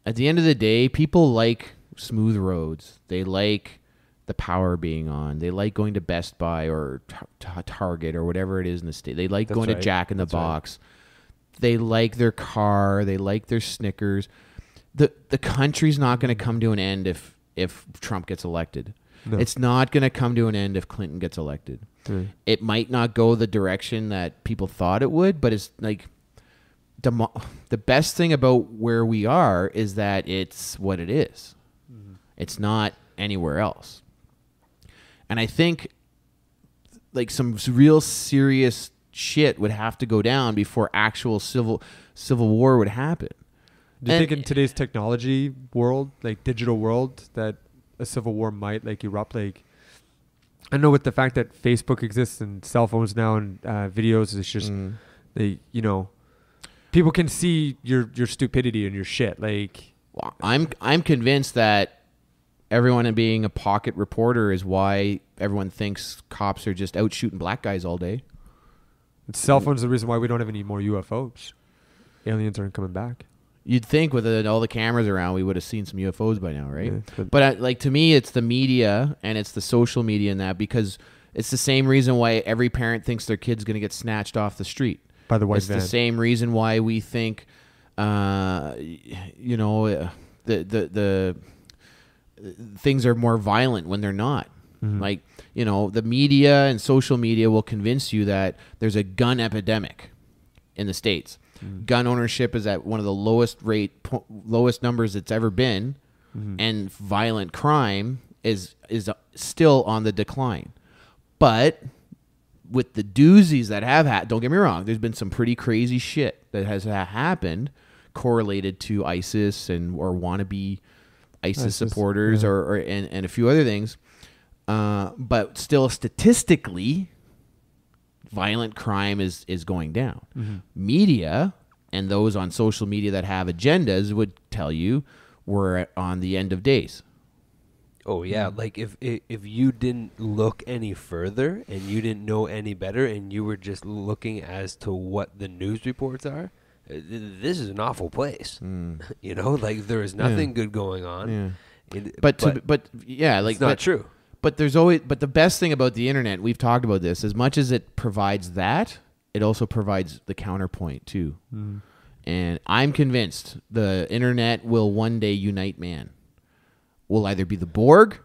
A: at the end of the day, people like smooth roads. They like the power being on. They like going to Best Buy or Target or whatever it is in the state. They like going to Jack in the Box. Right. They like their car. They like their Snickers. The country's not going to come to an end if Trump gets elected. No. It's not going to come to an end if Clinton gets elected. It might not go the direction that people thought it would, but it's like the best thing about where we are is that it's what it is. Mm-hmm. It's not anywhere else. And I think like some real serious shit would have to go down before actual civil war would happen.
D: Do you think in today's technology world, like digital world, that a civil war might like erupt? Like, I know with the fact that Facebook exists and cell phones now and videos, it's just they, you know, people can see your stupidity and your shit. Like,
A: well, I'm convinced that everyone being a pocket reporter is why everyone thinks cops are just out shooting black guys all day.
D: Cell phones are the reason why we don't have any more UFOs. Aliens aren't coming back.
A: You'd think with all the cameras around, we would have seen some UFOs by now, right? Yeah, but like to me, it's the media and it's the social media and that, because it's the same reason why every parent thinks their kid's going to get snatched off the street.
D: By the white
A: van. It's the same reason why we think, you know, the things are more violent when they're not. Mm-hmm. Like, you know, the media and social media will convince you that there's a gun epidemic in the States. Mm-hmm. Gun ownership is at one of the lowest numbers it's ever been, and violent crime is still on the decline. But with the doozies that have happened, don't get me wrong, there's been some pretty crazy shit that has happened correlated to ISIS or wannabe ISIS supporters, yeah, and a few other things. But still, statistically, violent crime is going down. Mm-hmm. Media and those on social media that have agendas would tell you we're on the end of days.
B: Oh yeah, like if you didn't look any further and you didn't know any better and you were just looking as to what the news reports are, this is an awful place. You know, like there is nothing good going on.
A: Yeah. But yeah, like
B: it's not true.
A: But the best thing about the internet, we've talked about this, as much as it provides that, it also provides the counterpoint too. And I'm convinced the internet will one day unite man. We'll either be the Borg,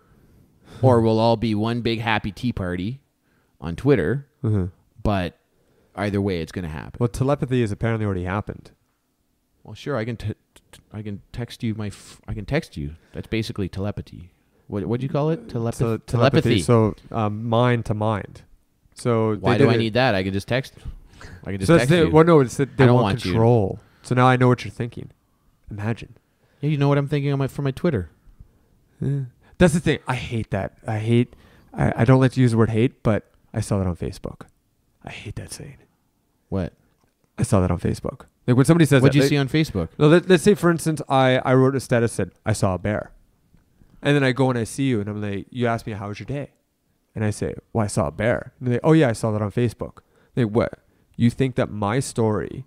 A: or we'll all be one big happy tea party on Twitter. But either way, it's going to happen.
D: Well, telepathy has apparently already happened.
A: Well, sure, I can text you I can text you. That's basically telepathy. What'd you call it? Telepathy.
D: So mind to mind. So
A: why do I need that? I can just text. I can just
D: So
A: text
D: that's
A: you.
D: well, no, it's that they
A: I don't
D: want
A: want you.
D: control. So now I know what you're thinking. Imagine.
A: Yeah, you know what I'm thinking on for my Twitter.
D: Yeah. That's the thing. I hate that. I don't like to use the word hate, but I saw that on Facebook. I hate that saying.
A: What?
D: I saw that on Facebook. Like when somebody says
A: What'd
D: that,
A: you see on Facebook?
D: No, let's say, for instance, I wrote a status that I saw a bear. And then I go and I see you and I'm like, you ask me, how was your day? And I say, well, I saw a bear. And they're like, oh, yeah, I saw that on Facebook. Like, what? You think that my story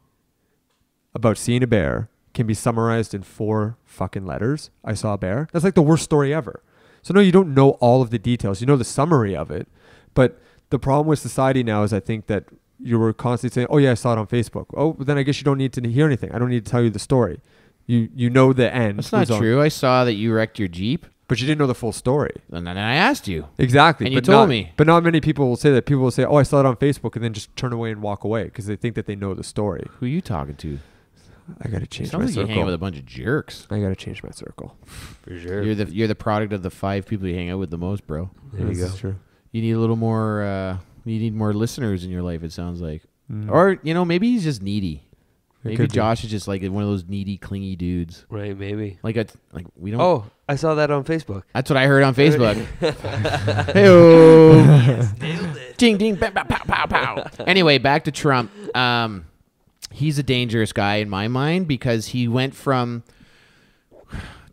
D: about seeing a bear can be summarized in 4 fucking letters? I saw a bear? That's like the worst story ever. So, no, you don't know all of the details. You know the summary of it. But the problem with society now is I think that you were constantly saying, oh, yeah, I saw it on Facebook. Oh, but then I guess you don't need to hear anything. I don't need to tell you the story. You know the end.
A: That's not true. I saw that you wrecked your Jeep,
D: but you didn't know the full story.
A: and then I asked you.
D: Exactly.
A: And you
D: but
A: told
D: not,
A: me.
D: But not many people will say that. People will say, oh, I saw it on Facebook, and then just turn away and walk away because they think that they know the story.
A: Who are you talking to?
D: I got to change my
A: Sounds like you
D: circle.
A: hang out with a bunch of jerks.
D: I got to change my circle.
B: For sure.
A: You're the product of the 5 people you hang out with the most, bro.
B: There you
D: This
B: go.
D: is true.
A: You need a little more. You need more listeners in your life. It sounds like,
D: Mm.
A: or maybe he's just needy.
D: It
A: Maybe
D: could be.
A: Josh is just like one of those needy, clingy dudes.
B: Right, maybe.
A: Like we don't.
B: Oh, I saw that on Facebook.
A: That's what I heard on Facebook. Hey-o. Ding ding, pow pow pow pow. Anyway, back to Trump. He's a dangerous guy in my mind because he went from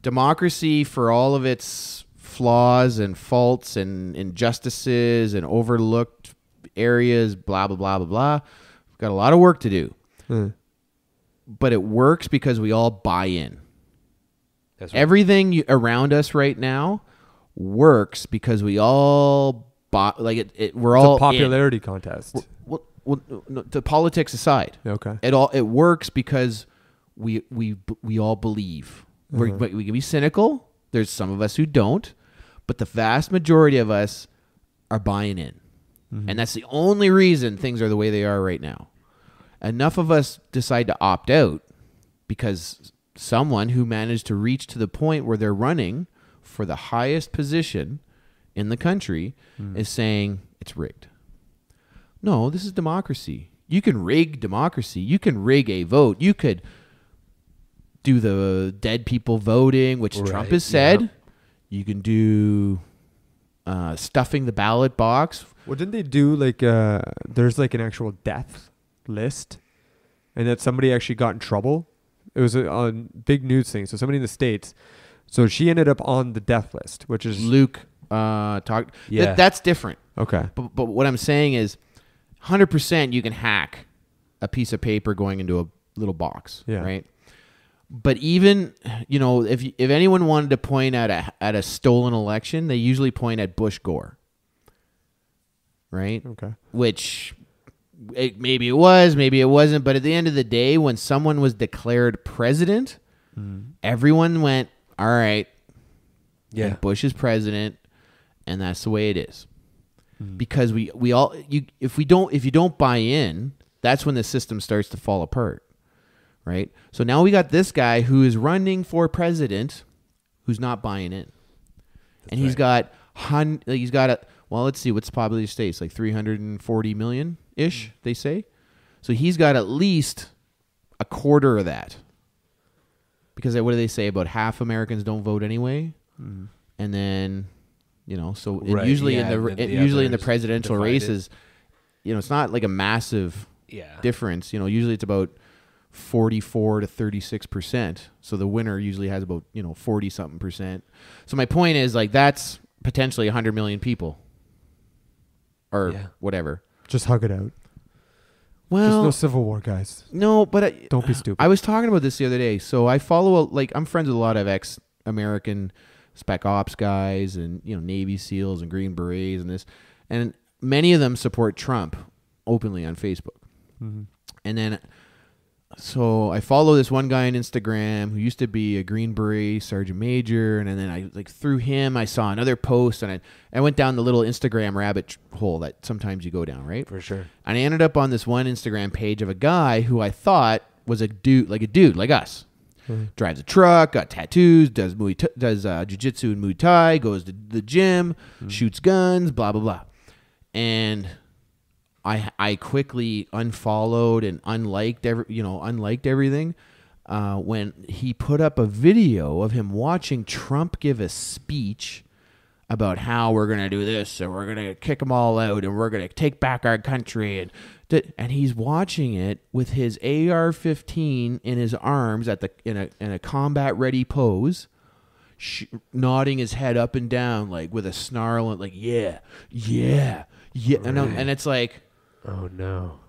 A: democracy for all of its flaws and faults and injustices and overlooked areas, blah blah blah blah blah. We've got a lot of work to do, but it works because we all buy in.
B: That's right.
A: Everything around us right now works because we all buy. Like we're
D: It's
A: all
D: a popularity contest.
A: Well, no, the politics aside,
D: Okay.
A: it works because we all believe. We can be cynical. There's some of us who don't, but the vast majority of us are buying in, and that's the only reason things are the way they are right now. Enough of us decide to opt out because someone who managed to reach to the point where they're running for the highest position in the country is saying it's rigged. No, this is democracy. You can rig democracy. You can rig a vote. You could do the dead people voting, which Trump
B: Right,
A: has said.
B: yeah.
A: You can do stuffing the ballot box.
D: Well, didn't they do like there's like an actual death list, and that somebody actually got in trouble? It was a big news thing. So somebody in the States. So she ended up on the death list, which is
A: Luke talked.
B: Yeah.
A: That's different.
D: okay.
A: But what I'm saying is 100% you can hack a piece of paper going into a little box,
D: Yeah.
A: right? But even, if anyone wanted to point at a stolen election, they usually point at Bush Gore, right?
D: Okay.
A: Which maybe it was, maybe it wasn't. But at the end of the day, when someone was declared president, everyone went, all right,
B: Yeah.
A: and Bush is president, and that's the way it is. Because we all if you don't buy in, that's when the system starts to fall apart, right? So now we got this guy who is running for president, who's not buying in, and he's got let's see, what's the population of states, like 340 million ish, they say. So he's got at least a quarter of that. Because what do they say? About half Americans don't vote anyway, and then so
B: Right,
A: usually
B: yeah,
A: in
B: the
A: usually in the
B: others
A: presidential
B: divided.
A: races, it's not like a massive
B: Yeah.
A: difference. Usually it's about 44 to 36%. So the winner usually has about 40 something percent. So my point is like that's potentially 100 million people, or
B: Yeah.
A: whatever.
D: Just hug it out.
A: Well,
D: Just no civil war, guys.
A: no, but
D: Don't be stupid.
A: I was talking about this the other day. So I follow I'm friends with a lot of ex-American Spec Ops guys and Navy SEALs and Green Berets and this, and many of them support Trump openly on Facebook. And then so I follow this one guy on Instagram who used to be a Green Beret Sergeant Major, and then I through him I saw another post, and I went down the little Instagram rabbit hole that sometimes you go down, right?
B: For sure.
A: And I ended up on this one Instagram page of a guy who I thought was a dude like us. Drives a truck, got tattoos, does jiu-jitsu and Muay Thai, goes to the gym, shoots guns, blah, blah, blah. And I quickly unfollowed and unliked everything when he put up a video of him watching Trump give a speech about how we're going to do this and we're going to kick them all out and we're going to take back our country. And he's watching it with his AR-15 in his arms in a combat-ready pose, nodding his head up and down like with a snarl and like, yeah. Right. And it's like,
B: oh, no.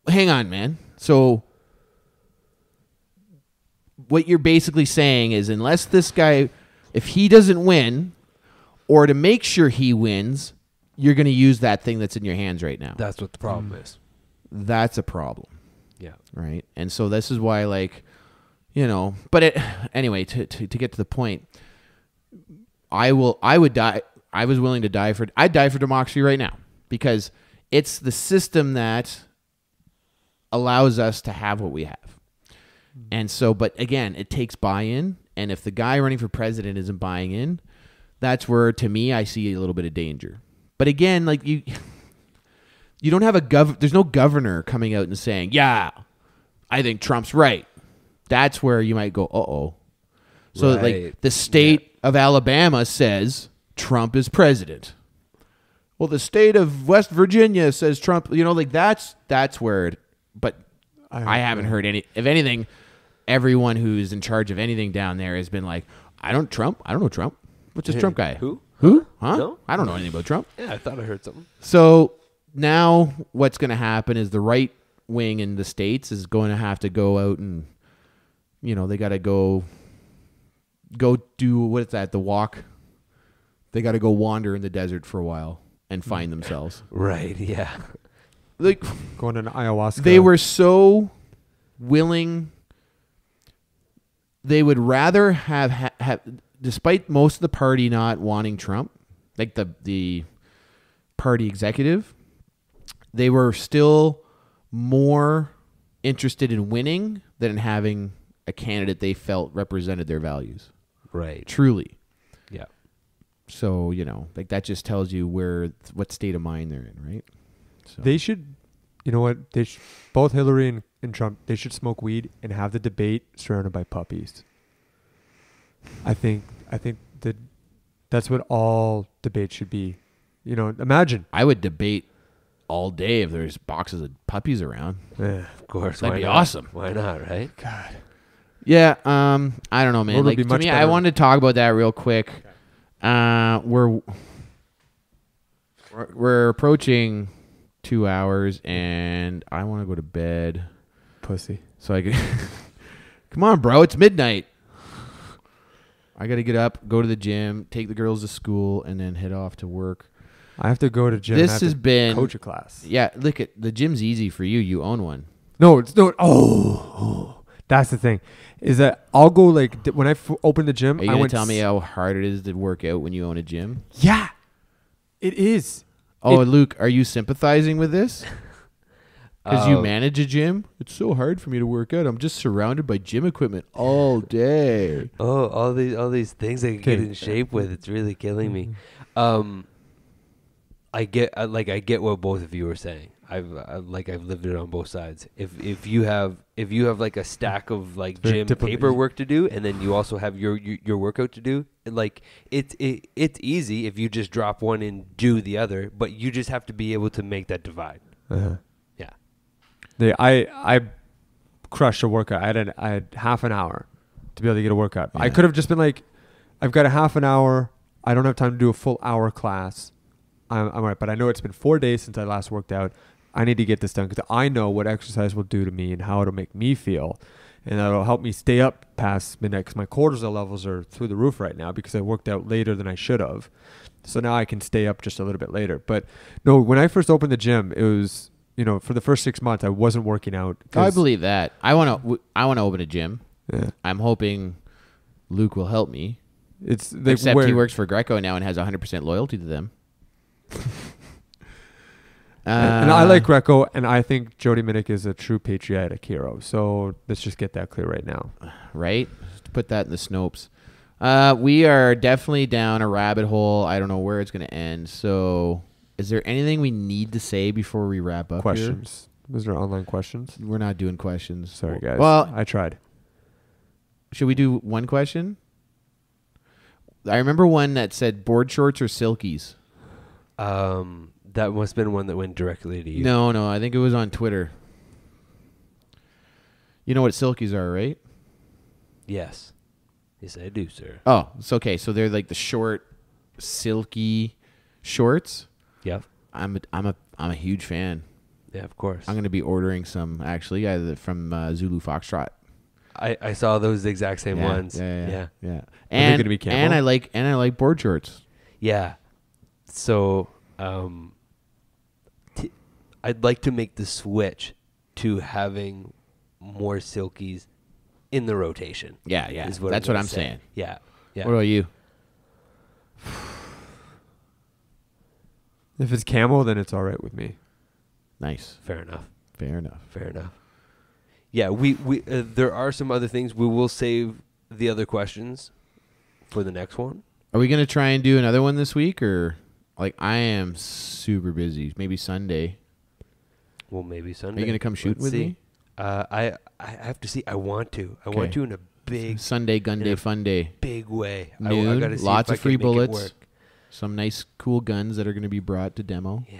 A: Hang on, man. So what you're basically saying is unless this guy, if he doesn't win, or to make sure he wins, you're going to use that thing that's in your hands right now.
B: That's what the problem is.
A: That's a problem.
B: Yeah.
A: Right? And so this is why, like, anyway, to get to the point, I'd die for democracy right now because it's the system that allows us to have what we have. And so, but again, it takes buy-in. And if the guy running for president isn't buying in, that's where, to me, I see a little bit of danger. But again, like you don't have there's no governor coming out and saying, yeah, I think Trump's right. That's where you might go, uh-oh. So like the state of Alabama says Trump is president. Well, the state of West Virginia says Trump, like that's where but I haven't heard any, if anything, everyone who's in charge of anything down there has been like, I don't know Trump. What's this Trump guy?
B: Who?
A: Huh?
B: No?
A: I don't know anything about Trump.
B: Yeah, I thought I heard something.
A: So now what's going to happen is the right wing in the States is going to have to go out and, they got to go do, what is that, the walk? They got to go wander in the desert for a while and find themselves.
B: Right, yeah.
A: Like
D: Going to ayahuasca.
A: They were so willing. They would rather have despite most of the party not wanting Trump, like the party executive, they were still more interested in winning than in having a candidate they felt represented their values.
B: Right.
A: Truly.
B: Yeah.
A: So, like that just tells you what state of mind they're in, right? So.
D: They should, both Hillary and Trump, they should smoke weed and have the debate surrounded by puppies. I think that's what all debate should be. Imagine.
A: I would debate all day if there's boxes of puppies around.
D: Yeah.
B: Of course.
A: That'd be awesome.
B: Why not, right?
D: God.
A: Yeah, I don't know, man.
D: World would
A: Like
D: be
A: to
D: much
A: me, I
D: better.
A: wanted to talk about that real quick. We're approaching 2 hours, and I want to go to bed.
D: Pussy.
A: So I can come on, bro. It's midnight. I got to get up, go to the gym, take the girls to school, and then head off to work.
D: I have to go to gym.
A: This
D: and I have
A: has
D: to
A: been
D: coach a class.
A: Yeah, look at the gym's easy for you. You own one.
D: No, it's no. Oh, that's the thing. Is that I'll go like when I open the gym.
A: Are you
D: I
A: gonna
D: went
A: tell me how hard it is to work out when you own a gym?
D: Yeah, it is.
A: Oh, Luke, are you sympathizing with this? Because you manage a gym? It's so hard for me to work out. I'm just surrounded by gym equipment all day.
B: Oh, all these things I can get in shape with. It's really killing me. I get what both of you are saying. I've lived it on both sides. If you have like a stack of like gym paperwork to do, and then you also have your workout to do, and like it's easy if you just drop one and do the other, but you just have to be able to make that divide.
D: Uh-huh.
B: Yeah.
D: I crushed a workout. I had half an hour to be able to get a workout.
A: Yeah.
D: I could have just been like, I've got a half an hour. I don't have time to do a full hour class. I'm all right, but I know it's been 4 days since I last worked out. I need to get this done because I know what exercise will do to me and how it'll make me feel. And that'll help me stay up past midnight because my cortisol levels are through the roof right now because I worked out later than I should have. So now I can stay up just a little bit later. But no, when I first opened the gym, it was, for the first 6 months, I wasn't working out.
A: I believe that. I want to open a gym.
D: Yeah.
A: I'm hoping Luke will help me.
D: Except
A: he works for Greco now and has 100% loyalty to them.
D: And I like Greco, and I think Jody Mitic is a true patriotic hero. So let's just get that clear right now.
A: Right? Just put that in the Snopes. We are definitely down a rabbit hole. I don't know where it's going to end. So Is there anything we need to say before we wrap up?
D: Questions. Was there online questions?
A: We're not doing questions.
D: Sorry, guys.
A: Well,
D: I tried.
A: should we do one question? I remember one that said board shorts or silkies.
B: That must have been one that went directly to you.
A: No, I think it was on Twitter. You know what silkies are, right?
B: Yes. Yes, I do, sir.
A: Oh, it's okay. So they're like the short, silky shorts.
B: Yep.
A: I'm a huge fan.
B: Yeah, of course.
A: I'm going to be ordering some actually from Zulu Foxtrot.
B: I saw those exact same ones.
A: Yeah.
D: they
A: And
D: gonna be camo?
A: and I like board shorts.
B: Yeah. So, I'd like to make the switch to having more silkies in the rotation.
A: Yeah.
B: Is
A: That's what I'm
B: gonna say.
A: saying.
B: Yeah.
A: What about you?
D: If it's camo, then it's all right with me.
A: Nice.
B: Fair enough.
A: Fair enough.
B: Fair enough. Yeah, we there are some other things. We will save the other questions for the next one.
A: Are we going to try and do another one this week, or like I am super busy? Maybe Sunday.
B: Well, maybe Sunday.
A: Are you going to come shoot
B: Let's
A: with
B: see.
A: me?
B: I have to see. I want to. I want
A: Okay.
B: to in a big
A: Sunday gun
B: in
A: day
B: a
A: fun day.
B: big way. I
A: Noon,
B: gotta see
A: lots
B: if I
A: of free
B: can make it
A: bullets.
B: work.
A: Some nice cool guns that are going to be brought to demo.
B: Yeah.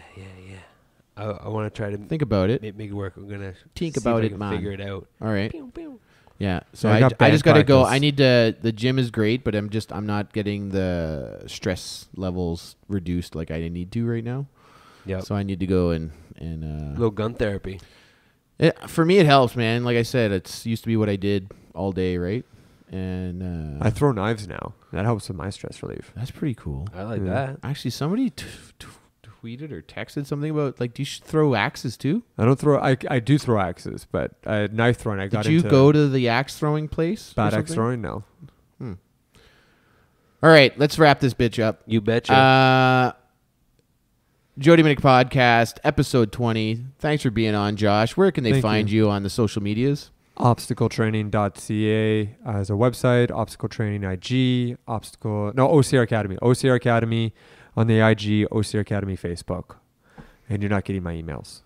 B: I want to try to
A: Think about it.
B: make it work. I'm gonna
A: Think
B: see
A: about
B: if I
A: it,
B: can
A: man.
B: Figure it out.
A: All right.
B: Pew, pew.
A: Yeah. So
D: Yeah, I got
A: I just got to
D: band
A: go.
D: practice.
A: I need to. The gym is great, but I'm not getting the stress levels reduced like I need to right now.
B: Yep.
A: So I need to go and
B: Little gun therapy.
A: for me it helps, man. Like I said, it's used to be what I did all day, right? And
D: I throw knives now. That helps with my stress relief.
A: that's pretty cool.
B: I like
D: Yeah.
B: that.
A: Actually, somebody tweeted or texted something about like, do you throw axes too?
D: I don't throw. I do throw axes, but knife throwing. I got
A: Did you
D: into
A: go to the axe throwing place? or
D: bad axe
A: something?
D: throwing. No.
A: All right, let's wrap this bitch up.
B: You betcha.
A: Jody Mitic Podcast, episode 20. Thanks for being on, Josh. Where can they
D: Thank
A: find
D: you.
A: you on the social medias?
D: Obstacletraining.ca as a website. Obstacle Training IG. OCR Academy. OCR Academy on the IG. OCR Academy Facebook. And you're not getting my emails.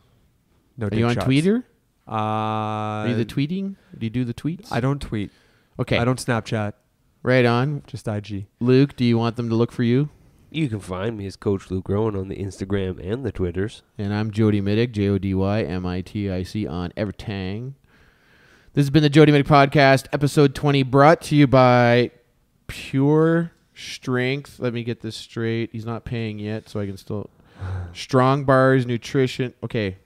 D: No.
A: Are you on Twitter?
D: Are
A: Are you the tweeting? Do you do the tweets?
D: I don't tweet.
A: Okay,
D: I don't Snapchat.
A: right on.
D: Just IG.
A: Luke, do you want them to look for you?
B: You can find me as Coach Luke Rowan on the Instagram and the Twitters.
A: And I'm Jody Mitic, JodyMitic on everything. This has been the Jody Mitic Podcast, episode 20, brought to you by Pure Strength. Let me get this straight. He's not paying yet, so I can still... Strong Bars Nutrition. Okay.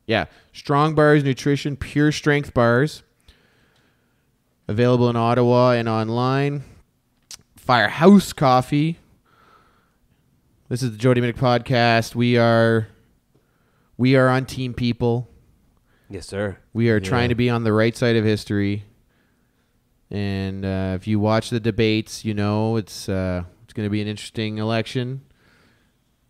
A: Yeah. Strong Bars Nutrition, Pure Strength Bars. Available in Ottawa and online. Firehouse Coffee. This is the Jody Mitic Podcast. We are on Team People.
B: Yes, sir.
A: We are
B: Yeah.
A: trying to be on the right side of history. And if you watch the debates, you know it's going to be an interesting election.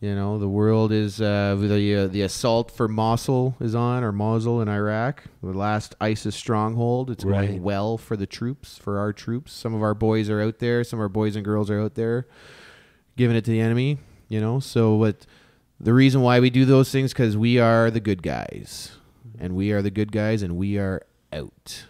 A: You know, the world is the assault for Mosul is on, or Mosul in Iraq, the last ISIS stronghold. It's
B: Right.
A: going well for the troops, for our troops. Some of our boys are out there. Some of our boys and girls are out there giving it to the enemy. You know, so the reason why we do those things because we are the good guys, and we are the good guys, and we are out.